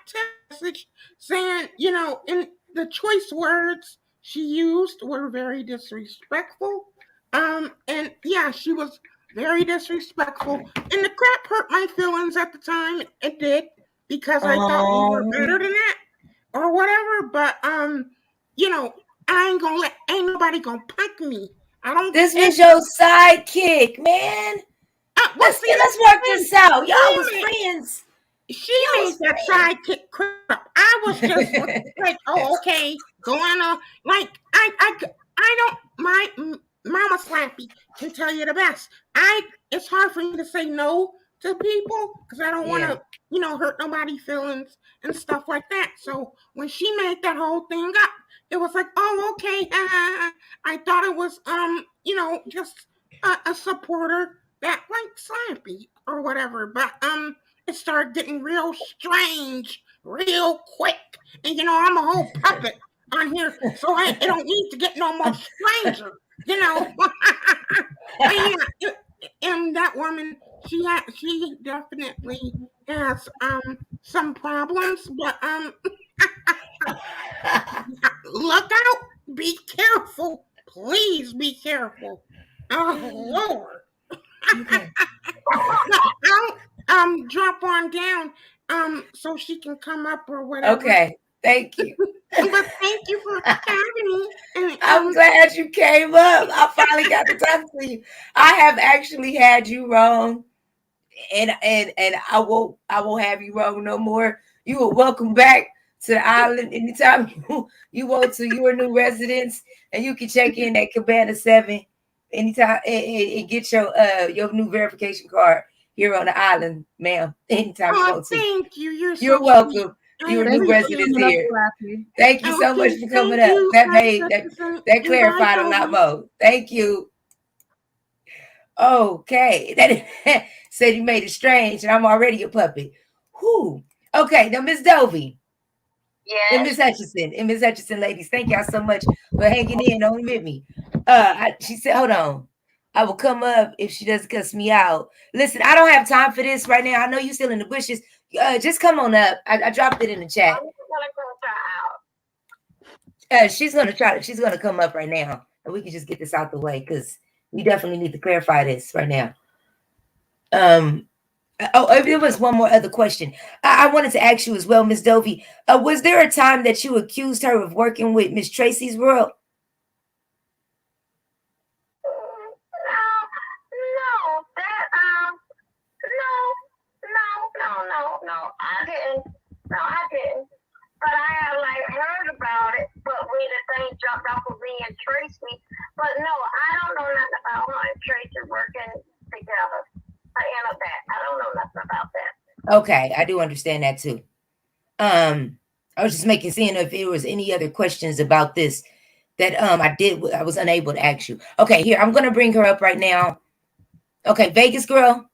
message saying, in the choice words she used were very disrespectful. And yeah, she was very disrespectful. And the crap hurt my feelings at the time. It did, because I thought we were better than that or whatever. But ain't nobody gonna punk me. I don't. This was your sidekick, man. Let's work this out. Y'all was friends. She made that sidekick crap. I was just like, oh, okay, going on. Like, I don't. My Mama Slappy can tell you the best. It's hard for me to say no to people because I don't want to, hurt nobody's feelings and stuff like that. So when she made that whole thing up, it was like, oh, okay. I thought it was, just a supporter that liked Slappy or whatever. But it started getting real strange real quick. And I'm a whole puppet on here, so it don't need to get no more stranger, and that woman, she definitely has some problems, but look out, be careful, please be careful. Oh Lord. drop on down so she can come up or whatever. Okay, thank you. But thank you for having me. And, I'm glad you came up. I finally got to talk to you. I have actually had you wrong, and I won't have you wrong no more. You are welcome back to the island anytime you want to. You are new residents, and you can check in at Cabana 7 anytime and get your new verification card here on the island, ma'am. Anytime you want to. Thank you. You're so welcome. sweet. You're a new resident here. Thank you so much for coming thank up. you, That Frank made Hutchison, that and clarified bye, a lot Toby. more. Thank you. Okay. That said you made it strange, and I'm already a puppet. Whew. Okay, now Miss Dovey. And Miss Hutchison, ladies, thank y'all so much for hanging in on with me. She said, hold on. I will come up if she doesn't cuss me out. Listen, I don't have time for this right now. I know you're still in the bushes. Just come on up. I dropped it in the chat. She's gonna come up right now, and we can just get this out the way because we definitely need to clarify this right now. There was one more other question I wanted to ask you as well, Miss Dovey. Was there a time that you accused her of working with Miss Tracy's World? No, I didn't. No, I didn't. But I have heard about it, but when the thing jumped off of me and Tracy. But no, I don't know nothing about her and Tracy working together. I don't know nothing about that. Okay, I do understand that too. I was just seeing if there was any other questions about this that I was unable to ask you. Okay, here, I'm gonna bring her up right now. Okay, Vegas girl.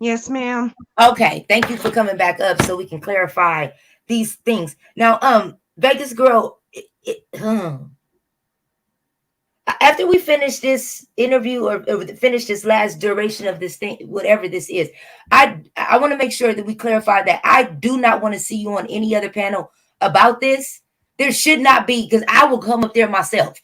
Yes, ma'am. Okay, thank you for coming back up so we can clarify these things. Now, Vegas girl, after we finish this interview or finish this last duration of this thing, whatever this is, I want to make sure that we clarify that I do not want to see you on any other panel about this. There should not be, because I will come up there myself.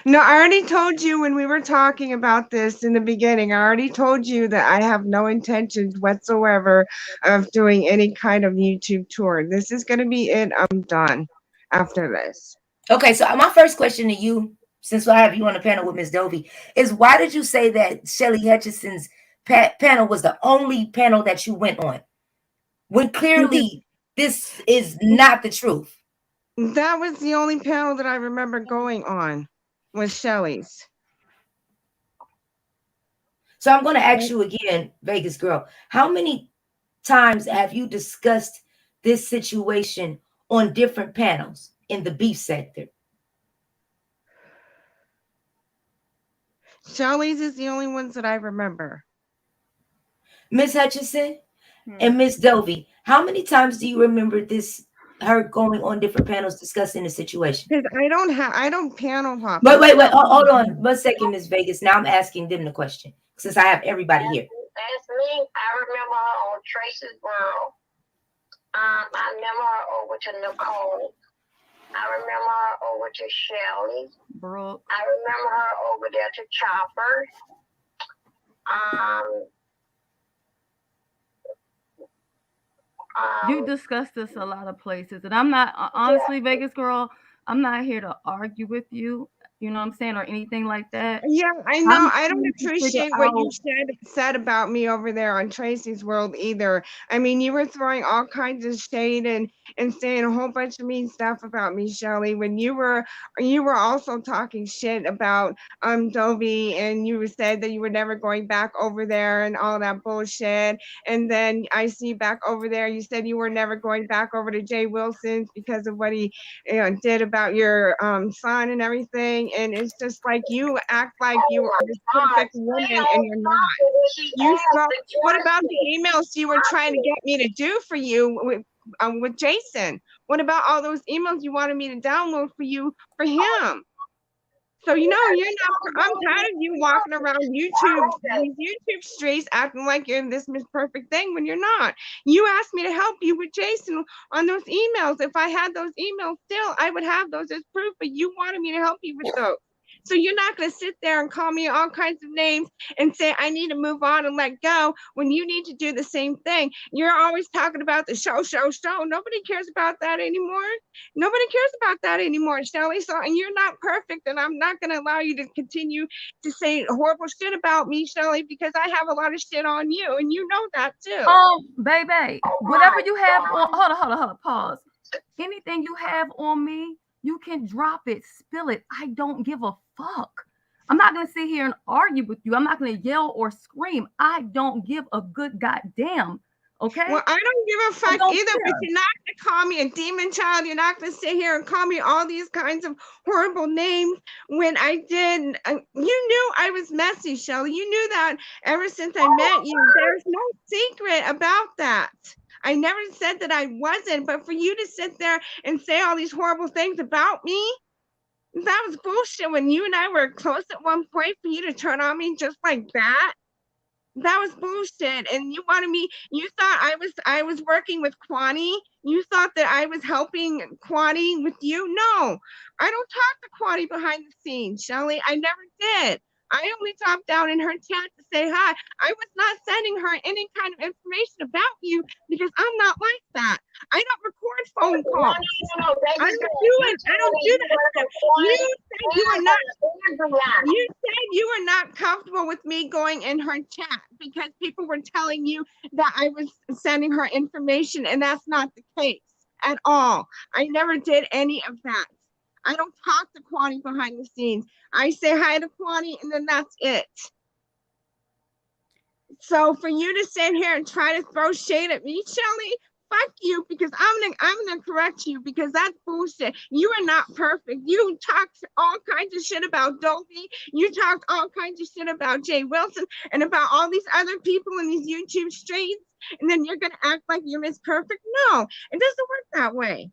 No, I already told you when we were talking about this in the beginning. I already told you that I have no intentions whatsoever of doing any kind of YouTube tour. This is going to be it. I'm done after this. Okay, so my first question to you, since I have you on the panel with Ms. Dovey, is why did you say that Shelly Hutchison's panel was the only panel that you went on, when clearly this is not the truth? That was the only panel that I remember going on, was Shelly's. So I'm going to ask you again, Vegas girl, how many times have you discussed this situation on different panels in the beef sector? Shelly's is the only ones that I remember. Miss Hutchison and Miss Dovey, how many times do you remember her going on different panels discussing the situation? Because I don't panel hop. Wait, hold on 1 second, Miss Vegas. Now I'm asking them the question since I have everybody here. That's me. I remember her on Tracy's World. I remember her over to Nicole. I remember her over to Shelly. Brooke. I remember her over there to Chopper. You discussed this a lot of places, and I'm not honestly, Vegas girl. I'm not here to argue with you. You know what I'm saying, or anything like that. Yeah, I know. I don't appreciate what you said about me over there on Tracy's World either. I mean, you were throwing all kinds of shade and saying a whole bunch of mean stuff about me, Shelly, when you were also talking shit about Dovey, and you said that you were never going back over there and all that bullshit. And then I see back over there, you said you were never going back over to Jay Wilson's because of what he did about your son and everything. And it's just like you act like you are this perfect woman and you're not. What about the emails you were trying to get me to do for you with Jason? What about all those emails you wanted me to download for you for him? So you're not. I'm tired of you walking around these YouTube streets acting like you're this Miss Perfect thing when you're not. You asked me to help you with Jason on those emails. If I had those emails still, I would have those as proof. But you wanted me to help you with those. So you're not going to sit there and call me all kinds of names and say I need to move on and let go when you need to do the same thing. You're always talking about the show. Nobody cares about that anymore. Nobody cares about that anymore, Shelly. So, and you're not perfect, and I'm not going to allow you to continue to say horrible shit about me, Shelly, because I have a lot of shit on you, and you know that too. Baby, whatever you have on, hold on, pause. Anything you have on me, you can drop it, spill it. I don't give a fuck. I'm not gonna sit here and argue with you. I'm not gonna yell or scream. I don't give a good goddamn. Okay. Well, I don't give a fuck either, but you're not gonna call me a demon child. You're not gonna sit here and call me all these kinds of horrible names when I did. You knew I was messy, Shelly. You knew that ever since I met you. There's no secret about that. I never said that I wasn't, but for you to sit there and say all these horrible things about me, that was bullshit. When you and I were close at one point, for you to turn on me just like that was bullshit. And you wanted me, you thought I was working with Kwani. You thought that I was helping Kwani with you. No, I don't talk to Kwani behind the scenes, Shelly. I never did. I only dropped down in her chat to say hi. I was not sending her any kind of information about you because I'm not like that. I don't record phone calls. I don't do it. I don't do that. You said you were not comfortable with me going in her chat because people were telling you that I was sending her information, and that's not the case at all. I never did any of that. I don't talk to Kwani behind the scenes. I say hi to Kwani, and then that's it. So for you to sit here and try to throw shade at me, Shelly, fuck you, because I'm gonna correct you because that's bullshit. You are not perfect. You talked all kinds of shit about Dovey. You talked all kinds of shit about Jay Wilson and about all these other people in these YouTube streams, and then you're gonna act like you're Miss Perfect. No, it doesn't work that way.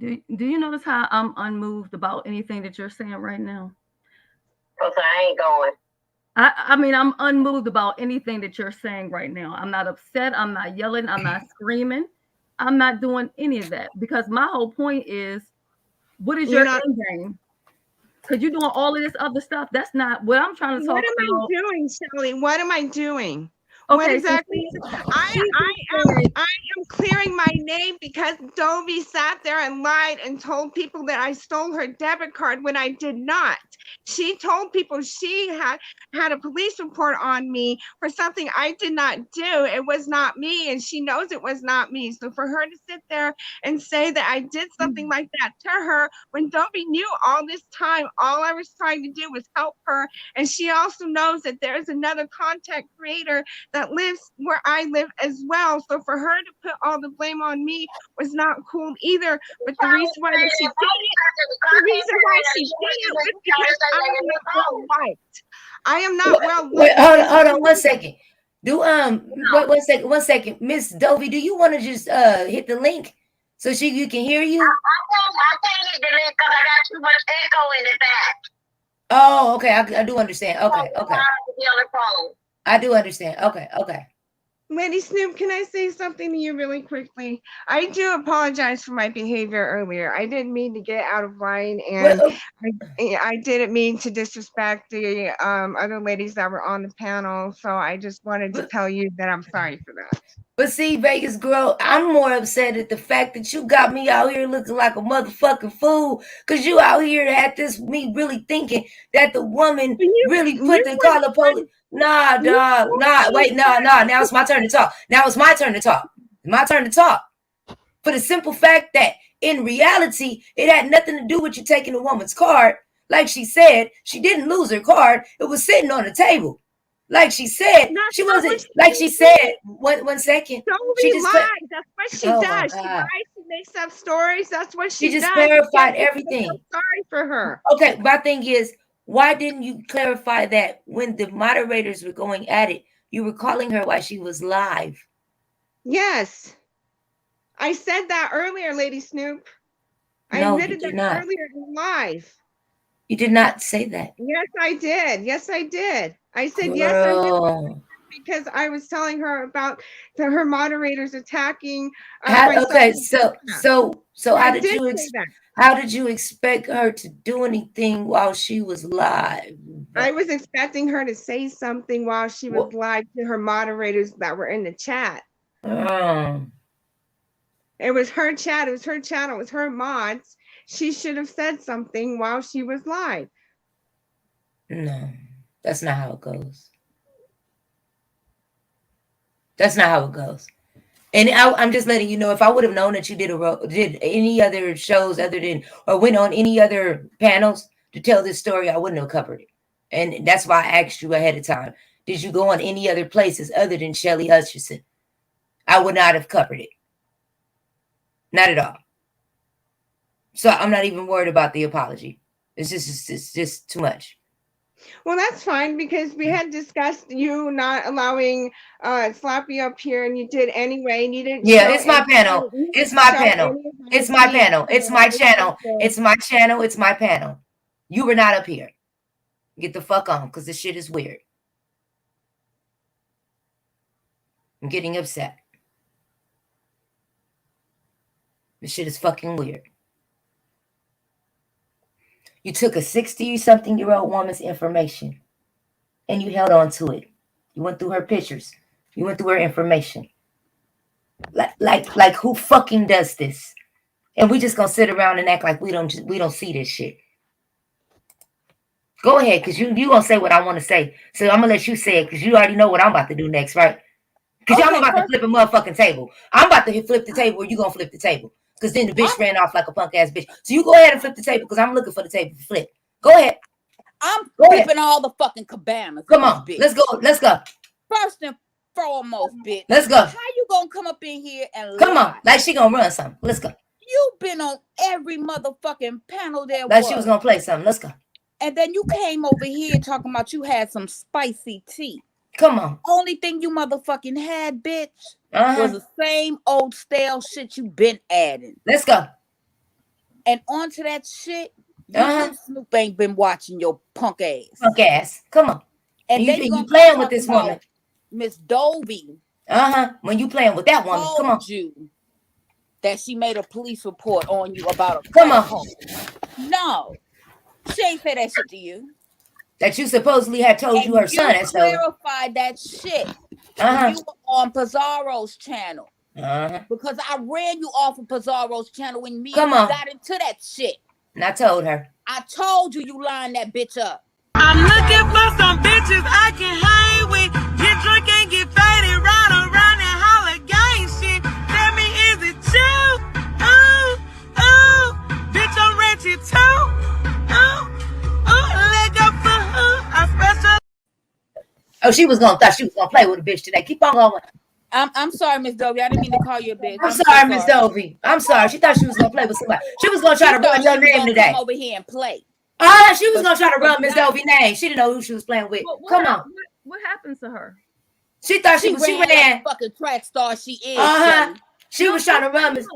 Do you notice how I'm unmoved about anything that you're saying right now? Because I ain't going. I mean, I'm unmoved about anything that you're saying right now. I'm not upset. I'm not yelling. I'm not screaming. I'm not doing any of that because my whole point is, what is your end game? Because you're doing all of this other stuff. That's not what I'm trying to talk about. What am I doing, Shelly? What am I doing? Okay, what exactly? I am clearing my name because Dovey sat there and lied and told people that I stole her debit card when I did not. She told people she had a police report on me for something I did not do. It was not me, and she knows it was not me. So for her to sit there and say that I did something like that to her when Dovey knew all this time, all I was trying to do was help her. And she also knows that there's another content creator that lives where I live as well. So for her to put all the blame on me was not cool either. But the reason why she did it was because I am not well liked. I am not well liked. Wait, hold on 1 second. Wait 1 second. Miss Dovey, do you want to just hit the link so you can hear you? I can't hit the link because I got too much echo in the back. Oh, okay. I do understand. Okay. Be on the phone. I do understand. Okay. Lady Snoop, can I say something to you really quickly? I do apologize for my behavior earlier. I didn't mean to get out of line, and I didn't mean to disrespect the other ladies that were on the panel. So I just wanted to tell you that I'm sorry for that. But see, Vegas girl, I'm more upset at the fact that you got me out here looking like a motherfucking fool, because you out here at this me really thinking that the woman really put the collar police. Nah, dog. Nah, wait, nah. Now it's my turn to talk. My turn to talk. For the simple fact that in reality, it had nothing to do with you taking a woman's card. Like she said, she didn't lose her card. It was sitting on the table. Like she said, she wasn't. Like she said, 1 second. She just lies. That's what she does. She lies. She makes up stories. That's what she does. She just clarified everything. I'm sorry for her. Okay, my thing is, why didn't you clarify that when the moderators were going at it, you were calling her while she was live? Yes, I said that earlier, Lady Snoop. I admitted that earlier in live. You did not say that. Yes, I did. I said, Girl. yes, I did because I was telling her about her moderators attacking Okay, myself. so I did say that. how did you expect her to do anything while she was live? I was expecting her to say something while she was live to her moderators that were in the chat. It was her chat. It was her channel. It was her mods. She should have said something while she was live. No, that's not how it goes. That's not how it goes. And I'm just letting you know, if I would have known that you did any other shows other than, or went on any other panels to tell this story, I wouldn't have covered it. And that's why I asked you ahead of time. Did you go on any other places other than Shelly Hutchinson? I would not have covered it. Not at all. So I'm not even worried about the apology. It's just too much. Well, that's fine because we had discussed you not allowing Slappy up here, and you did anyway. And you didn't. Yeah, it's my panel. It's my panel. It's my panel. It's my channel. It's my channel. It's my panel. You were not up here. Get the fuck on, because this shit is weird. I'm getting upset. This shit is fucking weird. You took a 60-something-year-old woman's information and you held on to it. You went through her pictures. You went through her information. Like who fucking does this? And we just gonna sit around and act like we don't see this shit. Go ahead, because you gonna say what I want to say. So I'm gonna let you say it because you already know what I'm about to do next, right? Because I'm about to flip a motherfucking table. I'm about to flip the table, or you gonna flip the table. Because then the bitch ran off like a punk ass bitch. So you go ahead and flip the table because I'm looking for the table to flip. Go ahead. I'm flipping all the fucking cabanas. Come on, bitch. Let's go. Let's go. First and foremost, bitch. Let's go. How you gonna come up in here and come on, like she gonna run something? Let's go. You've been on every motherfucking panel there. Like she was gonna play something. Let's go. And then you came over here talking about you had some spicy tea. Come on. Only thing you motherfucking had, bitch, was the same old stale shit you been adding. Let's go. And onto that shit, you Snoop ain't been watching your punk ass. Punk ass. Come on. And then you playing with this woman. Miss Dovey. When you playing with that woman. Come on. You that she made a police report on you about a come on. Home. No. She ain't say that shit to you. That you supposedly had told you her son. You clarified that shit. You were on Pizarro's channel. Because I ran you off of Pizarro's channel when me and you got into that shit. And I told her. I told you lined that bitch up. I'm looking for some bitches I can hang with. Get drunk and get faded, ride around and holler gang shit. Tell me, is it you? Ooh, ooh, bitch, I'm wretched too. Ooh, ooh, leg up for who? I special. Oh, she was gonna play with a bitch today. Keep on going. I'm sorry, Miss Dovey. I didn't mean to call you a bitch. I'm sorry, Miss Dovey. I'm sorry. She thought she was gonna play with somebody. She was gonna try to run your name today. Come over here and play. She was gonna try to run Miss Dovey's name. She didn't know who she was playing with. Come on. What happens to her? She thought she ran. Fucking track star she is. She was trying to run Miss.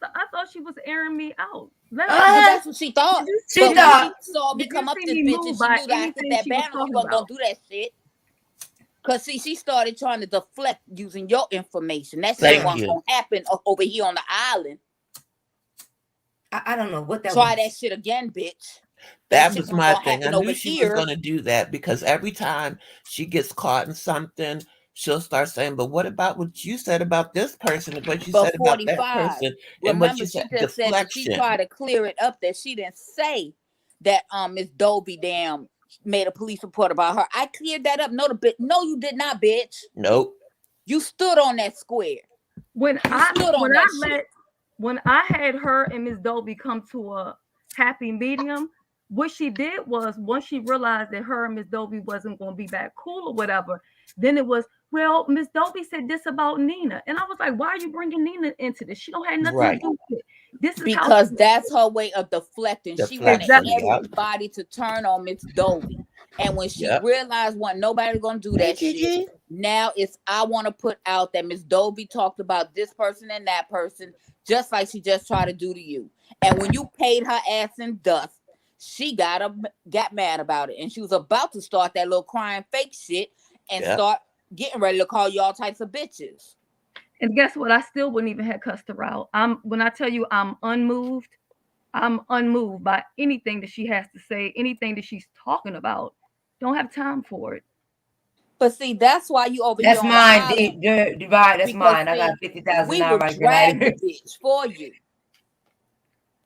I thought she was airing me out. That's what she thought. She thought. She saw me come up this bitch and she knew that after that banner she wasn't gonna do that shit. Cause see, she started trying to deflect using your information. That shit wasn't gonna happen over here on the island. I don't know what that Try that shit again, bitch. That was my thing. I knew she was going to do that because every time she gets caught in something, she'll start saying, but what about what you said about this person and what you said about that person? And what you said, she just said that she tried to clear it up that she didn't say that Miss Dovey made a police report about her. I cleared that up. No, you did not, bitch. Nope. You stood on that square. When I had her and Miss Dovey come to a happy medium, what she did was once she realized that her and Miss Dovey wasn't going to be back cool or whatever, then it was, well, Miss Dovey said this about Nina. And I was like, why are you bringing Nina into this? She don't have nothing to do with it. This is because that's her way of deflecting. She wanted everybody to turn on Miss Dovey. And when she realized nobody's going to do that shit, now it's I want to put out that Miss Dovey talked about this person and that person, just like she just tried to do to you. And when you paid her ass in dust, she got mad about it. And she was about to start that little crying fake shit and start getting ready to call you all types of bitches. And guess what? I still wouldn't even have cussed her out. When I tell you I'm unmoved by anything that she has to say, anything that she's talking about. Don't have time for it. But see, that's why you over That's here on the mine, island. Divide. That's Because mine. I got see, 50,000 we now would right drag the there. bitch for you.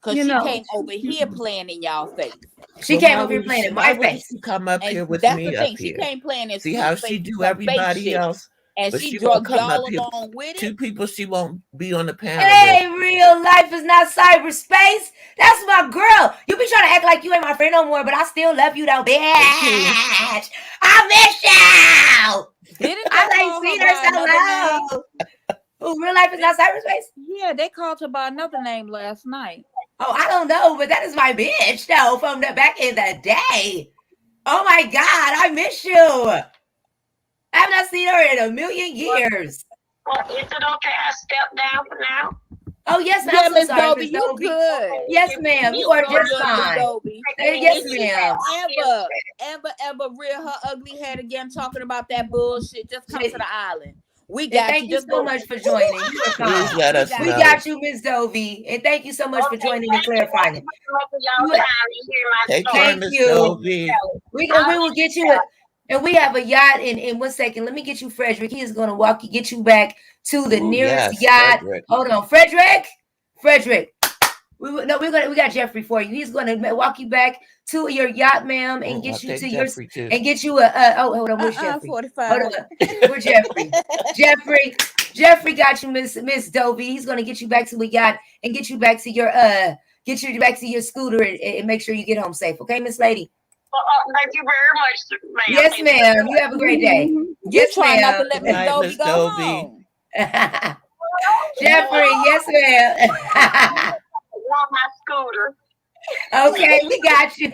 Cause You she know, came over here playing in y'all face. She Well, came why over here wouldn't playing she? in Why my wouldn't face. she come up And here with that's the me up thing. She here? came playing in See how Snoop she face do some fake everybody shit. else, And but she she won't drug come up y'all here. along with it. Two people she won't be on the panel Hey, with. real life is not cyberspace. That's my girl. You be trying to act like you ain't my friend no more, but I still love you though, bitch. I miss you. Didn't they I ain't call her seen her by so another name? long. Oh, real life is not cyberspace? Yeah, they called her by another name last night. Oh, I don't know, but that is my bitch though from the back in the day. Oh my God, I miss you. I have not seen her in a million years. Well, is it okay I step down for now? Oh, yes, Yeah, I'm so Miss sorry, Dobie, Miss you Dobie. good. Yes, ma'am, you are So just good, Miss fine. Dobie. Yes, If she ma'am. ever rear her ugly head again talking about that bullshit, just come to the island. We And got thank you. you Just so go. much for joining. You are Please fine. let us We know. got you, Miss Dovey. And thank you so much for joining and clarifying. Take care, Thank Miss you. Dovey. We will get you and we have a yacht in 1 second. Let me get you Frederick. He is gonna get you back to the Ooh, nearest yes, yacht. Frederick. Hold on, Frederick. We got Jeffrey for you. He's gonna walk you back to your yacht, ma'am, and I'll get you take to Jeffrey too. and get you hold on, where's Jeffrey? 45. Hold on. Where's Jeffrey? Jeffrey got you, Miss Dovey. He's gonna get you back to the yacht and get you back to your scooter and make sure you get home safe. Okay, Miss Lady? Thank you very much, ma'am. Yes, ma'am. You have a great day. You Yes, trying not to ma'am. let Miss Right, Dobie Miss go Dovey. home. Jeffrey, yes, ma'am. Want my scooter. Okay, we got you.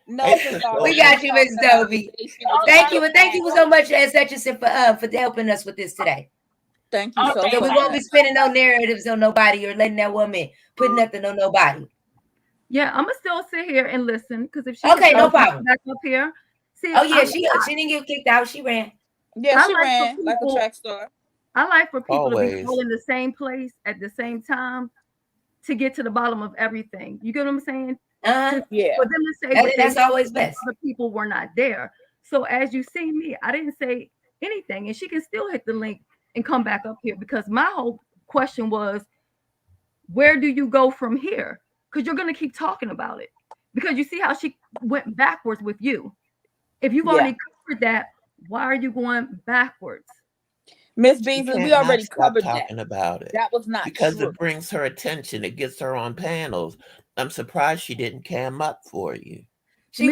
No, Hey, Sister Miss We Arlene Dovey. got you, Miss talking about Dovey. today. She was Thank out you, of and thank you town. so much, Hutchinson, for helping us with this today. Thank you so So we much. won't be spinning no narratives on nobody or letting that woman put nothing on nobody. Yeah, I'm gonna still sit here and listen because if she Okay, no decides to problem. come back up here, see, Oh yeah, I she didn't get kicked out. She ran. Yeah, she like for ran like a people. track star. I like for people to be Always. all in the same place at the same time to get to the bottom of everything. You get what I'm saying? Yeah. For them to say what That's they always best. other people were not there. So as you see me, I didn't say anything, and she can still hit the link and come back up here because my whole question was, where do you go from here? Because you're gonna keep talking about it. Because you see how she went backwards with you. If you've Yeah. already covered that, why are you going backwards? Miss She Beasley, we cannot already stop covered that. talking about it That was not because true. it brings her attention. It gets her on panels. I'm surprised she didn't cam up for you. She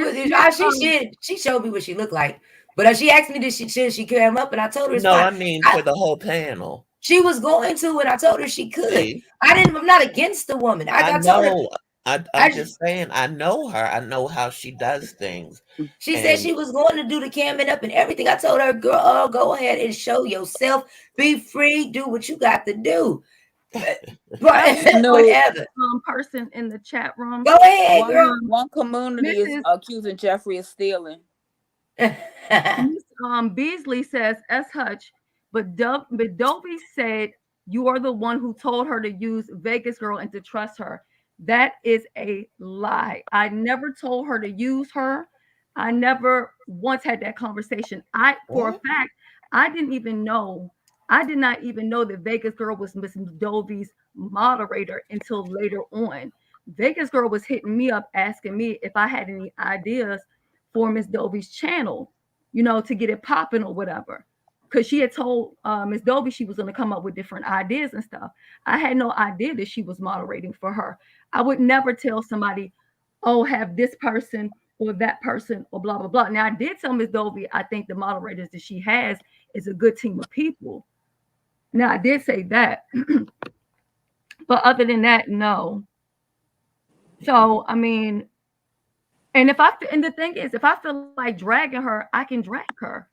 showed me what she looked like. But she asked me should she cam up, and I told her it's No, fine. I mean for the whole panel. She was going to, and I told her she could. See? I'm not against the woman. I told her. know. I'm just saying, I know her. I know how she does things. She said she was going to do the camming up and everything. I told her, girl, go ahead and show yourself. Be free. Do what you got to do. Whatever. Person in the chat room. Go ahead, girl. One community is accusing Jeffrey of stealing. Miss Beasley says, S. Hutch, but Dovey said you are the one who told her to use Vegas Girl and to trust her. That is a lie. I never told her to use her. I never once had that conversation. For a fact, I did not even know that Vegas Girl was Miss Dovey's moderator until later on. Vegas Girl was hitting me up asking me if I had any ideas for Miss Dovey's channel, to get it popping or whatever. Because she had told Miss Dovey she was going to come up with different ideas and stuff. I had no idea that she was moderating for her. I would never tell somebody, oh, have this person or that person or blah, blah, blah. Now, I did tell Miss Dovey, I think the moderators that she has is a good team of people. Now, I did say that. But other than that, no. So, I mean, and the thing is, if I feel like dragging her, I can drag her.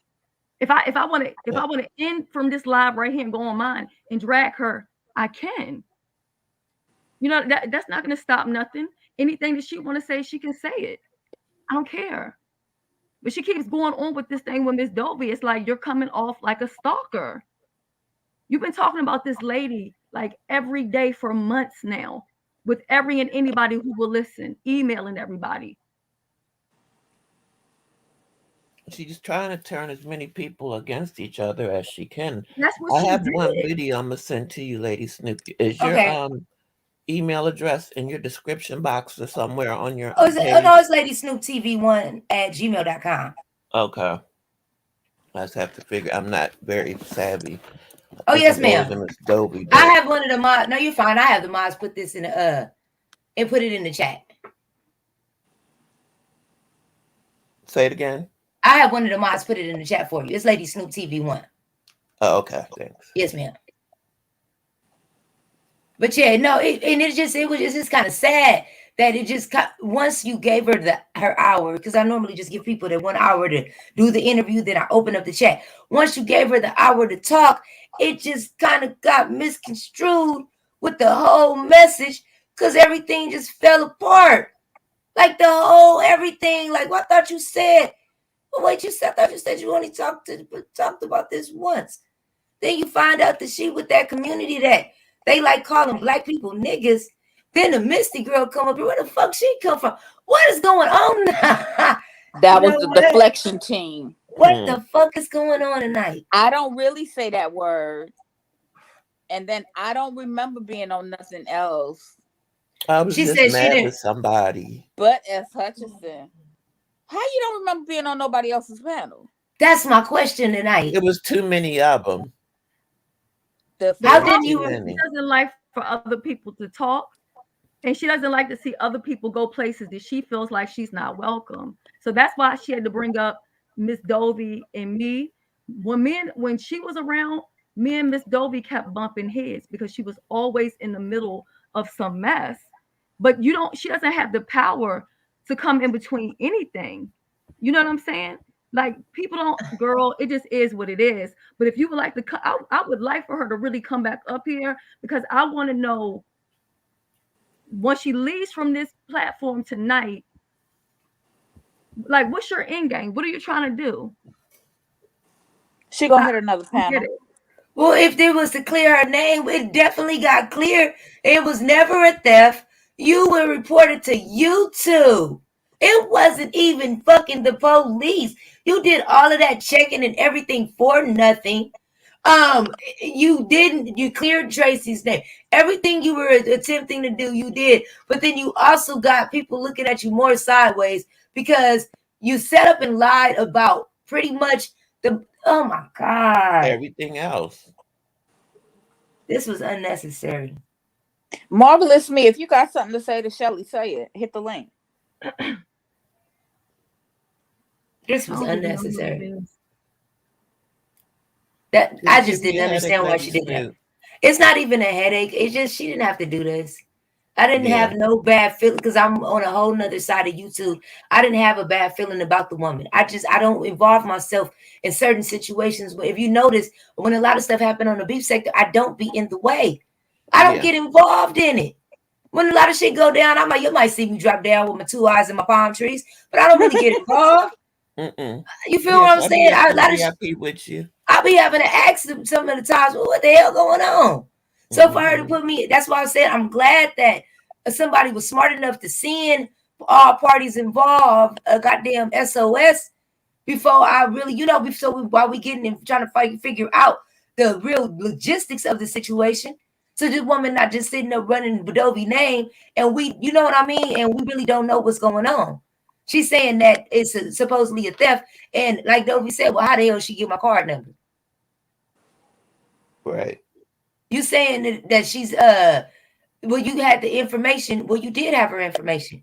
If I want to end from this live right here and go on mine and drag her, I can. That's not going to stop nothing. Anything that she want to say, she can say it. I don't care. But she keeps going on with this thing with Miss Dovey. It's like you're coming off like a stalker. You've been talking about this lady like every day for months now, with every and anybody who will listen, emailing everybody. She's trying to turn as many people against each other as she can. That's what I she have one did. video I'm gonna send to you, Lady Snoop. Is your Okay. email address in your description box or somewhere on your Oh, page? no, it's Lady Snoop TV1 at gmail.com. Okay. I just have to figure. I'm not very savvy. Oh, yes, ma'am. Dovey, I have one of the mods. No, you're fine. I have the mods put this in the and put it in the chat. Say it again. I have one of the mods put it in the chat for you. It's Lady Snoop TV1. Oh, okay. Thanks. Yes, ma'am. But yeah, no, it was just kind of sad that it just once you gave her her hour, because I normally just give people that 1 hour to do the interview, then I open up the chat. Once you gave her the hour to talk, it just kind of got misconstrued with the whole message, because everything just fell apart. Like the whole everything. Like, well, I thought you said, well, wait, I thought you said you only talked about this once. Then you find out that she with that community that they like calling black people niggas. Then the Misty girl come up here. Where the fuck she come from? What is going on now? That was the deflection team. What the fuck is going on tonight? I don't really say that word. And then I don't remember being on nothing else. I was just mad with somebody. But as Hutchinson, how you don't remember being on nobody else's panel? That's my question tonight. It was too many of them. How did you? She doesn't like for other people to talk, and she doesn't like to see other people go places that she feels like she's not welcome. So that's why she had to bring up Miss Dovey and me. When she was around, me and Miss Dovey kept bumping heads because she was always in the middle of some mess. But she doesn't have the power to come in between anything. You know what I'm saying? Like, people don't, girl, it just is what it is. But if you would like to, I would like for her to really come back up here, because I want to know, once she leaves from this platform tonight, like, what's your end game? What are you trying to do? She gonna hit another panel. Well, if there was to clear her name, it definitely got clear. It was never a theft. You were reported to YouTube. It wasn't even fucking the police. You did all of that checking and everything for nothing. You cleared Tracy's name. Everything you were attempting to do, you did. But then you also got people looking at you more sideways because you set up and lied about pretty much oh my God. Everything else. This was unnecessary. Marvelous Me, if you got something to say to Shelly, say it. Hit the link. This was unnecessary. I just didn't understand why she did that. It's not even a headache. It's just she didn't have to do this. I didn't have no bad feeling, because I'm on a whole nother side of YouTube. I didn't have a bad feeling about the woman. I don't involve myself in certain situations. If you notice, when a lot of stuff happened on the beef sector, I don't be in the way. I don't get involved in it. When a lot of shit go down, I'm like, you might see me drop down with my 2 eyes and my palm trees, but I don't really get involved. You feel what I'm saying? I'll be having to ask them some of the times, well, what the hell going on? So for her to put me, that's why I said I'm glad that somebody was smart enough to send all parties involved a goddamn SOS before I really, while we getting in trying to figure out the real logistics of the situation. So this woman not just sitting there running Dovey name, and we, you know what I mean, and we really don't know what's going on. She's saying that it's supposedly a theft, and like Dovey said, well, how the hell she get my card number? Right. You saying that she's well, you had the information. Well, you did have her information,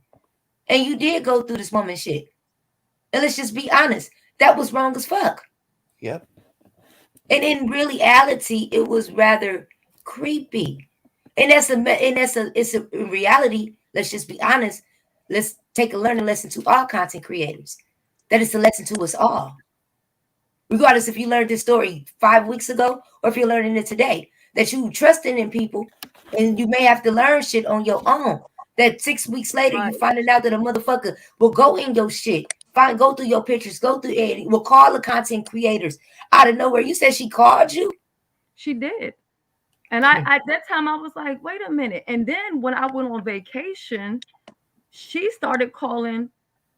and you did go through this woman's shit. And let's just be honest, that was wrong as fuck. Yep. And in reality, it was rather creepy. And it's a reality. Let's just be honest. Let's take a learning lesson to all content creators. That it's a lesson to us all. Regardless if you learned this story 5 weeks ago or if you're learning it today, that you trusting in people and you may have to learn shit on your own. That 6 weeks later, you finding out that a motherfucker will go in your shit, go through your pictures, go through it. We'll call the content creators out of nowhere. You said she called you? She did. And I at that time I was like, wait a minute. And then when I went on vacation, she started calling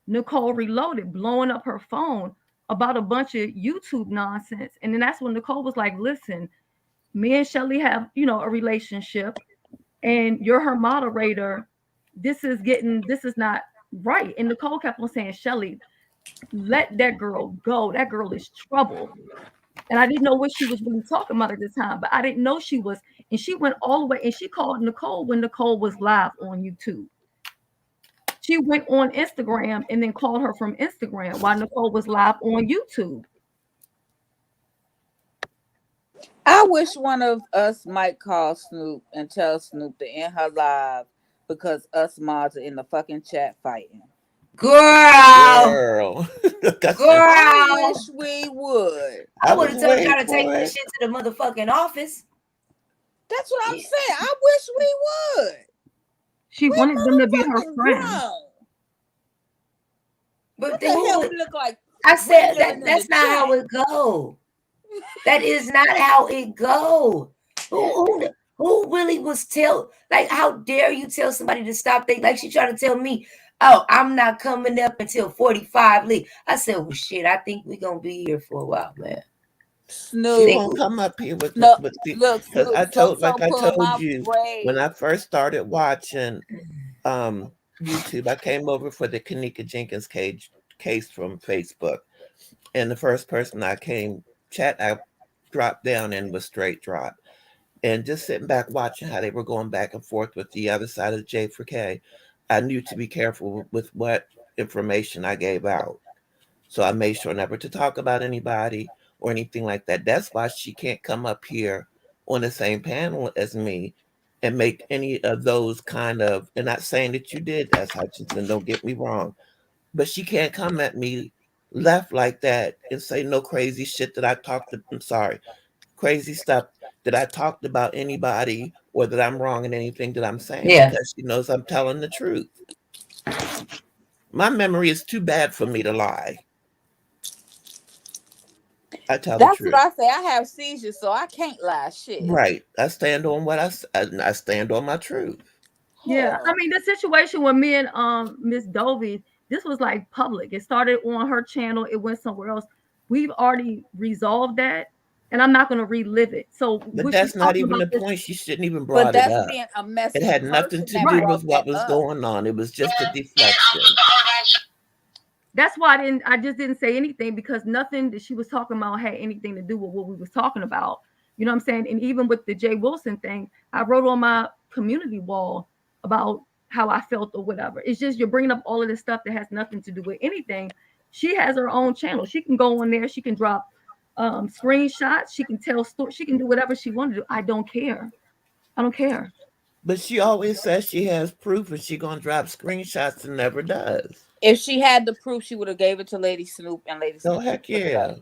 Nicole Reloaded, blowing up her phone about a bunch of YouTube nonsense. And then that's when Nicole was like, listen, me and Shelly have, a relationship, and you're her moderator. This is not right. And Nicole kept on saying, Shelly, let that girl go. That girl is trouble. And I didn't know what she was really talking about at the time, but I didn't know she was. And she went all the way, and she called Nicole when Nicole was live on YouTube. She went on Instagram and then called her from Instagram while Nicole was live on YouTube. I wish one of us might call Snoop and tell Snoop to end her live because us mods are in the fucking chat fighting. Girl. I wish we would. I would have told y'all to take this shit to the motherfucking office. That's what I'm saying. I wish we would. She wanted them to be her friends. But what the hell we look like? I said that's not how it go. That is not how it go. Who really was like, how dare you tell somebody to stop? Like she trying to tell me, oh, I'm not coming up until 45 leave. I said, well, shit, I think we're going to be here for a while, man. Snoop, she won't come up here with because I told you when I first started watching YouTube, I came over for the Kanika Jenkins case from Facebook, and the first person I dropped down and was straight drop, and just sitting back watching how they were going back and forth with the other side of J4K, I knew to be careful with what information I gave out, so I made sure never to talk about anybody or anything like that. That's why she can't come up here on the same panel as me and make any of those kind of, and not saying that you did, S. Hutchinson, don't get me wrong, but she can't come at me left like that and say no crazy shit that crazy stuff that I talked about anybody or that I'm wrong in anything that I'm saying, because she knows I'm telling the truth. My memory is too bad for me to lie. I tell the truth. That's what I say. I have seizures, so I can't lie. Shit. Right. I stand on what I stand on my truth. Yeah, I mean the situation with me and Miss Dovey, this was like public. It started on her channel. It went somewhere else. We've already resolved that, and I'm not going to relive it. So, but that's not even the point. She shouldn't even brought it up. Being a messy it had nothing to do with what was going on. It was just a deflection. That's why I just didn't say anything, because nothing that she was talking about had anything to do with what we was talking about. You know what I'm saying? And even with the Jay Wilson thing, I wrote on my community wall about how I felt or whatever. It's just you're bringing up all of this stuff that has nothing to do with anything. She has her own channel. She can go on there. She can drop screenshots. She can tell stories. She can do whatever she wanted to do. I don't care. I don't care. But she always says she has proof and she gonna drop screenshots and never does. If she had the proof, she would have gave it to Lady Snoop, and Lady Snoop. Oh, heck yeah.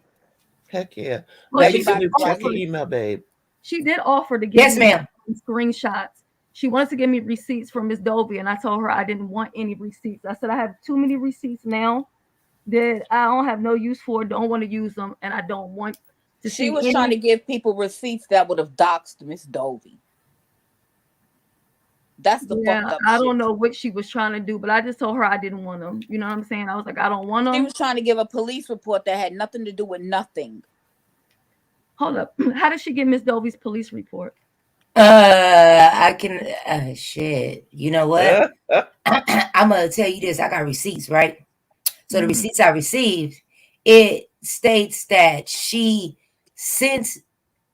Heck yeah. Well, Lady Snoop, check your email, babe. She did offer to give me screenshots. She wants to give me receipts from Miss Dovey, and I told her I didn't want any receipts. I said I have too many receipts now that I don't have no use for, don't want to use them, and I don't want to see. She was trying to give people receipts that would have doxed Miss Dovey. That's the fucked up I don't know what she was trying to do, but I just told her I didn't want them. You know what I'm saying? I was like, I don't want them. She was trying to give a police report that had nothing to do with nothing. Hold up. How did she get Miss Dovey's police report? I can shit. You know what? I'm gonna tell you this. I got receipts, right? So the receipts I received, it states that she sent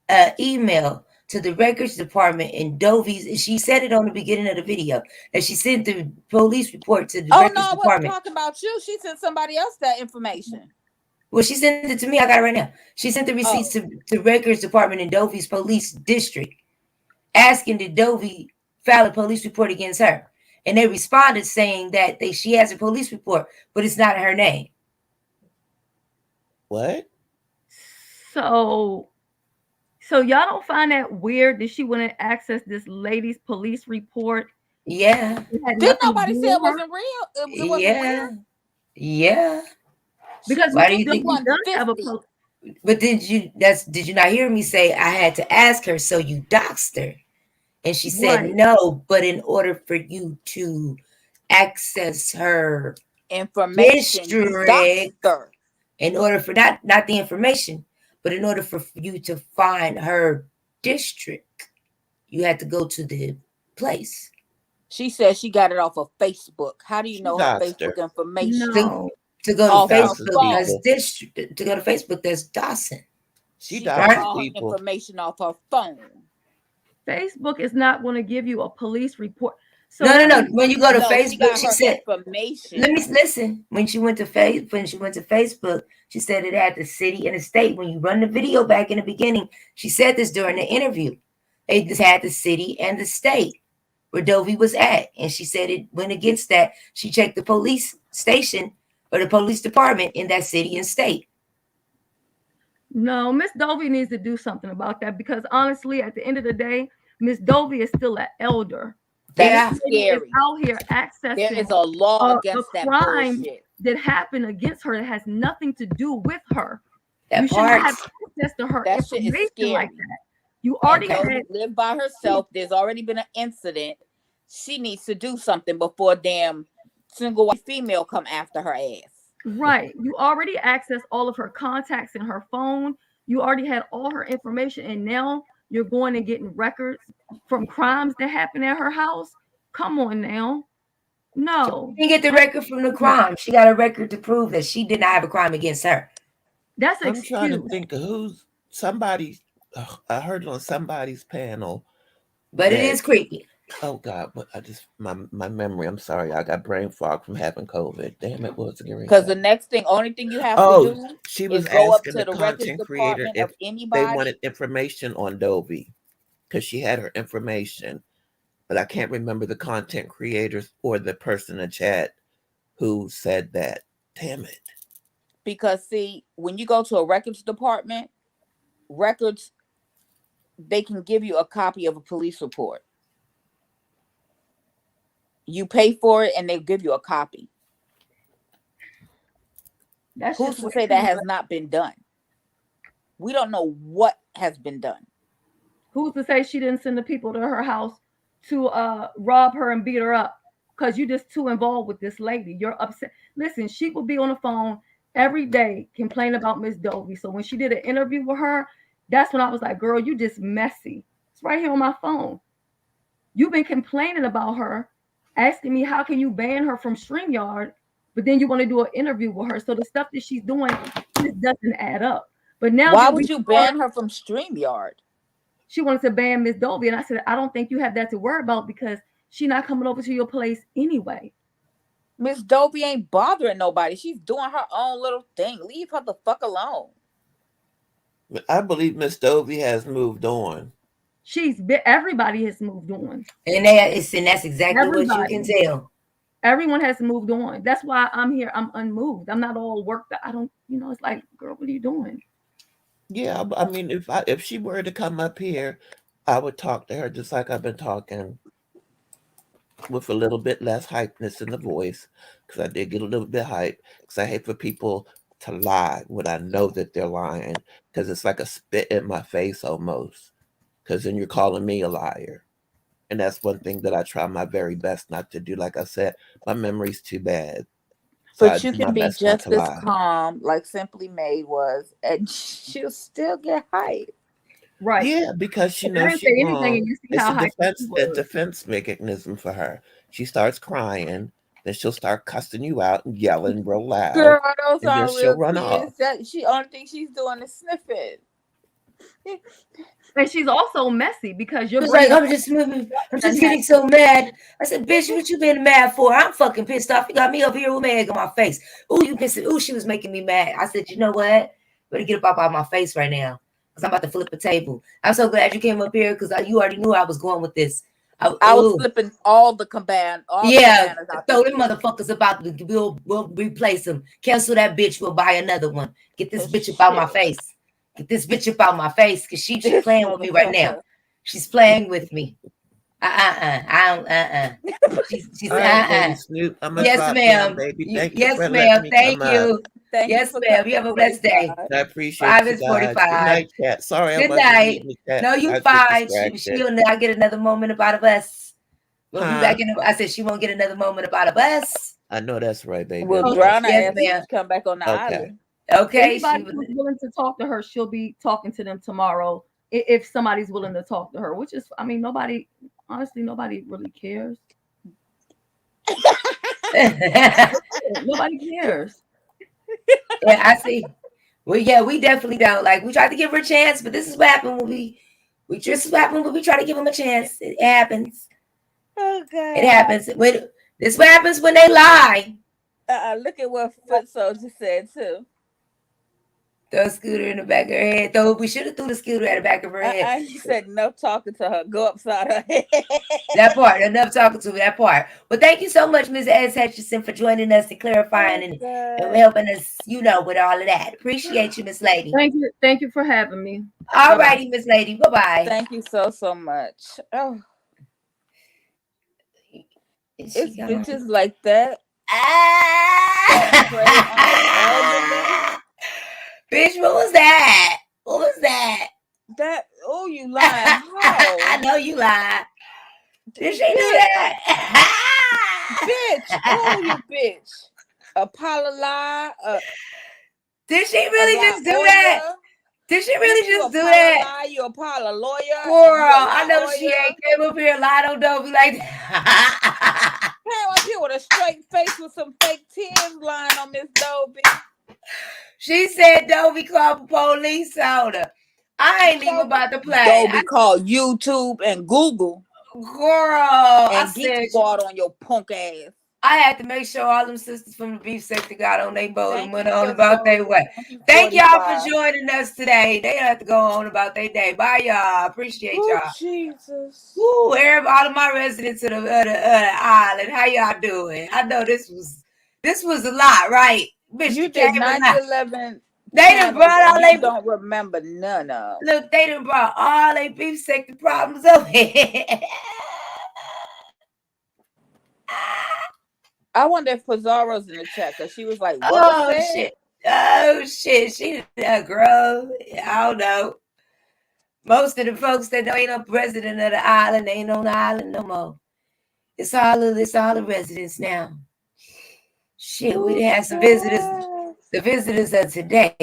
an email to the records department in Dovey's. She said it on the beginning of the video that she sent the police report to the records department. Oh no, I wasn't talking about you. She sent somebody else that information. Well, she sent it to me. I got it right now. She sent the receipts to the records department in Dovey's police district, asking did Dovey file a police report against her, and they responded saying that she has a police report, but it's not in her name. What? So y'all don't find that weird that she wouldn't access this lady's police report? Yeah. Didn't nobody say it wasn't real? It wasn't real? Yeah. Because Why do Miss you think? Dovey does have a 150. But did you not hear me say I had to ask her? So you doxed her, and she said right. no. But in order for you to access her Information, you doxed district, her. in order for not the information, but in order for you to find her district, you had to go to the place. She said she got it off of Facebook. How do you She know her doxed her. Facebook information? No. To go to Off her Doxes Facebook, phone. that's people. district. To go to Facebook, that's Dawson. She She got Right? doxes all her people. information off her phone. Facebook is not going to give you a police report. So No. When you go to No, she Facebook, got she her said, information. "Let me listen." When she went to Facebook, she said it had the city and the state. When you run the video back in the beginning, she said this during the interview. It just had the city and the state where Dovey was at, and she said it went against that. She checked the police station or the police department in that city and state. no, Miss Dovey needs to do something about that because honestly, at the end of the day, Miss Dovey is still an elder. And That's Yeah, this lady is scary. out here There accessing is a law a against that crime bullshit. that happened against her that has nothing to do with her. You that should not part. have access to her That shit is information like scary. that. You And already Okay. had Dovey lived by herself. There's already been an incident. She needs to do something before damn single white female come after her ass. right. You already accessed all of her contacts in her phone. You already had all her information, and now you're going and getting records from crimes that happened at her house. Come on now. No. She didn't get the record from the crime. She got a record to prove that she did not have a crime against her. That's an I'm trying to excuse. think of who's somebody. I heard on somebody's panel But it that. is creepy. Oh God! But I just my memory. I'm sorry. I got brain fog from having COVID. Damn it! What was it? Because the only thing you have to Oh, do she is was go up asking to the the records content creator department if of they anybody. wanted information on Dovey because she had her information, but I can't remember the content creators or the person in chat who said that. Damn it! Because see, when you go to a records department, records, they can give you a copy of a police report. You pay for it and they give you a copy. That's Who's just to way say too that much. has not been done? We don't know what has been done. Who's to say she didn't send the people to her house to rob her and beat her up? Because you're just too involved with this lady. You're upset. Listen, she will be on the phone every day complaining about Miss Dovey. So when she did an interview with her, that's when I was like, girl, you just messy. It's right here on my phone. You've been complaining about her, asking me how can you ban her from StreamYard, but then you want to do an interview with her. So the stuff that she's doing just doesn't add up. But now Why that would we you saw ban her from StreamYard? she wanted to ban Miss Dovey, and I said, I don't think you have that to worry about because she's not coming over to your place anyway. Miss Dovey ain't bothering nobody. She's doing her own little thing. Leave her the fuck alone. I believe Miss Dovey has moved on. Everybody has moved on. And that's exactly what you can Everybody. tell. Everyone has moved on. That's why I'm here. I'm unmoved. I'm not all worked. I don't, it's like, girl, what are you doing? Yeah, I mean, if she were to come up here, I would talk to her just like I've been talking, with a little bit less hypeness in the voice, because I did get a little bit hype. Because I hate for people to lie when I know that they're lying, because it's like a spit in my face almost. Because then you're calling me a liar, and that's one thing that I try my very best not to do. Like I said, my memory's too bad, so I But you do my can be best not to just as lie. calm like Simply Made was, and she'll still get hyped. Right. Yeah, because she I knows didn't she's say anything, wrong. and you see It's how a hyped she defense, a was. defense mechanism for her. She starts crying, then she'll start cussing you out and yelling real loud, Girl, those and then aren't she'll real run tears. off. That she only thing she's doing is sniffing. And she's also messy because you're She was bringing like, up I'm just getting so mad. I said, bitch, what you been mad for? I'm fucking pissed off. You got me over here with my egg on my face. Ooh, you pissed. Ooh, she was making me mad. I said, you know what? Better get up out of my face right now. Because I'm about to flip a table. I'm so glad you came up here because you already knew I was going with this. I was flipping all the cabanas out throw the them motherfuckers about. We'll replace them. Cancel that bitch. We'll buy another one. Get this bitch up out my face. Get this bitch up out my face because she's playing with me right now. She's playing with me. She's All right, Lady Snoop, I'm gonna Yes, drop ma'am. down, baby. Thank you Yes, for letting ma'am. me Thank come you. up. Thank you Yes, for ma'am. You have a blessed day. 45. I appreciate 5 you is guys. Good 45. night, chat. Sorry I Good wasn't night. reading the chat. No, you I get fine. distracted. She'll not get another moment about of us. We'll be Huh? back in. I said she won't get another moment about of us. I know that's right, baby. We'll Okay. drown her Yes, ass if ma'am. she come back on the Okay. island. Okay. Anybody who's willing to talk to her, she'll be talking to them tomorrow. If somebody's willing to talk to her, which is, I mean, nobody, honestly, nobody really cares. Nobody cares. Yeah, I see. Well, yeah, we definitely don't. Like, we tried to give her a chance, but this is what happened when we just what happened when we try to give them a chance. It happens. Oh God. It happens. When this what happens when they lie. Look at what Foot Soldier said too. Throw a scooter in the back of her head. Though we should have threw the scooter at the back of her head. He said no talking to her. Go upside her head. That part. Enough talking to me. That part. Well, thank you so much, Ms. S. Hutchinson, for joining us and clarifying and helping us, with all of that. Appreciate you, Miss Lady. Thank you for having me. All righty, Miss Lady. Bye-bye. Thank you so much. Oh. It's bitches like that. Bitch, what was that? What was that? Oh, you lying. How? I know you lied. Did she do that? Bitch. Oh, you bitch. Apollo lie. Did she really just do that? Did she really just do that? Lie, you Apollo lawyer. Girl, I know she ain't came up here and lied on Dovey like that. Came up here with a straight face with some fake tears lying on Miss Dovey. She said Dovey called the police on her. I ain't even about to play. Dovey called YouTube and Google. Girl, and I said squad on your punk ass. I had to make sure all them sisters from the beef sector got on their boat and went on about their way. Thank y'all for joining us today. They have to go on about their day. Bye, y'all. Appreciate y'all. Jesus. Woo, all of my residents of the island. How y'all doing? I know this was a lot, right? Bitch, you did 9/11. They done brought all they don't remember none of. Look, they done brought all their beef sector problems over here. I wonder if Pizarro's in the chat because she was like, what oh shit. Oh shit. She a girl. I don't know. Most of the folks that ain't no president of the island ain't on the island no more. It's all the residents now. Shit, we done had some visitors. The visitors of today.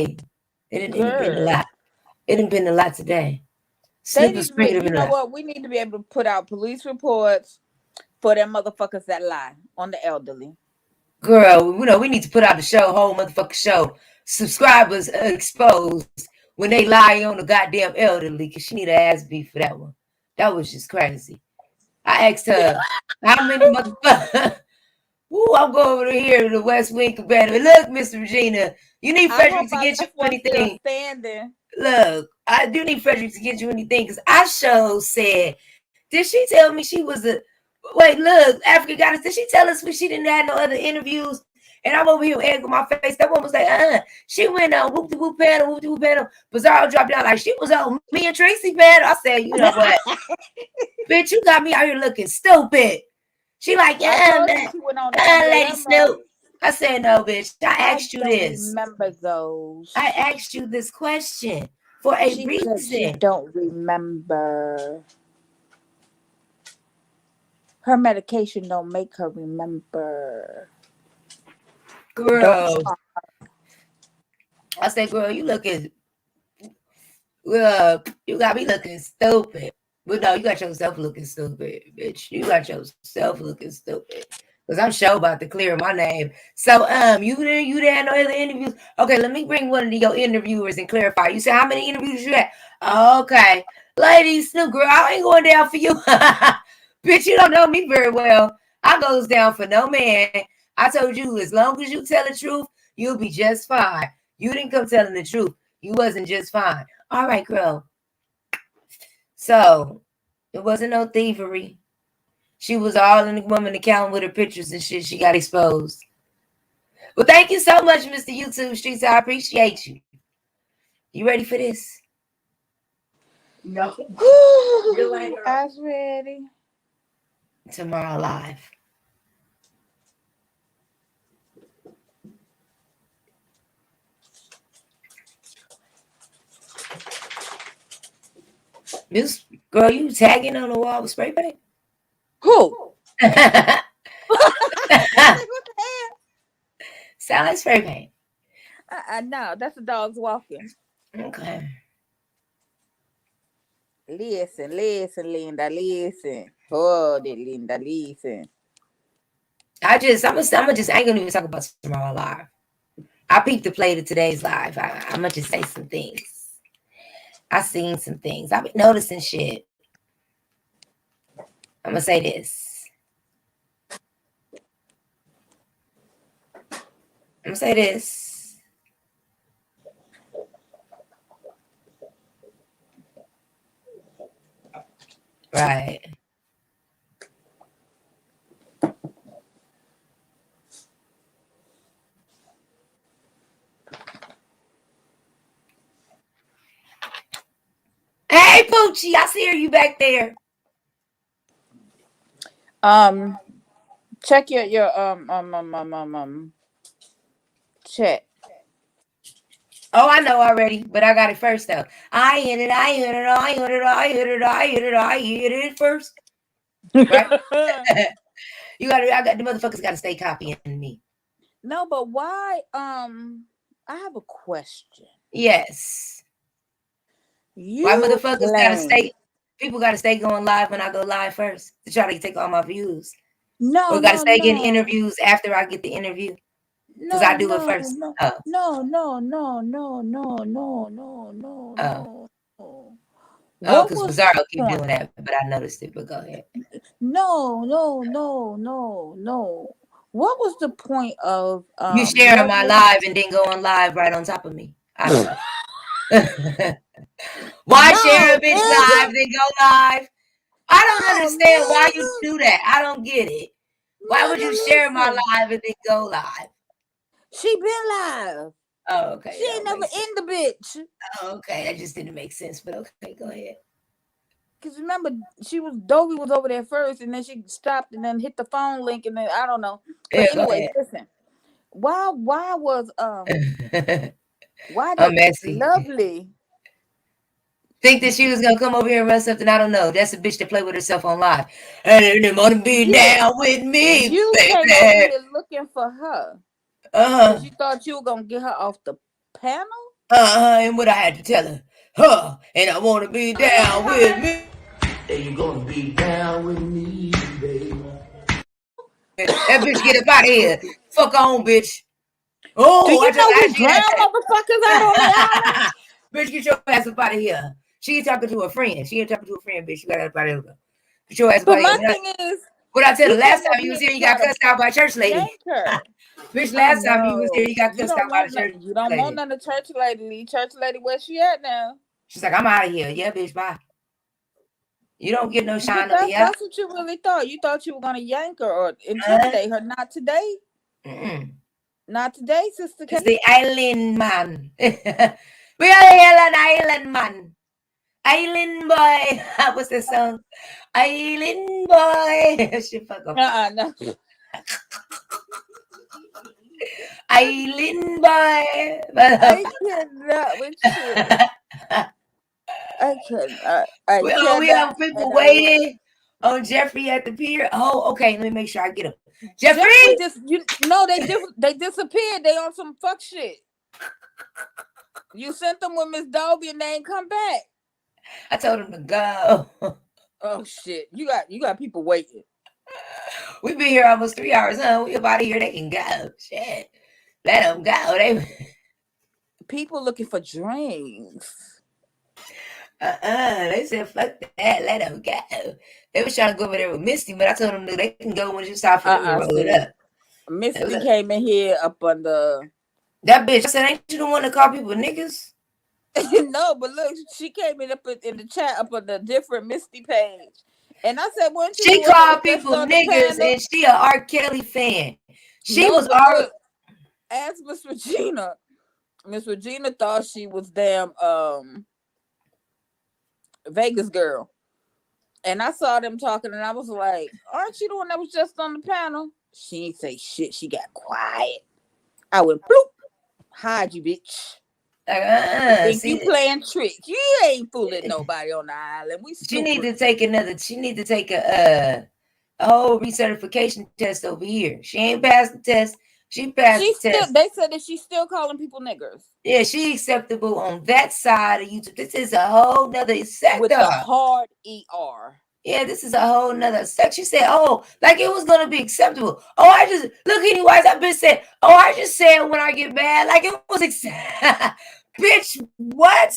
It done been a lot. It done been a lot today. You know what? We need to be able to put out police reports for them motherfuckers that lie on the elderly. Girl, we need to put out the whole motherfucking show. Subscribers exposed when they lie on the goddamn elderly, because she need an ass beat for that one. That was just crazy. I asked her, how many motherfuckers? Ooh, I'm going over here to the West Wing Cabana. Look, Miss Regina, you need Frederick to get you anything. Look, I do need Frederick to get you anything, because I said, did she tell me she was a... Wait, look, Africa Goddess, did she tell us when she didn't have no other interviews? And I'm over here with egg on my face. That one was like, she went on whoop-de-whoop panel, whoop-de-whoop panel. Bizarro dropped down like she was on me and Tracy panel. I said, you know what? Bitch, you got me out here looking stupid. She like, yeah, man. Lady Snoop. I said, no, bitch. I asked you this. Remember those. I asked you this question for a reason. She don't remember. Her medication don't make her remember. Girl. I said, girl, you looking... you got me looking stupid. But no, you got yourself looking stupid, bitch. You got yourself looking stupid. Because I'm sure about to clear my name. So, you didn't have no other interviews? Okay, let me bring one of your interviewers and clarify. You said how many interviews you had? Okay. Lady Snoop, girl, I ain't going down for you. Bitch, you don't know me very well. I goes down for no man. I told you, as long as you tell the truth, you'll be just fine. You didn't come telling the truth. You wasn't just fine. All right, girl. So, it wasn't no thievery. She was all in the woman account with her pictures and shit. She got exposed. Well, thank you so much, Mr. YouTube Streets. I appreciate you. You ready for this? No. I was ready. Tomorrow live. This girl, you tagging on the wall with spray paint? Who? Sound like spray paint. No, that's the dogs walking. Okay. Listen, Linda, listen. Hold it, Linda, listen. I ain't gonna even talk about tomorrow live. I peeped the play to today's live. I'm gonna just say some things. I seen some things. I've been noticing shit. I'm gonna say this. Right. Hey, Poochie, I see you back there. Check your chat. Oh, I know already, but I got it first though. I hit it first. Right? I got the motherfuckers gotta stay copying me. No, but why? I have a question. Yes. Why motherfuckers gotta stay? People gotta stay going live when I go live first to try to take all my views. Or gotta stay getting interviews after I get the interview. Because I do it first. No. Oh, because Bizarro keep doing that, but I noticed it. But go ahead. No. What was the point of you sharing my live and then going live right on top of me? I don't know. Why share a bitch live then go live? I don't understand why you do that. I don't get it. Why would you share my live and then go live? She been live. Oh, okay. She ain't never in the bitch. Oh, okay. That just didn't make sense, but okay, go ahead. Because remember, Dovey was over there first, and then she stopped and then hit the phone link, and then I don't know. But anyway, listen. Why was why did Lovely think that she was gonna come over here and run something? I don't know. That's a bitch that play with herself on live. And they wanna be down with me. You baby. came over here looking for her. Because you thought you were gonna get her off the panel? And what I had to tell her. And I wanna be down with me. And you gonna be down with me, baby. That bitch get up out of here. Fuck on, bitch. Oh, do you know we drown motherfuckers out on the island? Bitch, get your ass up out of here. She ain't talking to a friend. She ain't talking to a friend, bitch. You got up out of here. Get your ass up out of here. But my thing is, what I tell her last time you was here, you got cussed out by church lady. Bitch, last time you was here, you got cussed out by the church lady. You don't want none of church lady. Church lady, where she at now? She's like, I'm out of here. Yeah, bitch, bye. You don't get no shine up here. That's what you really thought. You thought you were gonna yank her or intimidate her. Not today. Not today, Sister K. It's the island man. We are an island man. Island boy. What's the song? Island boy. Shit, fuck up. No. Island boy. I cannot with you. I cannot. We have people waiting on Jeffrey at the pier. Oh, okay. Let me make sure I get him. Jeffrey they disappeared. They on some fuck shit. You sent them with Miss Dolby and they ain't come back. I told them to go. Oh shit! You got people waiting. We've been here almost 3 hours. We about here. They can go. Shit, let them go. People looking for drinks. They said fuck that. Let them go. They was trying to go over there with Misty, but I told them they can go when you stop for them to roll it up. Misty came in here up on the. That bitch. I said, ain't you the one to call people niggas? No, but look, she came in the chat up on the different Misty page, and I said, "When she called people niggas, and she a R. Kelly fan. She was look, ask Miss Regina. Miss Regina thought she was damn Vegas girl, and I saw them talking, and I was like, "Aren't you the one that was just on the panel?" She ain't say shit. She got quiet. I went bloop. Hide you, bitch. Like, think see, you playing tricks? You ain't fooling nobody on the island. We she need to Snoopers. take another. She need to take a whole recertification test over here. She ain't passed the test. She passed She's the still. test. They said that she's still calling people niggers Yeah, she acceptable on that side of YouTube. This is a whole nother with sector. the hard ER. Yeah, this is a whole nother section. She said, oh, like it was gonna be acceptable. Oh, I just look anyways. I've been saying, oh, I just said when I get mad, like it was bitch, what?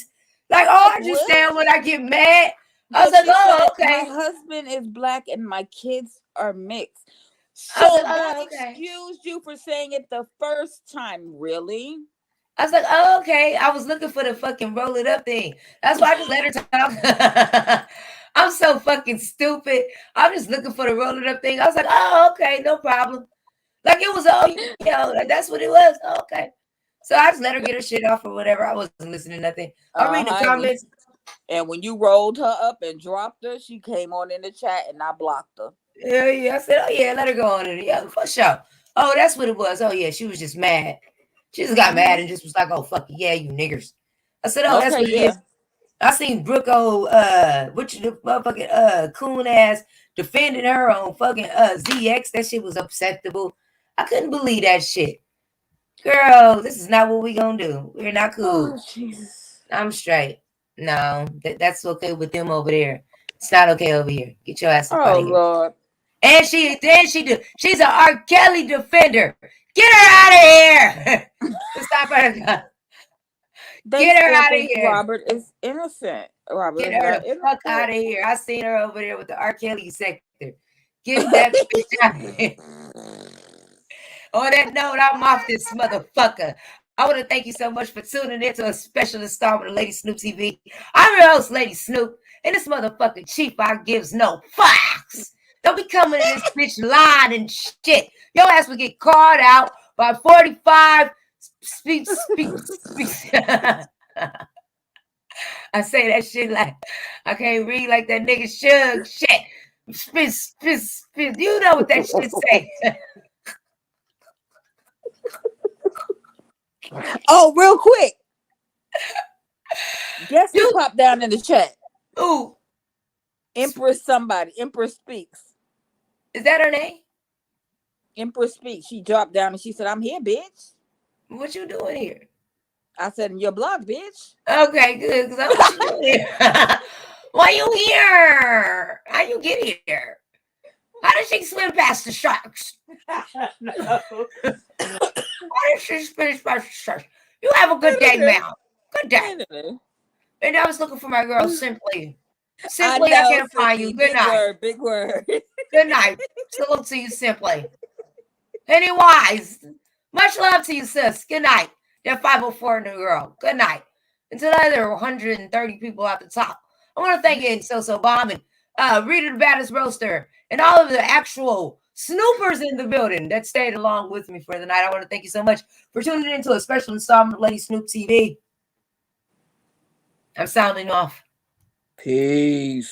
Like, oh, I just said when I get mad. I was But like, oh, said, okay. my husband is black and my kids are mixed. I was So like, that oh, okay. excused you for saying it the first time, really? I was like, oh, okay. I was looking for the fucking roll it up thing. That's why I just let her talk. I'm so fucking stupid. I'm just looking for the roll it up thing. I was like, oh, okay, no problem. Like it was, oh, you know, that's what it was. Oh, okay. So I just let her get her shit off or whatever. I wasn't listening to nothing. I read the comments. And when you rolled her up and dropped her, she came on in the chat and I blocked her. Yeah. I said, oh, yeah, let her go on it. Yeah, for sure. Oh, that's what it was. Oh, yeah, she was just mad. She just got mad and just was like, oh, fuck yeah, you niggers. I said, oh, that's what it is. I seen Brooke which the motherfucking coon ass defending her on fucking ZX. That shit was acceptable. I couldn't believe that shit. Girl, this is not what we gonna do. We're not cool. Oh, Jesus. I'm straight. No, that's okay with them over there. It's not okay over here. Get your ass up out of here. Lord. And she's an R. Kelly defender. Get her out of here. Stop her. Get her out of here. Robert is innocent. Robert Get her the fuck out of here. I seen her over there with the R. Kelly sector. Get that bitch out of here. On that note, I'm off this motherfucker. I want to thank you so much for tuning in to a special installment of Lady Snoop TV. I'm your host, Lady Snoop, and this motherfucking chief I gives no fucks. Don't be coming to this bitch lying and shit. Your ass will get called out by 45 speaks. I say that shit like I can't read like that nigga Shug shit. Spit. You know what that shit say. Oh, real quick. Guess who popped down in the chat? Ooh. Empress somebody. Empress Speaks. Is that her name? Empress Speaks. She dropped down and she said, I'm here, bitch. What you doing here? I said, in your blog, bitch. Okay, good. Because I what you doing here. Why you here? How you get here? How did she swim past the sharks? No. Why did she swim past the sharks? You have a good day, ma'am. Good day. And I was looking for my girl, Simply. Simply, I can't find you. Good night. Big word. Good night. Salute to you, Simply. Anyways, much love to you, sis. Good night. That 504 new girl. Good night. Until there are 130 people at the top. I want to thank you, So Bomb, and Rita the Baddest Roaster, and all of the actual Snoopers in the building that stayed along with me for the night. I want to thank you so much for tuning in to a special installment of Lady Snoop TV. I'm sounding off. Peace.